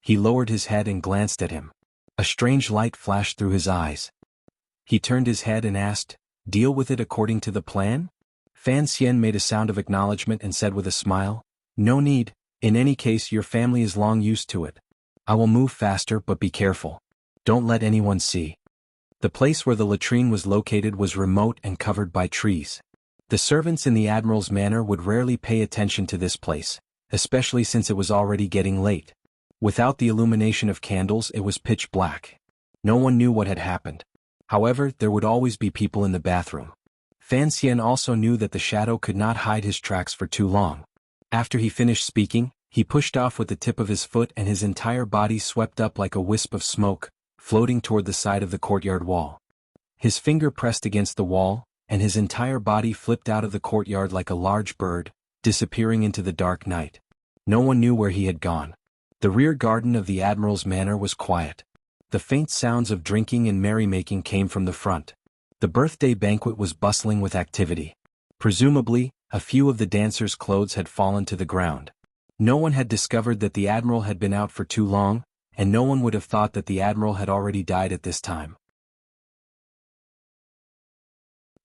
He lowered his head and glanced at him. A strange light flashed through his eyes. He turned his head and asked, "Deal with it according to the plan?" Fan Xian made a sound of acknowledgement and said with a smile, "No need, in any case your family is long used to it. I will move faster but be careful. Don't let anyone see." The place where the latrine was located was remote and covered by trees. The servants in the Admiral's manor would rarely pay attention to this place, especially since it was already getting late. Without the illumination of candles it was pitch black. No one knew what had happened. However, there would always be people in the bathroom. Fan Xian also knew that the Shadow could not hide his tracks for too long. After he finished speaking, he pushed off with the tip of his foot and his entire body swept up like a wisp of smoke, floating toward the side of the courtyard wall. His finger pressed against the wall, and his entire body flipped out of the courtyard like a large bird, disappearing into the dark night. No one knew where he had gone. The rear garden of the Admiral's manor was quiet. The faint sounds of drinking and merrymaking came from the front. The birthday banquet was bustling with activity. Presumably, a few of the dancers' clothes had fallen to the ground. No one had discovered that the Admiral had been out for too long, and no one would have thought that the Admiral had already died at this time.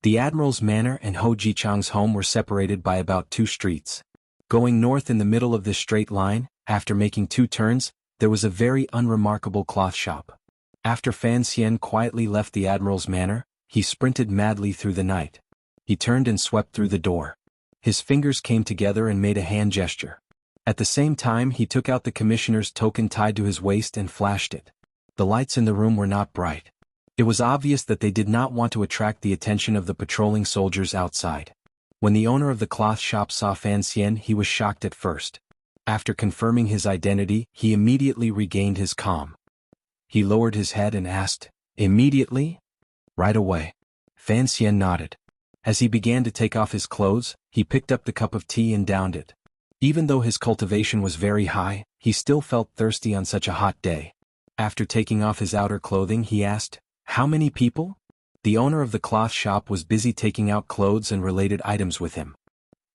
The Admiral's manor and Ho Jichang's home were separated by about 2 streets. Going north in the middle of this straight line, after making 2 turns, there was a very unremarkable cloth shop. After Fan Xian quietly left the Admiral's manor, he sprinted madly through the night. He turned and swept through the door. His fingers came together and made a hand gesture. At the same time he took out the commissioner's token tied to his waist and flashed it. The lights in the room were not bright. It was obvious that they did not want to attract the attention of the patrolling soldiers outside. When the owner of the cloth shop saw Fan Xian, he was shocked at first. After confirming his identity, he immediately regained his calm. He lowered his head and asked, "Immediately?" "Right away." Fan Xian nodded. As he began to take off his clothes, he picked up the cup of tea and downed it. Even though his cultivation was very high, he still felt thirsty on such a hot day. After taking off his outer clothing, he asked, "How many people?" The owner of the cloth shop was busy taking out clothes and related items with him.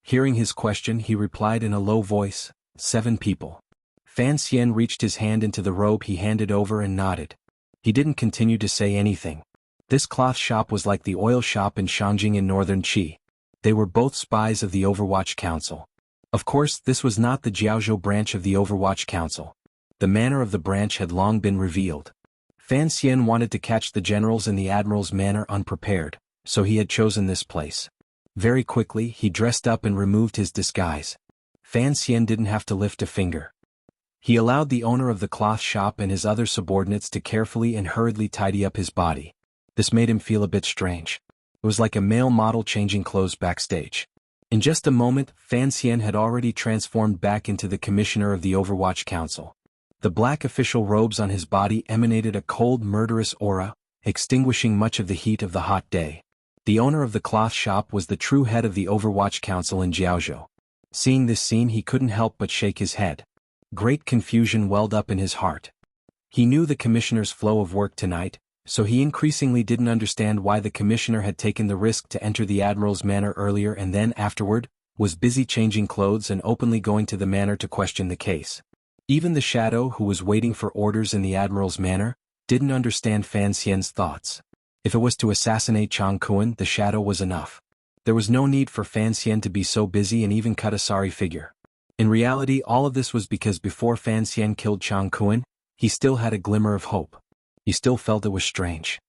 Hearing his question, he replied in a low voice, 7 people. Fan Xian reached his hand into the robe he handed over and nodded. He didn't continue to say anything. This cloth shop was like the oil shop in Shangjing in northern Qi. They were both spies of the Overwatch Council. Of course, this was not the Jiaozhou branch of the Overwatch Council. The manner of the branch had long been revealed. Fan Xian wanted to catch the generals in the Admiral's manor unprepared, so he had chosen this place. Very quickly, he dressed up and removed his disguise. Fan Xian didn't have to lift a finger. He allowed the owner of the cloth shop and his other subordinates to carefully and hurriedly tidy up his body. This made him feel a bit strange. It was like a male model changing clothes backstage. In just a moment, Fan Xian had already transformed back into the commissioner of the Overwatch Council. The black official robes on his body emanated a cold, murderous aura, extinguishing much of the heat of the hot day. The owner of the cloth shop was the true head of the Overwatch Council in Jiaozhou. Seeing this scene, he couldn't help but shake his head. Great confusion welled up in his heart. He knew the commissioner's flow of work tonight, so he increasingly didn't understand why the commissioner had taken the risk to enter the Admiral's manor earlier and then afterward, was busy changing clothes and openly going to the manor to question the case. Even the Shadow, who was waiting for orders in the Admiral's manor, didn't understand Fan Xian's thoughts. If it was to assassinate Chang Kuan, the Shadow was enough. There was no need for Fan Xian to be so busy and even cut a sorry figure. In reality, all of this was because before Fan Xian killed Chang Kuan, he still had a glimmer of hope. He still felt it was strange.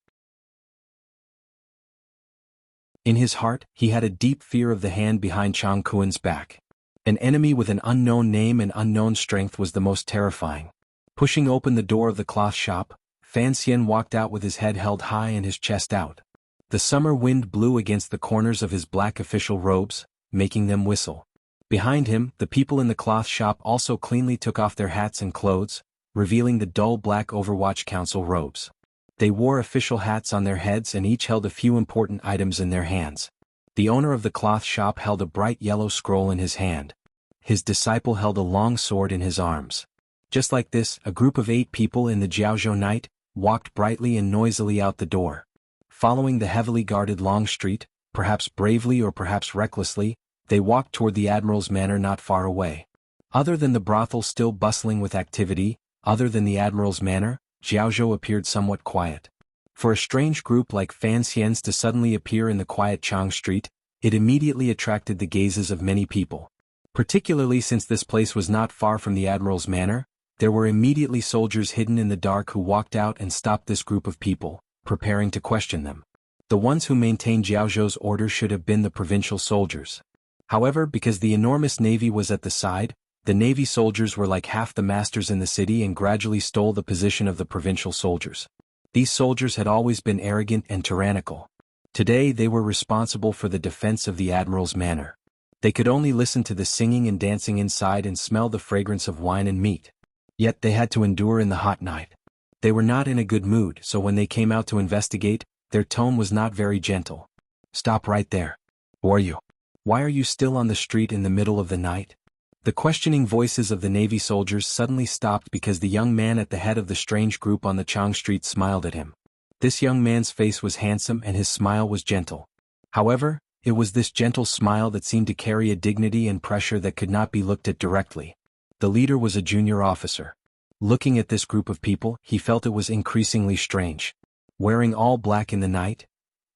In his heart, he had a deep fear of the hand behind Chang Kuan's back. An enemy with an unknown name and unknown strength was the most terrifying. Pushing open the door of the cloth shop, Fan Xian walked out with his head held high and his chest out. The summer wind blew against the corners of his black official robes, making them whistle. Behind him, the people in the cloth shop also cleanly took off their hats and clothes, revealing the dull black Overwatch Council robes. They wore official hats on their heads and each held a few important items in their hands. The owner of the cloth shop held a bright yellow scroll in his hand. His disciple held a long sword in his arms. Just like this, a group of 8 people in the Jiaozhou night walked brightly and noisily out the door. Following the heavily guarded long street, perhaps bravely or perhaps recklessly, they walked toward the Admiral's manor not far away. Other than the brothel still bustling with activity, other than the Admiral's manor, Jiaozhou appeared somewhat quiet. For a strange group like Fan Xian's to suddenly appear in the quiet Chang Street, it immediately attracted the gazes of many people. Particularly since this place was not far from the Admiral's manor, there were immediately soldiers hidden in the dark who walked out and stopped this group of people, preparing to question them. The ones who maintained Jiaozhou's orders should have been the provincial soldiers. However, because the enormous navy was at the side, the navy soldiers were like half the masters in the city and gradually stole the position of the provincial soldiers. These soldiers had always been arrogant and tyrannical. Today they were responsible for the defense of the Admiral's manor. They could only listen to the singing and dancing inside and smell the fragrance of wine and meat. Yet they had to endure in the hot night. They were not in a good mood, so when they came out to investigate, their tone was not very gentle. "Stop right there. Who are you? Why are you still on the street in the middle of the night?" The questioning voices of the navy soldiers suddenly stopped because the young man at the head of the strange group on the Chang Street smiled at him. This young man's face was handsome and his smile was gentle. However, it was this gentle smile that seemed to carry a dignity and pressure that could not be looked at directly. The leader was a junior officer. Looking at this group of people, he felt it was increasingly strange. Wearing all black in the night,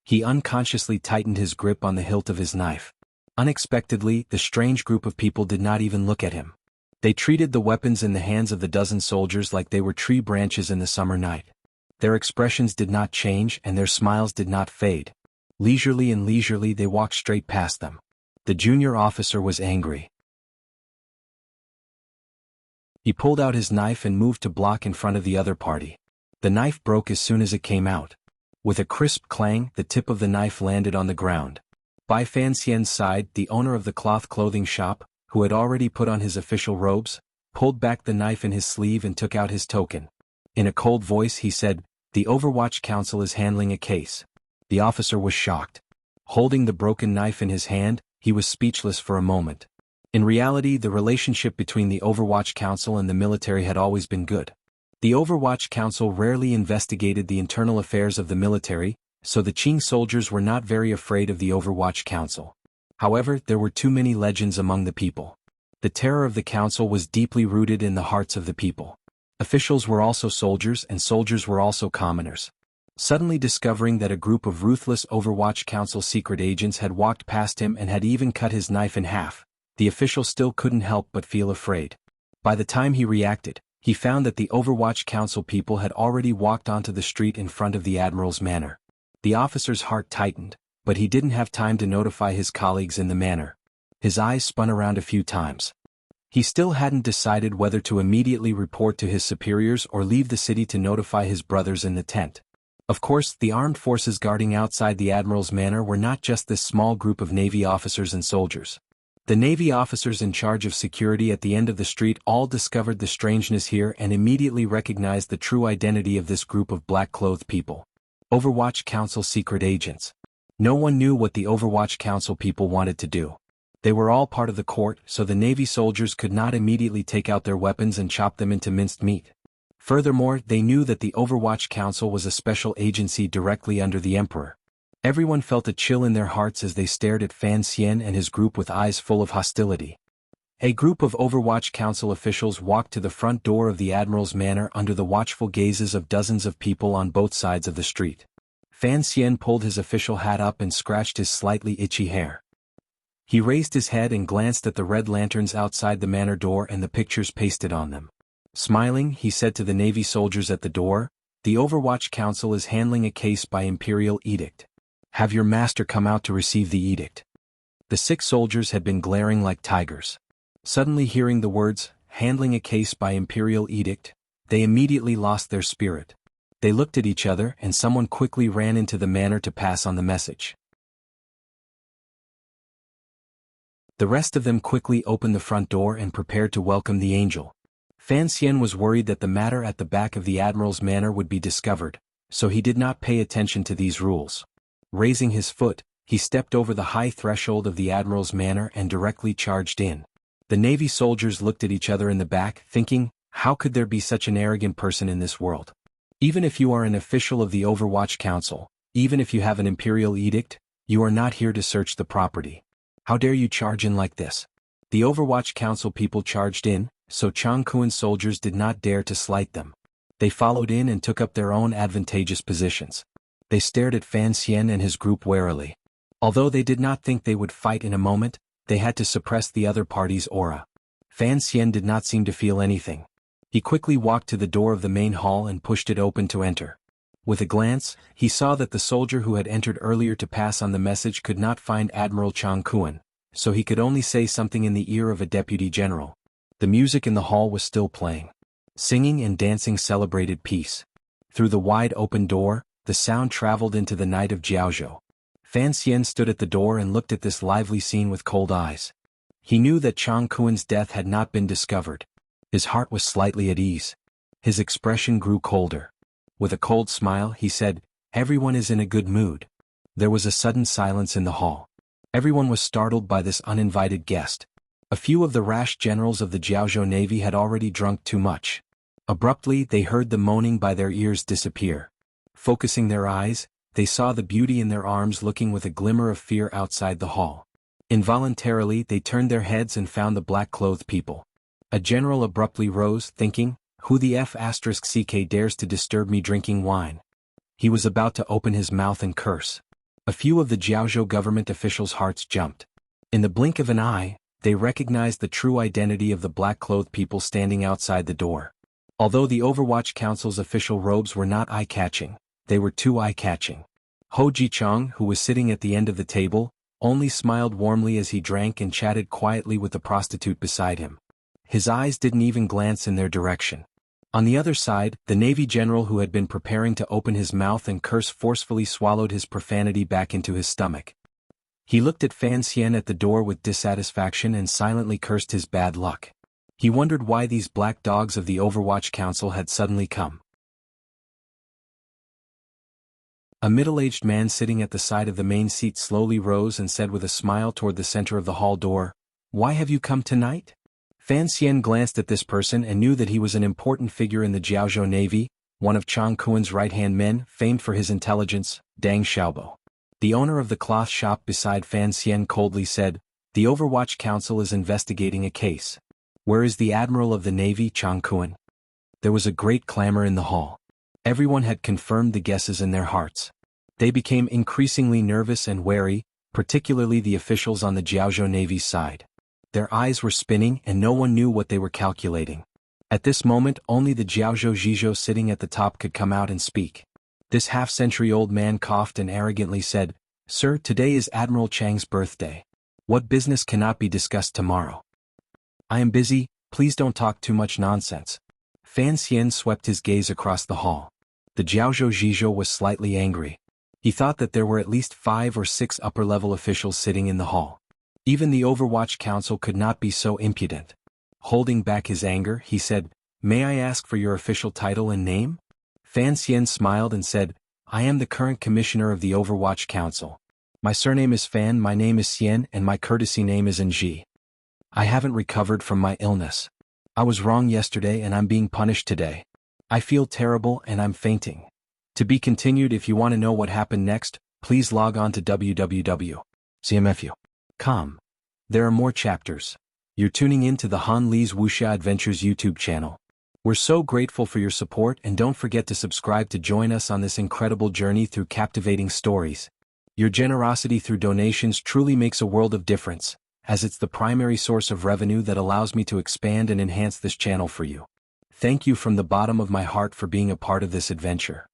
he unconsciously tightened his grip on the hilt of his knife. Unexpectedly, the strange group of people did not even look at him. They treated the weapons in the hands of the dozen soldiers like they were tree branches in the summer night. Their expressions did not change and their smiles did not fade. Leisurely they walked straight past them. The junior officer was angry. He pulled out his knife and moved to block in front of the other party. The knife broke as soon as it came out. With a crisp clang, the tip of the knife landed on the ground. By Fan Xian's side, the owner of the cloth clothing shop, who had already put on his official robes, pulled back the knife in his sleeve and took out his token. In a cold voice he said, "The Overwatch Council is handling a case." The officer was shocked. Holding the broken knife in his hand, he was speechless for a moment. In reality, the relationship between the Overwatch Council and the military had always been good. The Overwatch Council rarely investigated the internal affairs of the military, so the Qing soldiers were not very afraid of the Overwatch Council. However, there were too many legends among the people. The terror of the council was deeply rooted in the hearts of the people. Officials were also soldiers and soldiers were also commoners. Suddenly discovering that a group of ruthless Overwatch Council secret agents had walked past him and had even cut his knife in half, the official still couldn't help but feel afraid. By the time he reacted, he found that the Overwatch Council people had already walked onto the street in front of the Admiral's manor. The officer's heart tightened, but he didn't have time to notify his colleagues in the manor. His eyes spun around a few times. He still hadn't decided whether to immediately report to his superiors or leave the city to notify his brothers in the tent. Of course, the armed forces guarding outside the Admiral's manor were not just this small group of Navy officers and soldiers. The Navy officers in charge of security at the end of the street all discovered the strangeness here and immediately recognized the true identity of this group of black-clothed people. Overwatch Council secret agents. No one knew what the Overwatch Council people wanted to do. They were all part of the court, so the Navy soldiers could not immediately take out their weapons and chop them into minced meat. Furthermore, they knew that the Overwatch Council was a special agency directly under the Emperor. Everyone felt a chill in their hearts as they stared at Fan Xian and his group with eyes full of hostility. A group of Overwatch Council officials walked to the front door of the Admiral's manor under the watchful gazes of dozens of people on both sides of the street. Fan Xian pulled his official hat up and scratched his slightly itchy hair. He raised his head and glanced at the red lanterns outside the manor door and the pictures pasted on them. Smiling, he said to the Navy soldiers at the door, "The Overwatch Council is handling a case by imperial edict. Have your master come out to receive the edict." The 6 soldiers had been glaring like tigers. Suddenly hearing the words, "handling a case by imperial edict," they immediately lost their spirit. They looked at each other and someone quickly ran into the manor to pass on the message. The rest of them quickly opened the front door and prepared to welcome the angel. Fan Xian was worried that the matter at the back of the admiral's manor would be discovered, so he did not pay attention to these rules. Raising his foot, he stepped over the high threshold of the admiral's manor and directly charged in. The Navy soldiers looked at each other in the back, thinking, how could there be such an arrogant person in this world? Even if you are an official of the Overwatch Council, even if you have an imperial edict, you are not here to search the property. How dare you charge in like this? The Overwatch Council people charged in, so Chang Kuen's soldiers did not dare to slight them. They followed in and took up their own advantageous positions. They stared at Fan Xian and his group warily. Although they did not think they would fight in a moment, they had to suppress the other party's aura. Fan Xian did not seem to feel anything. He quickly walked to the door of the main hall and pushed it open to enter. With a glance, he saw that the soldier who had entered earlier to pass on the message could not find Admiral Chang Kuen, so he could only say something in the ear of a deputy general. The music in the hall was still playing. Singing and dancing celebrated peace. Through the wide open door, the sound traveled into the night of Jiaozhou. Fan Xian stood at the door and looked at this lively scene with cold eyes. He knew that Chang Kuen's death had not been discovered. His heart was slightly at ease. His expression grew colder. With a cold smile, he said, "Everyone is in a good mood." There was a sudden silence in the hall. Everyone was startled by this uninvited guest. A few of the rash generals of the Jiaozhou Navy had already drunk too much. Abruptly, they heard the moaning by their ears disappear. Focusing their eyes, they saw the beauty in their arms looking with a glimmer of fear outside the hall. Involuntarily, they turned their heads and found the black-clothed people. A general abruptly rose, thinking, "Who the F***ck dares to disturb me drinking wine?" He was about to open his mouth and curse. A few of the Jiaozhou government officials' hearts jumped. In the blink of an eye, they recognized the true identity of the black-clothed people standing outside the door. Although the Overwatch Council's official robes were not eye-catching, they were too eye-catching. Ho Jichong, who was sitting at the end of the table, only smiled warmly as he drank and chatted quietly with the prostitute beside him. His eyes didn't even glance in their direction. On the other side, the Navy general who had been preparing to open his mouth and curse forcefully swallowed his profanity back into his stomach. He looked at Fan Xian at the door with dissatisfaction and silently cursed his bad luck. He wondered why these black dogs of the Overwatch Council had suddenly come. A middle-aged man sitting at the side of the main seat slowly rose and said with a smile toward the center of the hall door, "Why have you come tonight?" Fan Xian glanced at this person and knew that he was an important figure in the Jiaozhou Navy, one of Chang Kuen's right-hand men, famed for his intelligence, Dang Xiaobo. The owner of the cloth shop beside Fan Xian coldly said, "The Overwatch Council is investigating a case. Where is the Admiral of the Navy, Chang Kuen?" There was a great clamor in the hall. Everyone had confirmed the guesses in their hearts. They became increasingly nervous and wary, particularly the officials on the Jiaozhou Navy's side. Their eyes were spinning and no one knew what they were calculating. At this moment only the Jiaozhou Zhizhou sitting at the top could come out and speak. This half-century-old man coughed and arrogantly said, "Sir, today is Admiral Chang's birthday. What business cannot be discussed tomorrow? I am busy, please don't talk too much nonsense." Fan Xian swept his gaze across the hall. The Jiaozhou Zhizhou was slightly angry. He thought that there were at least 5 or 6 upper-level officials sitting in the hall. Even the Overwatch Council could not be so impudent. Holding back his anger, he said, "May I ask for your official title and name?" Fan Xian smiled and said, "I am the current commissioner of the Overwatch Council. My surname is Fan, my name is Xian, and my courtesy name is Nji. I haven't recovered from my illness. I was wrong yesterday and I'm being punished today. I feel terrible and I'm fainting. To be continued. If you want to know what happened next, please log on to www.cmfu.com. There are more chapters. You're tuning in to the Han Li's Wuxia Adventures YouTube channel. We're so grateful for your support and don't forget to subscribe to join us on this incredible journey through captivating stories. Your generosity through donations truly makes a world of difference, as it's the primary source of revenue that allows me to expand and enhance this channel for you. Thank you from the bottom of my heart for being a part of this adventure.